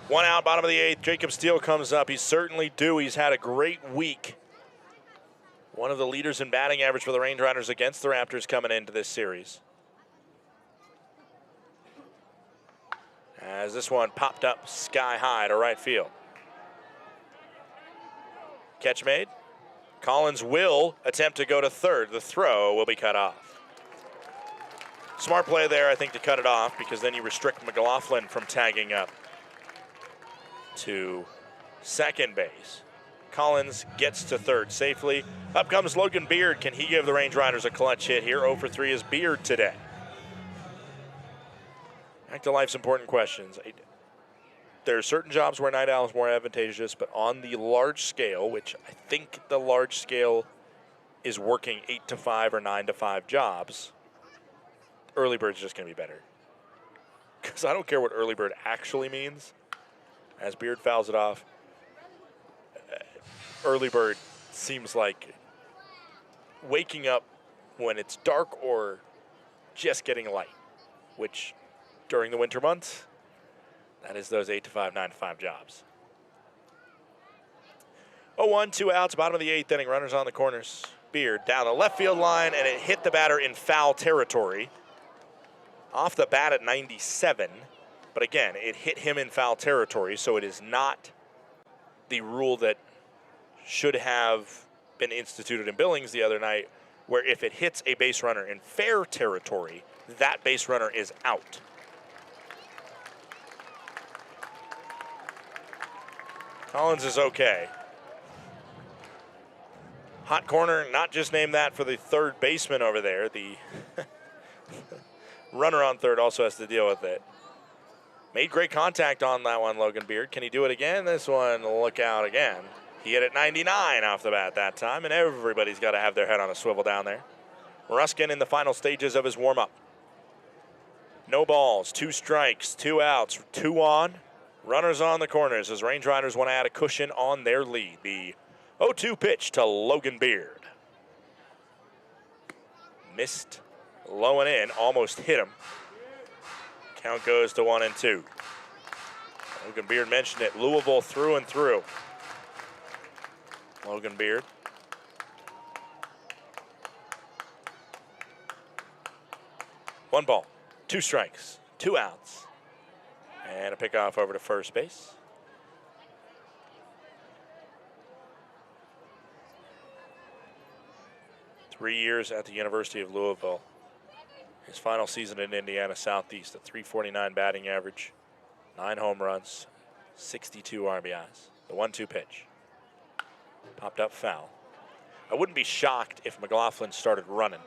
1 out, bottom of the 8th. Jacob Steele comes up. He's certainly due. He's had a great week. One of the leaders in batting average for the Range Riders against the Raptors coming into this series. As this one popped up sky high to right field. Catch made. Collins will attempt to go to third. The throw will be cut off. Smart play there, I think, to cut it off, because then you restrict McLaughlin from tagging up to second base. Collins gets to third safely. Up comes Logan Beard. Can he give the Range Riders a clutch hit here? 0 for 3 is Beard today. Back to life's important questions. There are certain jobs where night owl is more advantageous, but on the large scale, which I think the large scale is working 8 to 5 or 9 to 5 jobs, early bird's just going to be better. Because I don't care what early bird actually means. As Beard fouls it off, early bird seems like waking up when it's dark or just getting light, which during the winter months, that is those 8 to 5, 9 to 5 jobs. 0-1, 2 outs, bottom of the 8th inning, runners on the corners. Beard down the left field line, and it hit the batter in foul territory. Off the bat at 97, but again, it hit him in foul territory, so it is not the rule that should have been instituted in Billings the other night, where if it hits a base runner in fair territory, that base runner is out. Collins is okay. Hot corner, not just named that for the third baseman over there. The runner on third also has to deal with it. Made great contact on that one, Logan Beard. Can he do it again? This one, look out again. He hit it 99 off the bat that time, and everybody's got to have their head on a swivel down there. Ruskin in the final stages of his warm-up. No balls, 2 strikes, 2 outs, 2 on. Runners on the corners as Range Riders want to add a cushion on their lead. The 0-2 pitch to Logan Beard. Missed, low and in, almost hit him. Count goes to 1-2. Logan Beard mentioned it, Louisville through and through. Logan Beard. One ball, 2 strikes, 2 outs. And a pickoff over to first base. Three years at the University of Louisville. His final season in Indiana Southeast, a .349 batting average, 9 home runs, 62 RBIs. The 1-2 pitch. Popped up foul. I wouldn't be shocked if McLaughlin started running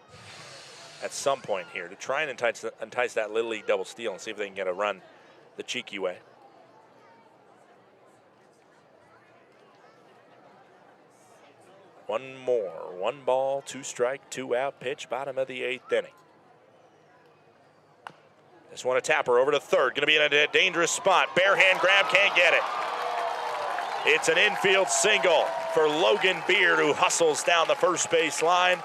at some point here to try and entice that Little League double steal and see if they can get a run the cheeky way. One more. 1 ball, 2 strike, 2 out pitch, bottom of the 8th inning. This one a tapper over to third. Going to be in a dangerous spot. Bare hand grab, can't get it. It's an infield single for Logan Beard, who hustles down the first base line.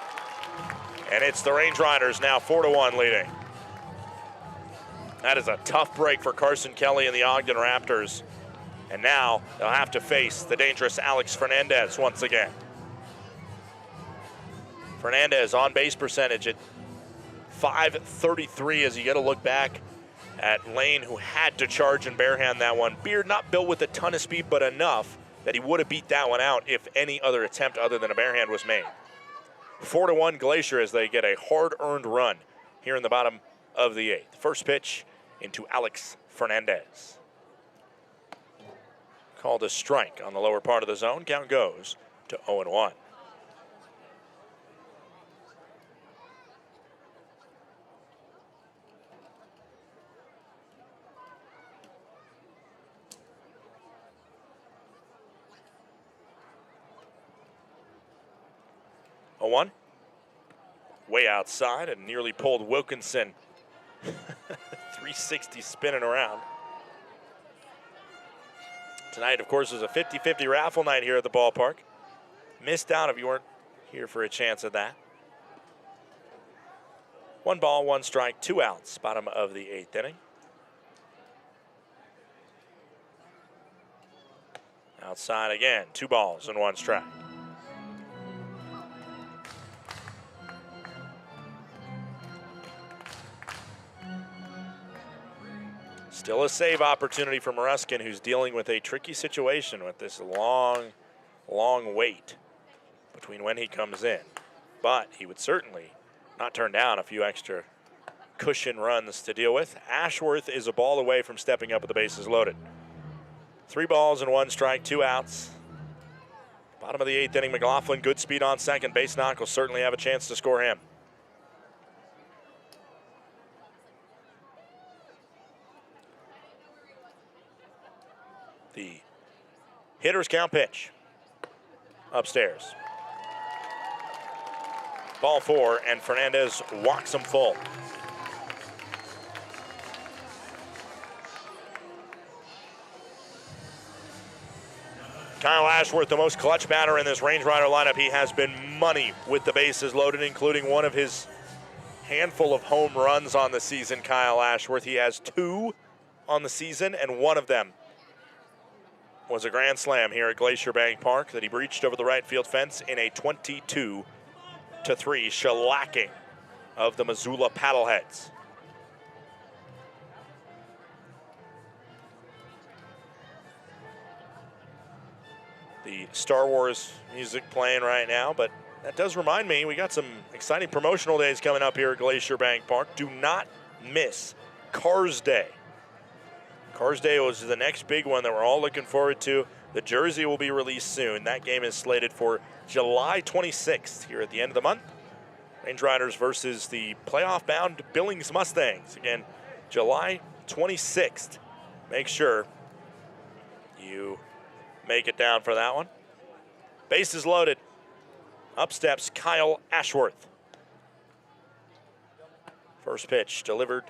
And it's the Range Riders now 4-1 leading. That is a tough break for Carson Kelly and the Ogden Raptors. And now they'll have to face the dangerous Alex Fernandez once again. Fernandez on base percentage at .533 as you got to look back at Lane, who had to charge and barehand that one. Beard not built with a ton of speed, but enough that he would have beat that one out if any other attempt other than a barehand was made. 4-1 Glacier as they get a hard-earned run here in the bottom of the 8th. First pitch into Alex Fernandez. Called a strike on the lower part of the zone. Count goes to 0-1. One way outside and nearly pulled Wilkinson. 360 spinning around. Tonight, of course, is a 50-50 raffle night here at the ballpark. Missed out if you weren't here for a chance at that. 1 ball, 1 strike, 2 outs, bottom of the 8th inning. Outside again, 2 balls and 1 strike. Still a save opportunity for Ruskin, who's dealing with a tricky situation with this long wait between when he comes in. But he would certainly not turn down a few extra cushion runs to deal with. Ashworth is a ball away from stepping up with the bases loaded. 3 balls and 1 strike, 2 outs. Bottom of the 8th inning, McLaughlin, good speed on second. Base knock will certainly have a chance to score him. The hitter's count pitch. Upstairs. Ball 4, and Fernandez walks him full. Kyle Ashworth, the most clutch batter in this Range Rider lineup. He has been money with the bases loaded, including one of his handful of home runs on the season, Kyle Ashworth. He has 2 on the season, and one of them was a grand slam here at Glacier Bank Park that he breached over the right field fence in a 22-3 shellacking of the Missoula Paddleheads. The Star Wars music playing right now, but that does remind me, we got some exciting promotional days coming up here at Glacier Bank Park. Do not miss Cars Day. Cars Day was the next big one that we're all looking forward to. The jersey will be released soon. That game is slated for July 26th here at the end of the month. Range Riders versus the playoff-bound Billings Mustangs. Again, July 26th. Make sure you make it down for that one. Bases loaded. Up steps Kyle Ashworth. First pitch delivered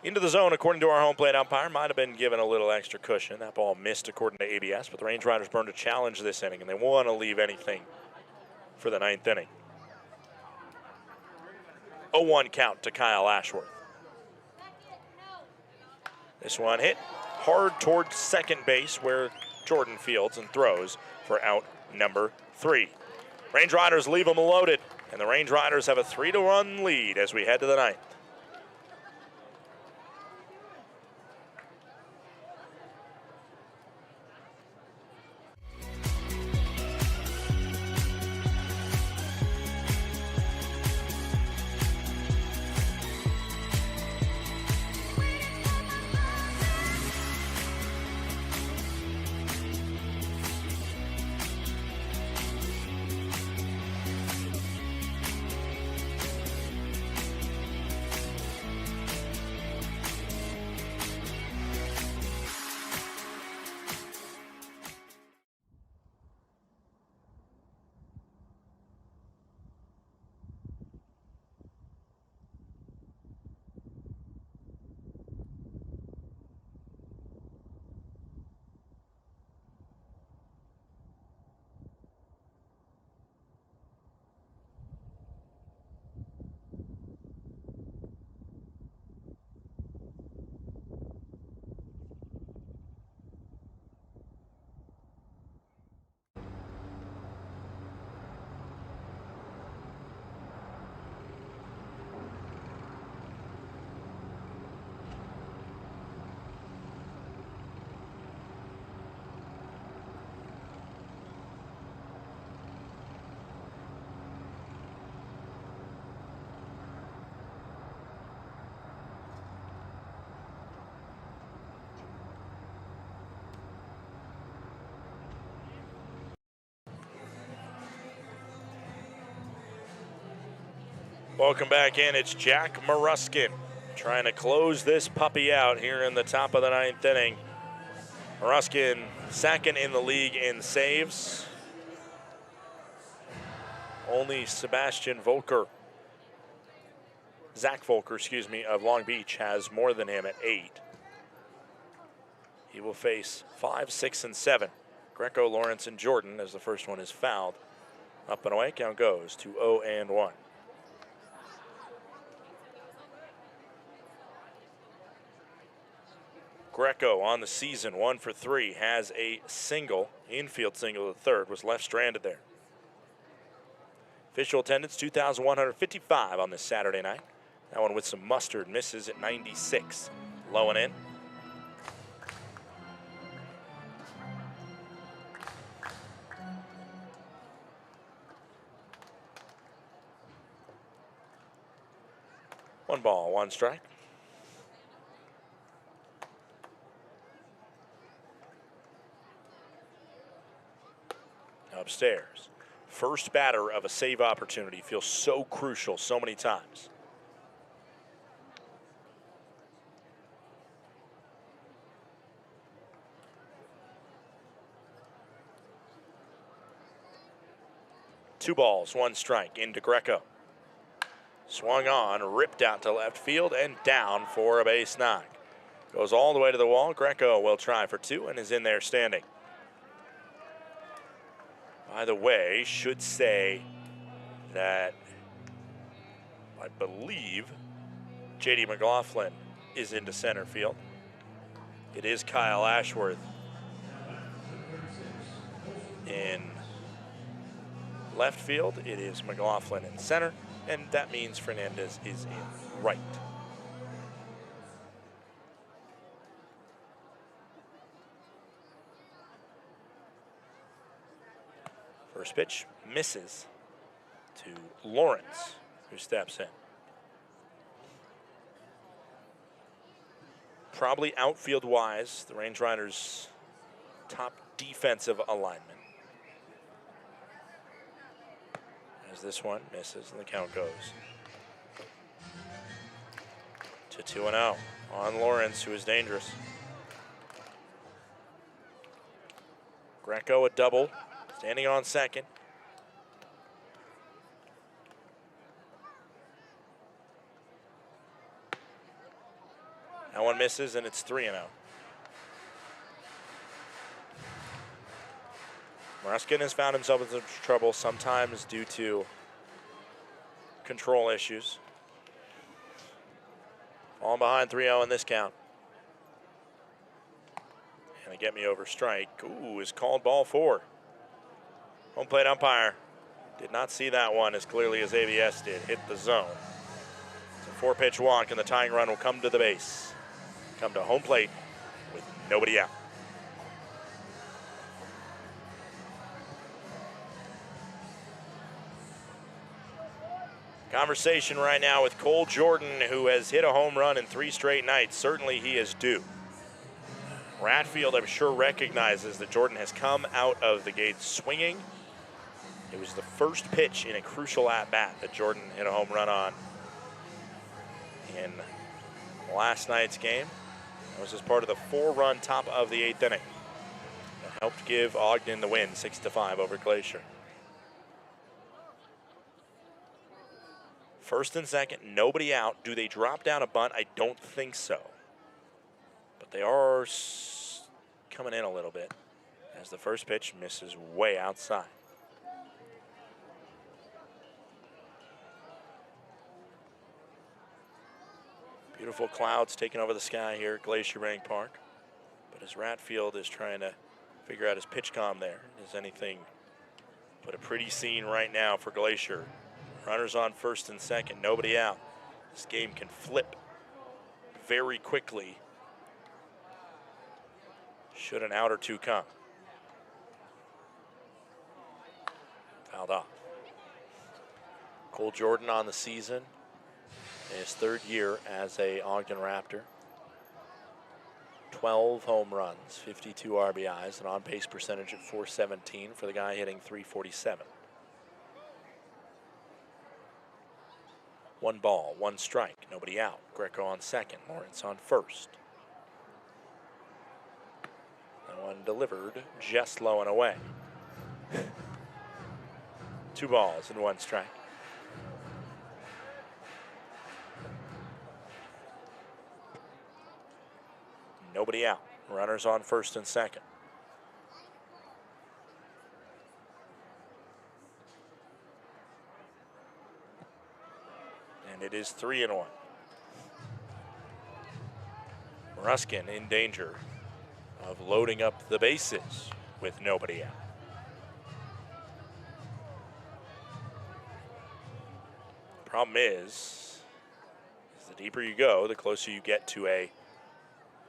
into the zone, according to our home plate umpire. Might have been given a little extra cushion. That ball missed, according to ABS, but the Range Riders burned a challenge this inning, and they want to leave anything for the 9th inning. 0-1 count to Kyle Ashworth. This one hit hard toward second base, where Jordan fields and throws for out number 3. Range Riders leave them loaded, and the Range Riders have a 3-1 lead as we head to the 9th. Welcome back in. It's Jack Maruskin trying to close this puppy out here in the top of the 9th inning. Maruskin second in the league in saves. Only Zach Volker, of Long Beach has more than him at 8. He will face 5, 6, and 7. Greco, Lawrence, and Jordan as the first one is fouled. Up and away, count goes to 0-1. Greco on the season, 1 for 3, has a single, infield single, the third, was left stranded there. Official attendance, 2,155 on this Saturday night. That one with some mustard, misses at 96. Low and in. One ball, one strike. upstairs. First batter of a save opportunity feels so crucial so many times. Two balls, one strike into Greco. Swung on, ripped out to left field and down for a base knock. Goes all the way to the wall. Greco will try for two and is in there standing. By the way, should say that I believe J.D. McLaughlin is into center field. It is Kyle Ashworth in left field. It is McLaughlin in center, and that means Fernandez is in right. First pitch misses to Lawrence, who steps in. Probably outfield-wise, the Range Riders' top defensive alignment. As this one misses and the count goes to 2-0 on Lawrence, who is dangerous. Greco a double, standing on second. That one misses, and it's 3-0. Ruskin has found himself in some trouble, sometimes due to control issues. Falling behind 3-0 in this count. And a get me over strike. Ooh, is called ball 4. Home plate umpire did not see that one as clearly as ABS did. Hit the zone. It's a 4-pitch walk, and the tying run will come to the base. Come to home plate with nobody out. Conversation right now with Cole Jordan, who has hit a home run in 3 straight nights. Certainly he is due. Ratfield, I'm sure, recognizes that Jordan has come out of the gate swinging. It was the first pitch in a crucial at-bat that Jordan hit a home run on in last night's game. That was as part of the 4-run top of the 8th inning that helped give Ogden the win, 6-5 over Glacier. First and second, nobody out. Do they drop down a bunt? I don't think so. But they are coming in a little bit as the first pitch misses way outside. Beautiful clouds taking over the sky here at Glacier Bank Park. But as Ratfield is trying to figure out his pitch comm there, is anything but a pretty scene right now for Glacier. Runners on first and second, nobody out. This game can flip very quickly should an out or two come. Fouled off. Cole Jordan on the season, in his 3rd year as a Ogden Raptor. 12 home runs, 52 RBIs, an on-base percentage of .417 for the guy hitting .347. 1 ball, 1 strike, nobody out. Greco on second, Lawrence on first. That one delivered just low and away. 2 balls and 1 strike. Nobody out. Runners on first and second. And it is 3-1. Ruskin in danger of loading up the bases with nobody out. Problem is the deeper you go, the closer you get to a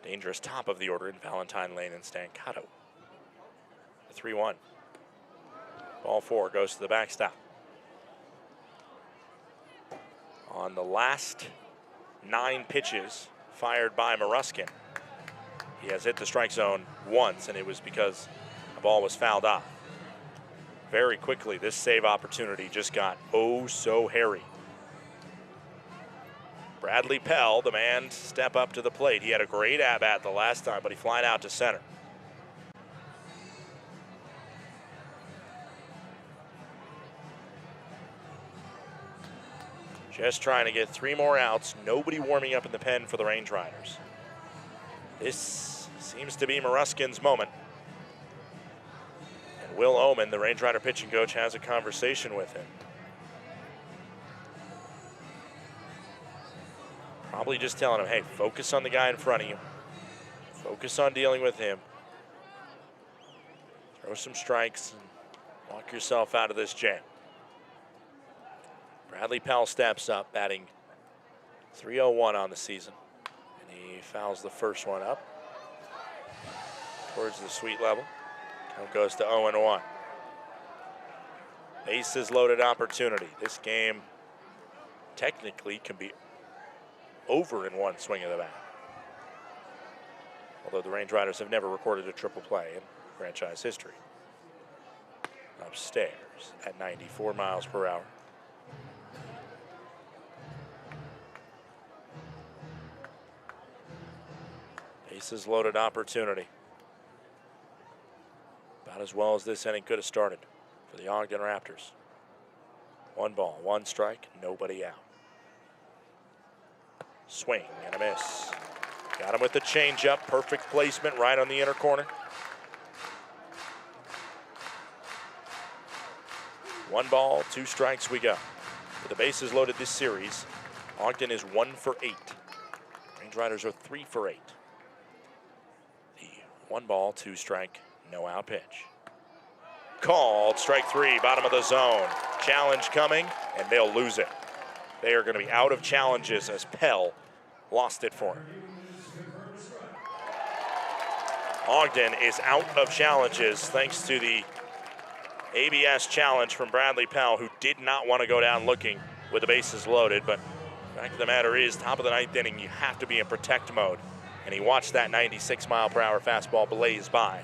dangerous top of the order in Valentine Lane and Stancato. 3-1. Ball 4 goes to the backstop. On the last 9 pitches fired by Maruskin, he has hit the strike zone once, and it was because the ball was fouled off. very quickly, this save opportunity just got oh so hairy. Bradley Pell, the man, step up to the plate. He had a great at-bat the last time, but he flied out to center. Just trying to get 3 more outs. Nobody warming up in the pen for the Range Riders. This seems to be Maruskin's moment. And Will Oman, the Range Rider pitching coach, has a conversation with him. Probably just telling him, hey, focus on the guy in front of you. Focus on dealing with him. Throw some strikes and walk yourself out of this jam. Bradley Pell steps up, batting .301 on the season. And he fouls the first one up towards the sweet level. Count goes to 0-1. Bases loaded opportunity. This game technically can be over in one swing of the bat. Although the Range Riders have never recorded a triple play in franchise history. Upstairs at 94 miles per hour. Bases loaded opportunity. About as well as this inning could have started for the Ogden Raptors. 1 ball, 1 strike, nobody out. Swing and a miss. Got him with the changeup. Perfect placement right on the inner corner. 1 ball, 2 strikes we go. With the bases loaded this series, Ogden is 1 for 8. Range Riders are 3 for 8. The 1 ball, 2 strike, no out pitch. Called, strike 3, bottom of the zone. Challenge coming, and they'll lose it. They are going to be out of challenges as Pell lost it for him. Ogden is out of challenges thanks to the ABS challenge from Bradley Pell, who did not want to go down looking with the bases loaded. But the fact of the matter is, top of the 9th inning, you have to be in protect mode. And he watched that 96-mile-per-hour fastball blaze by.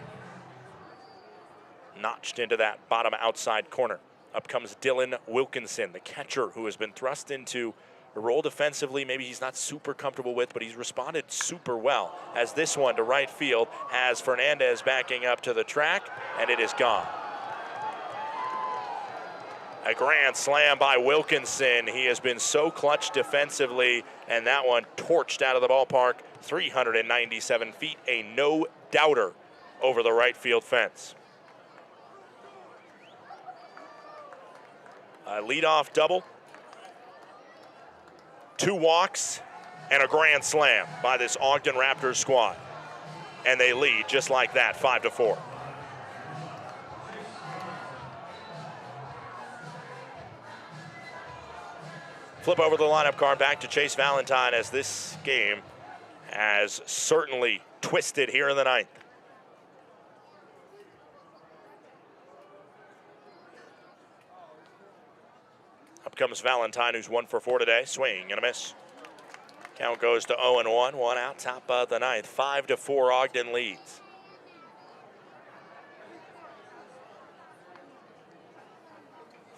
Notched into that bottom outside corner. Up comes Dylan Wilkinson, the catcher, who has been thrust into a role defensively maybe he's not super comfortable with, but he's responded super well. As this one to right field has Fernandez backing up to the track, and it is gone. A grand slam by Wilkinson. He has been so clutch defensively, and that one torched out of the ballpark 397 feet, a no-doubter over the right field fence. A leadoff double, 2 walks, and a grand slam by this Ogden Raptors squad. And they lead just like that, 5-4. Flip over the lineup card back to Chase Valentine as this game has certainly twisted here in the 9th. Up comes Valentine, who's 1 for 4 today. Swing and a miss. Count goes to 0-1. 1 out, top of the 9th. 5-4, Ogden leads.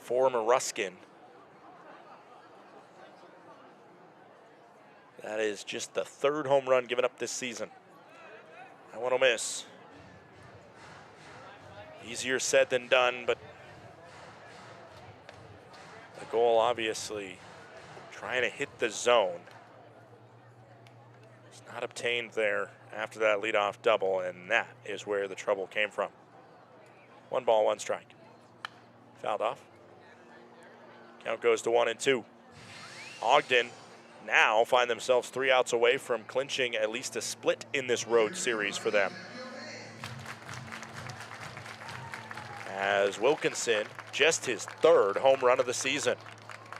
For Maruskin. That is just the 3rd home run given up this season. That one will miss. Easier said than done, but the goal, obviously, trying to hit the zone. It's not obtained there after that leadoff double, and that is where the trouble came from. 1 ball, 1 strike. Fouled off. Count goes to 1-2. Ogden now find themselves 3 outs away from clinching at least a split in this road series for them. As Wilkinson, just his 3rd home run of the season.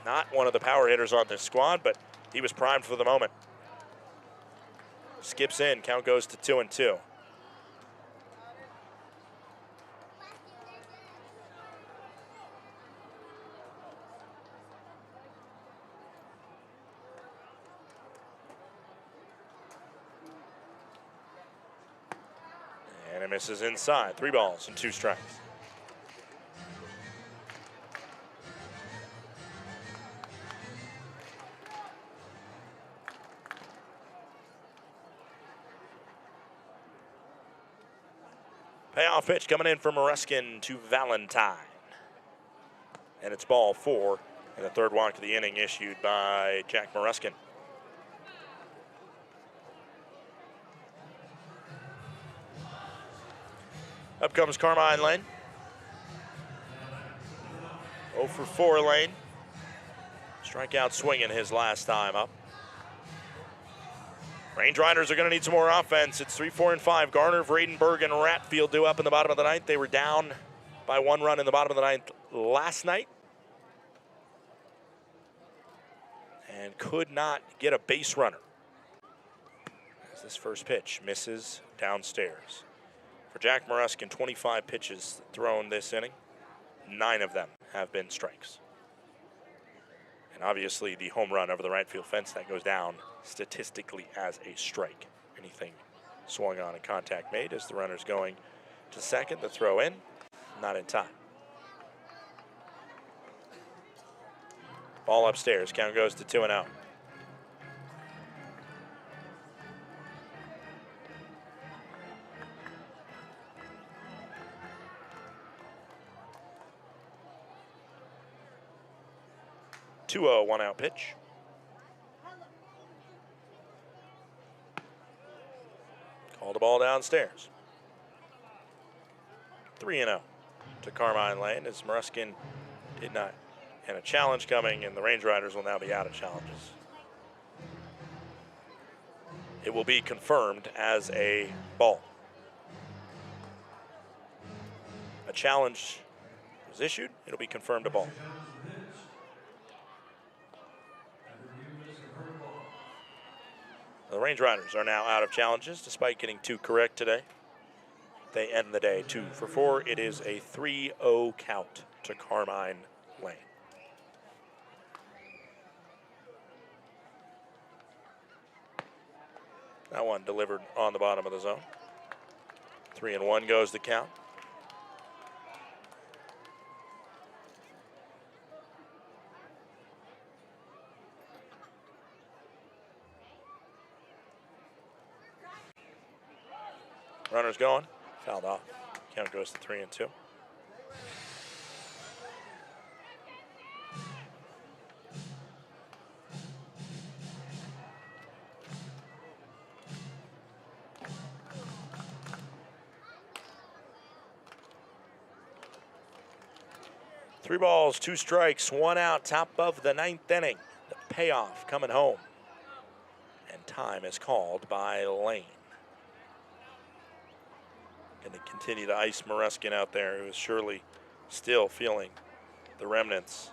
Not one of the power hitters on this squad, but he was primed for the moment. Skips in, count goes to 2-2. And it misses inside. 3 balls and 2 strikes. Payoff pitch coming in from Ruskin to Valentine. And it's ball 4, and the third walk of the inning issued by Jack Moruskin. Up comes Carmine Lane. 0 for 4 Lane. Strikeout swinging his last time up. Range Riders are going to need some more offense. It's 3, 4, and 5. Garner, Vradenberg, and Ratfield due up in the bottom of the ninth. They were down by 1 run in the bottom of the ninth last night and could not get a base runner. As this first pitch misses downstairs. For Jack Moruskin, 25 pitches thrown this inning. 9 of them have been strikes. And obviously the home run over the right field fence, that goes down statistically as a strike. Anything swung on and contact made as the runner's going to second. The throw in, not in time. Ball upstairs, count goes to 2-0. Two-0, 1-out pitch. Call the ball downstairs. 3-0 to Carmine Lane as Moruskin did not. And a challenge coming, and the Range Riders will now be out of challenges. It will be confirmed as a ball. A challenge was issued. It'll be confirmed a ball. The Range Riders are now out of challenges despite getting 2 correct today. They end the day 2 for 4. It is a 3-0 count to Carmine Lane. That one delivered on the bottom of the zone. 3-1 goes the count. Runner's going, fouled off. Count goes to 3-2. Three balls, 2 strikes, 1 out, top of the 9th inning. The payoff coming home. And time is called by Lane. Going to continue to ice Moruskin out there, who is surely still feeling the remnants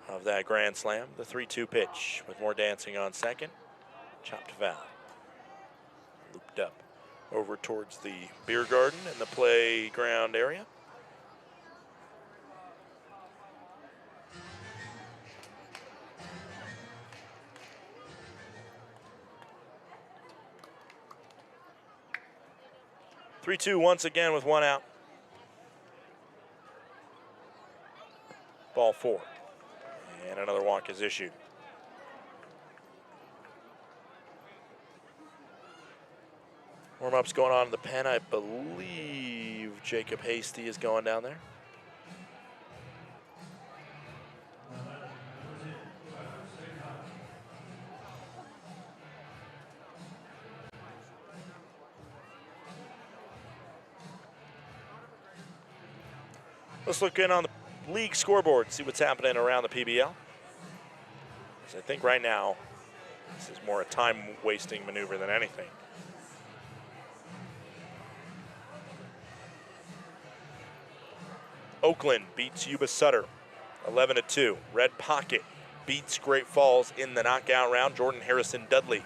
of that grand slam. The 3-2 pitch with more dancing on second. Chopped foul. Looped up over towards the beer garden in the playground area. Three-two once again with 1 out. Ball 4. And another walk is issued. Warm-up's going on in the pen. I believe Jacob Hasty is going down there. Let's look in on the league scoreboard, see what's happening around the PBL. So I think right now, this is more a time-wasting maneuver than anything. Oakland beats Yuba Sutter 11-2. Red Pocket beats Great Falls in the knockout round. Jordan Harrison Dudley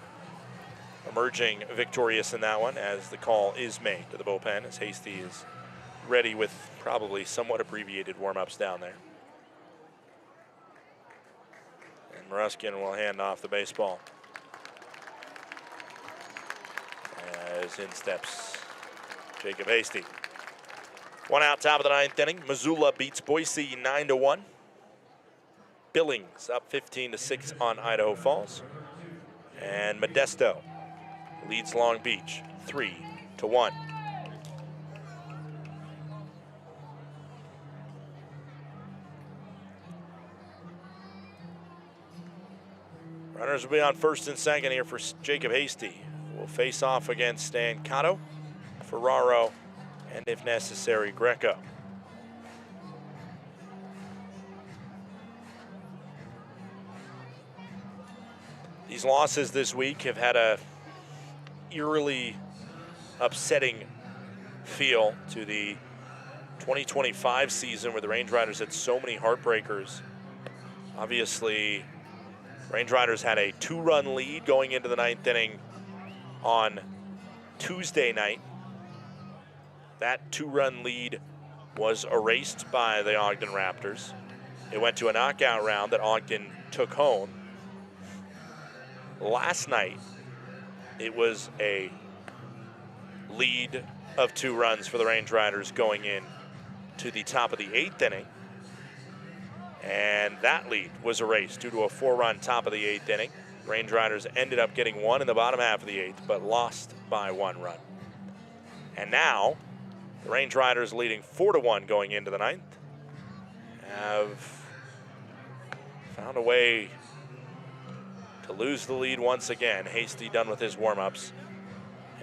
emerging victorious in that one as the call is made to the bullpen as Hasty is ready with probably somewhat abbreviated warm-ups down there. And Moruskin will hand off the baseball as in steps Jacob Hasty. 1 out, top of the 9th inning. Missoula beats Boise 9-1. Billings up 15-6 on Idaho Falls. And Modesto leads Long Beach 3-1. Runners will be on first and second here for Jacob Hasty. Will face off against Stan Cotto, Ferraro, and if necessary, Greco. These losses this week have had a eerily upsetting feel to the 2025 season where the Range Riders had so many heartbreakers. Obviously, Range Riders had a 2-run lead going into the 9th inning on Tuesday night. That 2-run lead was erased by the Ogden Raptors. It went to a knockout round that Ogden took home. Last night, it was a lead of 2 runs for the Range Riders going in to the top of the 8th inning. And that lead was erased due to a 4-run top of the 8th inning. Range Riders ended up getting 1 in the bottom half of the 8th, but lost by 1 run. And now, the Range Riders leading 4-1 going into the 9th have found a way to lose the lead once again. Hasty done with his warm-ups.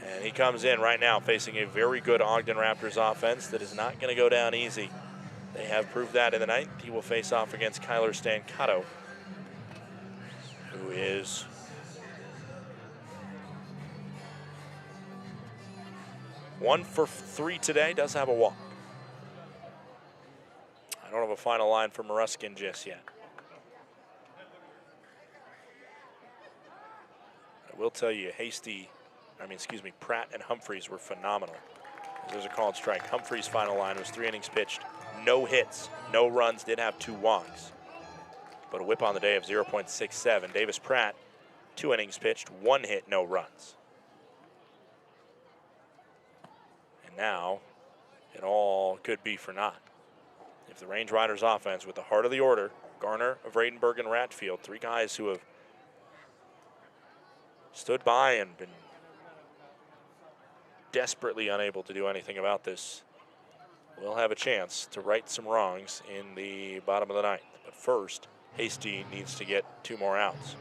And he comes in right now facing a very good Ogden Raptors offense that is not going to go down easy. They have proved that in the 9th. He will face off against Kyler Stancato, who is one for 3 today, does have a walk. I don't have a final line for Maruskin just yet. I will tell you, Pratt and Humphreys were phenomenal. There's a called strike. Humphreys' final line was 3 innings pitched, no hits, no runs, did have 2 walks, but a whip on the day of 0.67. Davis Pratt, 2 innings pitched, 1 hit, no runs. And now, it all could be for naught. If the Range Riders offense, with the heart of the order, Garner, Vradenberg, and Ratfield, 3 guys who have stood by and been desperately unable to do anything about this, will have a chance to right some wrongs in the bottom of the 9th. But first, Hasty needs to get 2 more outs.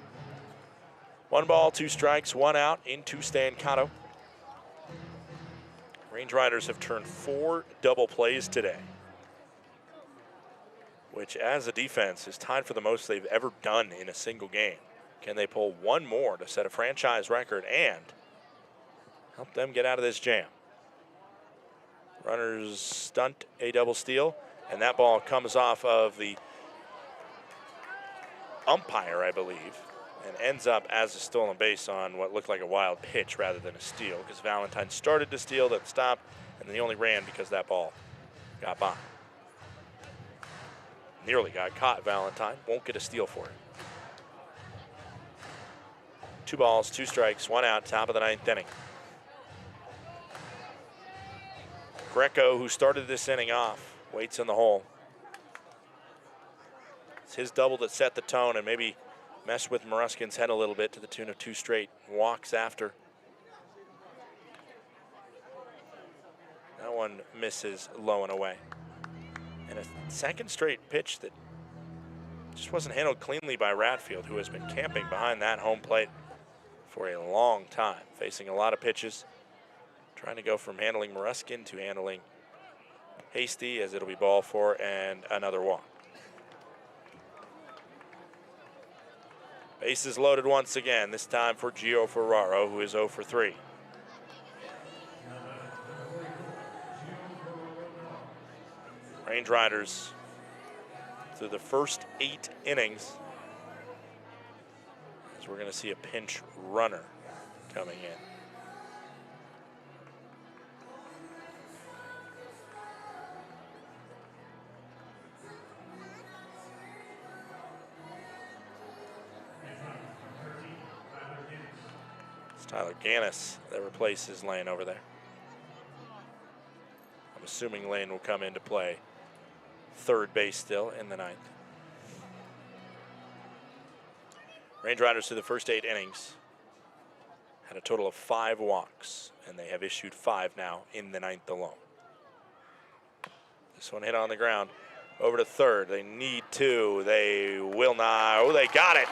1 ball, 2 strikes, 1 out into Stancato. Range Riders have turned 4 double plays today, which as a defense is tied for the most they've ever done in a single game. Can they pull 1 more to set a franchise record and help them get out of this jam? Runners stunt a double steal, and that ball comes off of the umpire, I believe, and ends up as a stolen base on what looked like a wild pitch rather than a steal, because Valentine started to steal, then stopped, and then he only ran because that ball got by. Nearly got caught, Valentine. Won't get a steal for it. 2 balls, 2 strikes, 1 out, top of the 9th inning. Greco, who started this inning off, waits in the hole. It's his double that set the tone and maybe messed with Maruskin's head a little bit to the tune of 2 straight walks after. That one misses low and away. And a second straight pitch that just wasn't handled cleanly by Ratfield, who has been camping behind that home plate for a long time, facing a lot of pitches, trying to go from handling Maruskin to handling Hasty, as it'll be ball 4 and another walk. Bases loaded once again, this time for Gio Ferraro, who is 0 for 3. Range Riders, through the first 8 innings, as we're going to see a pinch runner coming in. It's Tyler Gannis that replaces Lane over there. I'm assuming Lane will come into play third base still in the 9th. Range Riders through the first 8 innings had a total of 5 walks, and they have issued 5 now in the 9th alone. This one hit on the ground. Over to third. They need 2. They will not. Oh, they got it.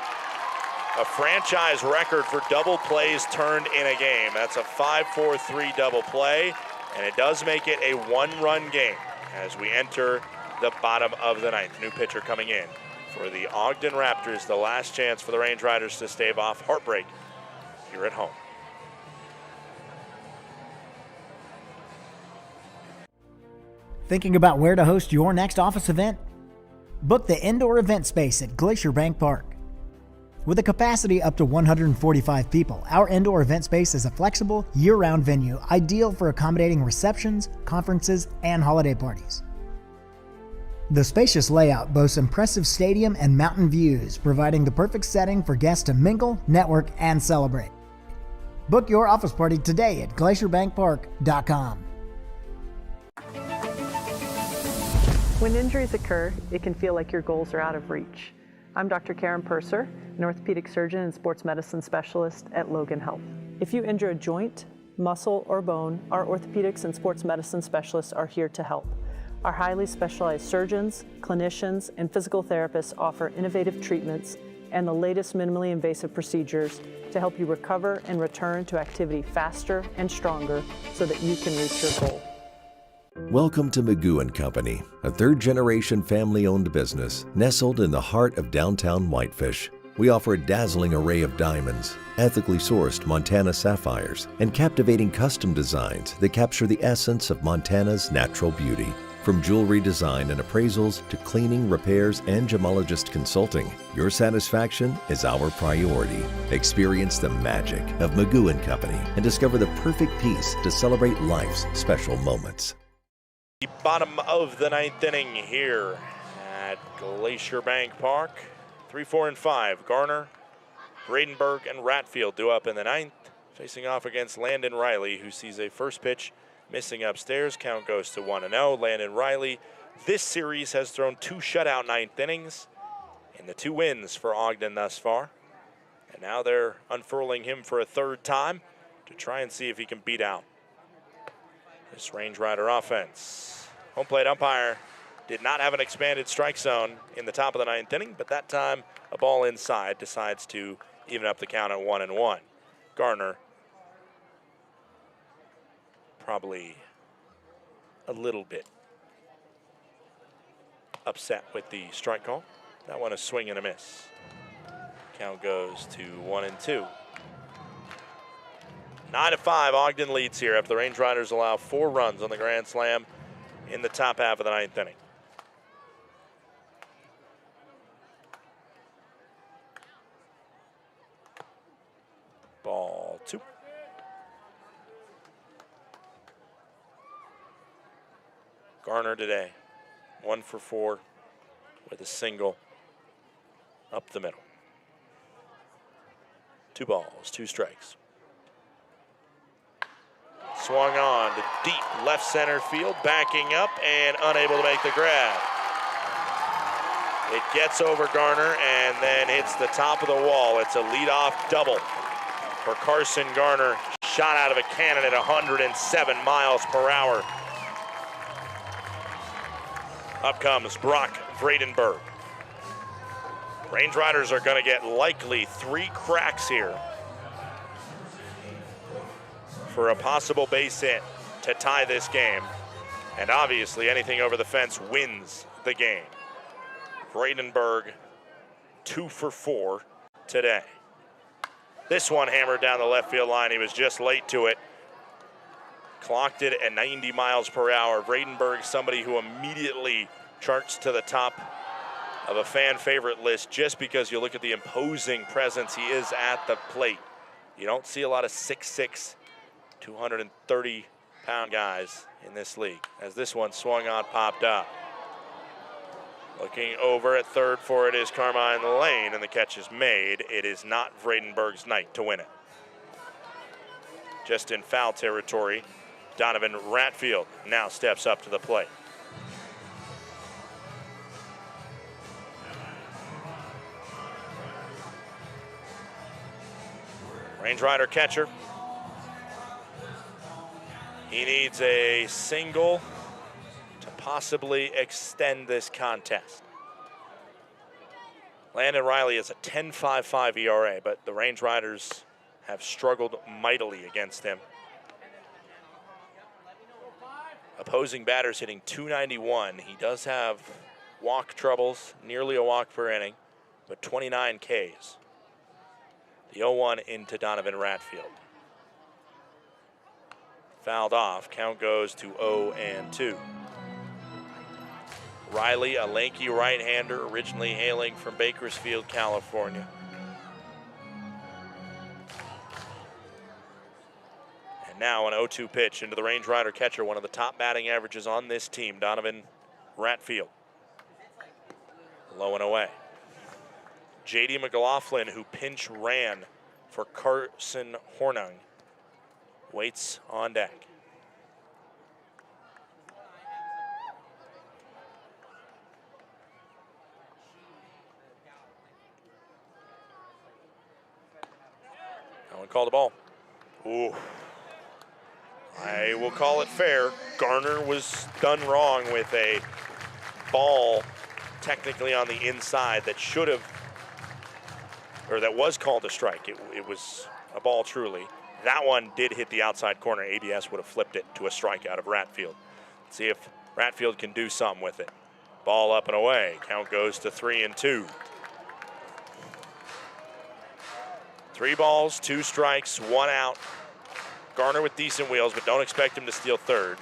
A franchise record for double plays turned in a game. That's a 5-4-3 double play, and it does make it a 1-run game as we enter the bottom of the 9th. New pitcher coming in for the Ogden Raptors. The last chance for the Range Riders to stave off heartbreak here at home. Thinking about where to host your next office event? Book the indoor event space at Glacier Bank Park. With a capacity up to 145 people, our indoor event space is a flexible, year-round venue ideal for accommodating receptions, conferences, and holiday parties. The spacious layout boasts impressive stadium and mountain views, providing the perfect setting for guests to mingle, network, and celebrate. Book your office party today at glacierbankpark.com. When injuries occur, it can feel like your goals are out of reach. I'm Dr. Karen Purser, an orthopedic surgeon and sports medicine specialist at Logan Health. If you injure a joint, muscle, or bone, our orthopedics and sports medicine specialists are here to help. Our highly specialized surgeons, clinicians, and physical therapists offer innovative treatments and the latest minimally invasive procedures to help you recover and return to activity faster and stronger so that you can reach your goal. Welcome to Magoo & Company, a third-generation family-owned business nestled in the heart of downtown Whitefish. We offer a dazzling array of diamonds, ethically sourced Montana sapphires, and captivating custom designs that capture the essence of Montana's natural beauty. From jewelry design and appraisals to cleaning, repairs, and gemologist consulting, your satisfaction is our priority. Experience the magic of Magoo & Company and discover the perfect piece to celebrate life's special moments. The bottom of the 9th inning here at Glacier Bank Park. 3, 4, and 5. Garner, Bradenburg, and Ratfield due up in the 9th, facing off against Landon Riley, who sees a first pitch missing upstairs. Count goes to 1-0. Landon Riley this series has thrown 2 shutout 9th innings in the 2 wins for Ogden thus far. And now they're unfurling him for a 3rd time to try and see if he can beat out this Range Rider offense. Home plate umpire did not have an expanded strike zone in the top of the 9th inning, but that time a ball inside decides to even up the count at 1-1. Garner probably a little bit upset with the strike call. That one a swing and a miss. Count goes to 1-2. 9-5, Ogden leads here after the Range Riders allow 4 runs on the grand slam in the top half of the 9th inning. Ball 2. Garner today, 1 for 4 with a single up the middle. 2 balls, 2 strikes. Swung on to deep left center field, backing up and unable to make the grab. It gets over Garner and then hits the top of the wall. It's a leadoff double for Carson Garner. Shot out of a cannon at 107 miles per hour. Up comes Brock Vradenberg. Range Riders are going to get likely 3 cracks here for a possible base hit to tie this game. And obviously anything over the fence wins the game. Vradenberg 2 for 4 today. This one hammered down the left field line. He was just late to it. Clocked it at 90 miles per hour. Vradenberg, somebody who immediately charts to the top of a fan favorite list just because you look at the imposing presence he is at the plate. You don't see a lot of 6'6", 230-pound guys in this league. As this one swung on, popped up. Looking over at third for it is Carmine Lane, and the catch is made. It is not Vradenberg's night to win it. Just in foul territory, Donovan Ratfield now steps up to the plate. Range Rider catcher He needs a single to possibly extend this contest. Landon Riley is a 10.55 ERA, but the Range Riders have struggled mightily against him. Opposing batters hitting .291. He does have walk troubles, nearly a walk per inning, but 29 Ks. The 0-1 into Donovan Ratfield. Fouled off. Count goes to 0-2. Riley, a lanky right-hander, originally hailing from Bakersfield, California. And now an 0-2 pitch into the Range Rider catcher, one of the top batting averages on this team, Donovan Ratfield. Low and away. J.D. McLaughlin, who pinch ran for Carson Hornung, waits on deck. No one called the ball. Ooh. I will call it fair. Garner was done wrong with a ball technically on the inside that should have, or that was called a strike. It was a ball truly. That one did hit the outside corner. ABS would have flipped it to a strikeout of Ratfield. Let's see if Ratfield can do something with it. Ball up and away. Count goes to 3-2. 3 balls, 2 strikes, 1 out. Garner with decent wheels, but don't expect him to steal third.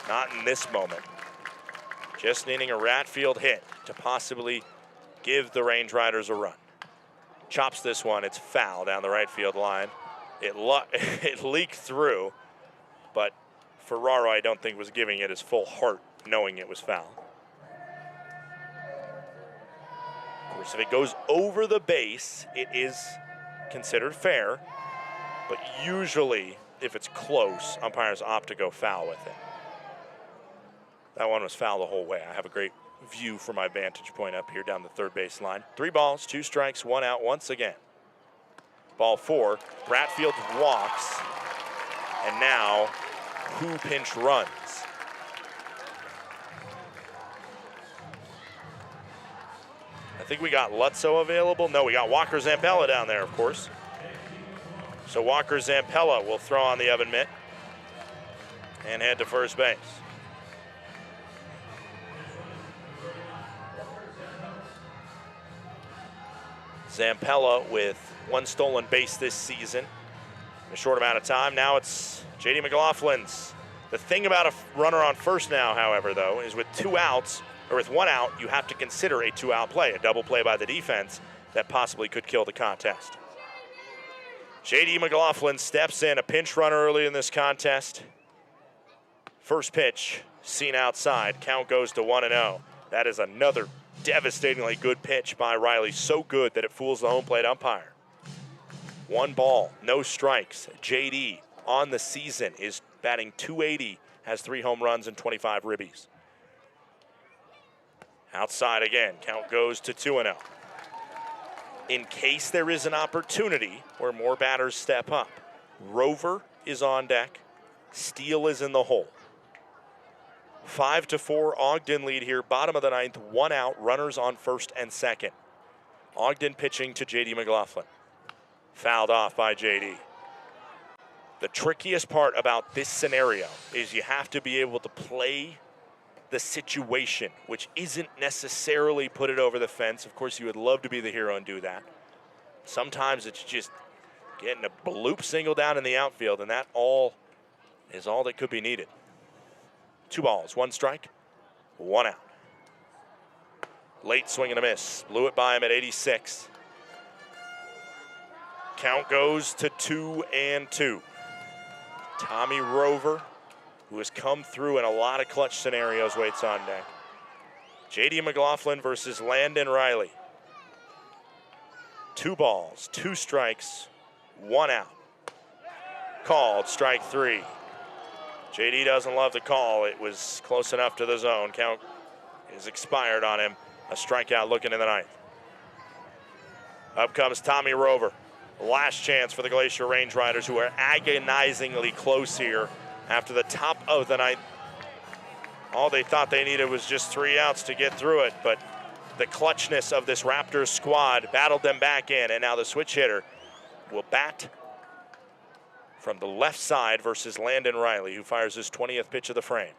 Not in this moment. Just needing a Ratfield hit to possibly give the Range Riders a run. Chops this one. It's foul down the right field line. It leaked through, but Ferraro, I don't think, was giving it his full heart, knowing it was foul. Of course, if it goes over the base, it is considered fair, but usually, if it's close, umpires opt to go foul with it. That one was foul the whole way. I have a great view from my vantage point up here down the third base line. 3 balls, 2 strikes, 1 out once again. Ball 4, Ratfield walks, and now who pinch runs? I think we got Lutzo available. No, we got Walker Zampella down there, of course. So Walker Zampella will throw on the oven mitt and head to first base. Zampella with 1 stolen base this season in a short amount of time. Now it's J.D. McLaughlin's. The thing about a runner on first now, however, though, is with 2 outs, or with 1 out, you have to consider a 2-out play, a double play by the defense that possibly could kill the contest. J.D. McLaughlin steps in, a pinch runner early in this contest. First pitch, seen outside. Count goes to 1-0. That is another devastatingly good pitch by Riley. So good that it fools the home plate umpire. 1 ball, no strikes. J.D. on the season is batting .280, has 3 home runs and 25 ribbies. Outside again, count goes to 2-0. In case there is an opportunity where more batters step up, Rover is on deck. Steele is in the hole. 5-4, Ogden lead here, bottom of the 9th, 1 out, runners on first and second. Ogden pitching to J.D. McLaughlin. Fouled off by J.D. The trickiest part about this scenario is you have to be able to play the situation, which isn't necessarily put it over the fence. Of course, you would love to be the hero and do that. Sometimes it's just getting a bloop single down in the outfield, and that all is all that could be needed. 2 balls, 1 strike, 1 out. Late swing and a miss. Blew it by him at 86. Count goes to 2-2. Tommy Rover, who has come through in a lot of clutch scenarios, waits on deck. J.D. McLaughlin versus Landon Riley. 2 balls, 2 strikes, 1 out. Called, strike 3. J.D. doesn't love the call. It was close enough to the zone. Count is expired on him. A strikeout looking in the 9th. Up comes Tommy Rover. Last chance for the Glacier Range Riders, who are agonizingly close here after the top of the ninth. All they thought they needed was just 3 outs to get through it, but the clutchness of this Raptors squad battled them back in, and now the switch hitter will bat from the left side versus Landon Riley, who fires his 20th pitch of the frame.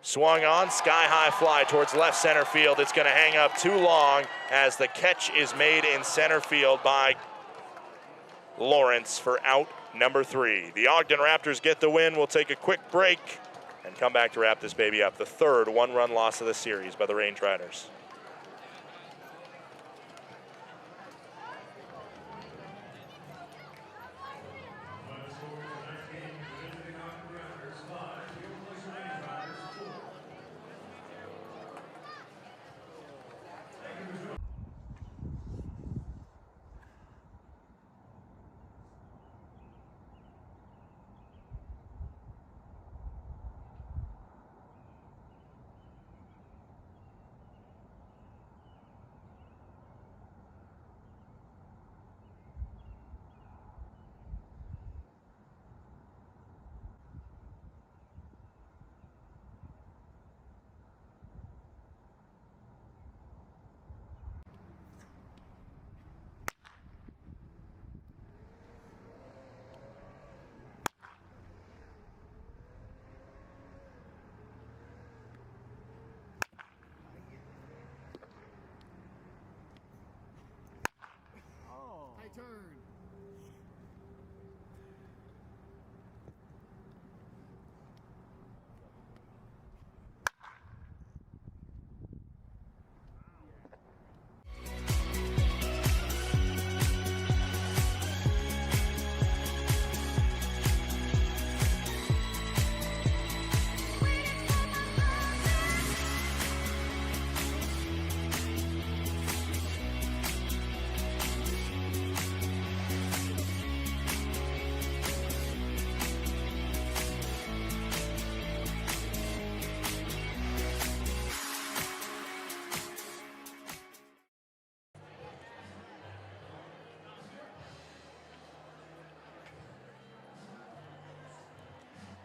Swung on, sky-high fly towards left center field. It's going to hang up too long as the catch is made in center field by Lawrence for out number 3. The Ogden Raptors get the win. We'll take a quick break and come back to wrap this baby up. The third one-run loss of the series by the Range Riders.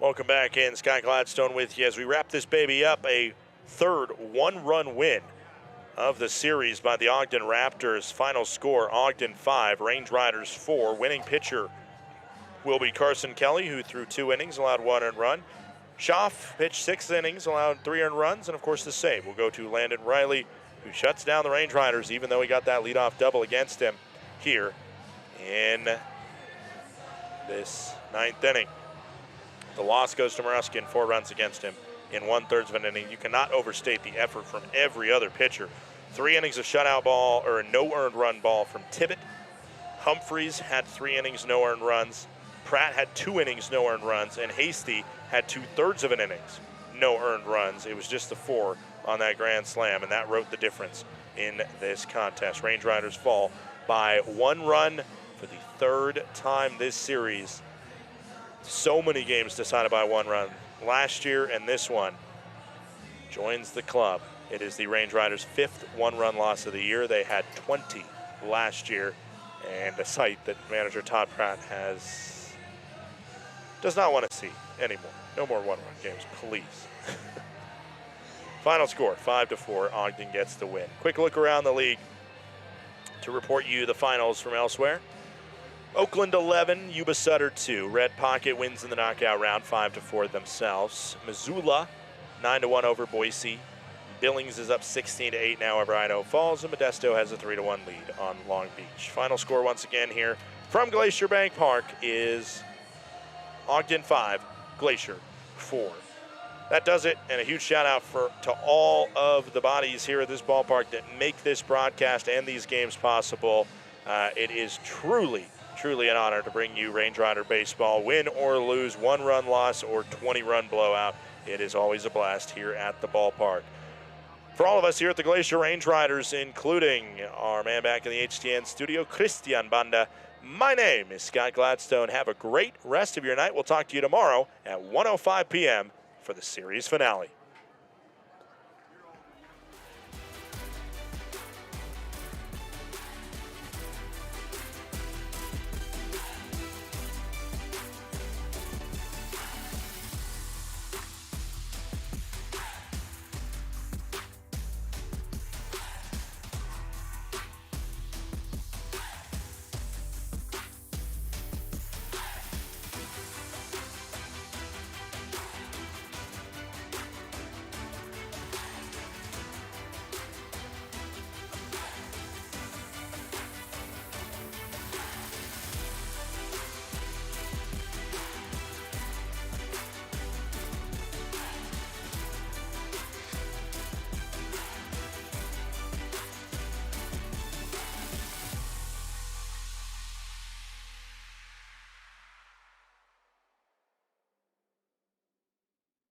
Welcome back in. Scott Gladstone with you as we wrap this baby up. A third one-run win of the series by the Ogden Raptors. Final score, Ogden 5, Range Riders 4. Winning pitcher will be Carson Kelly, who threw 2 innings, allowed 1 earned run. Schaff pitched 6 innings, allowed 3 earned runs. And, of course, the save will go to Landon Riley, who shuts down the Range Riders, even though he got that leadoff double against him here in this 9th inning. The loss goes to Moruskin, 4 runs against him in 1/3 of an inning. You cannot overstate the effort from every other pitcher. 3 innings of shutout ball, or a no earned run ball from Tibbet. Humphreys had 3 innings, no earned runs. Pratt had 2 innings, no earned runs. And Hasty had 2/3 of an innings, no earned runs. It was just the 4 on that grand slam, and that wrote the difference in this contest. Range Riders fall by 1 run for the 3rd time this series. So many games decided by 1 run last year, and this one joins the club. It is the Range Riders' 5th one-run loss of the year. They had 20 last year, and a sight that manager Todd Pratt does not want to see anymore. No more one-run games, please. Final score, 5-4. Ogden gets the win. Quick look around the league to report you the finals from elsewhere. Oakland 11, Yuba Sutter 2. Red Pocket wins in the knockout round 5-4 themselves. Missoula 9-1 over Boise. Billings is up 16-8 now over Idaho Falls, and Modesto has a 3-1 lead on Long Beach. Final score once again here from Glacier Bank Park is Ogden 5, Glacier 4. That does it, and a huge shout out to all of the bodies here at this ballpark that make this broadcast and these games possible. It is truly an honor to bring you Range Rider baseball. Win or lose, 1-run loss or 20-run blowout, it is always a blast here at the ballpark. For all of us here at the Glacier Range Riders, including our man back in the HTN studio, Christian Banda, my name is Scott Gladstone. Have a great rest of your night. We'll talk to you tomorrow at 1:05 p.m. for the series finale.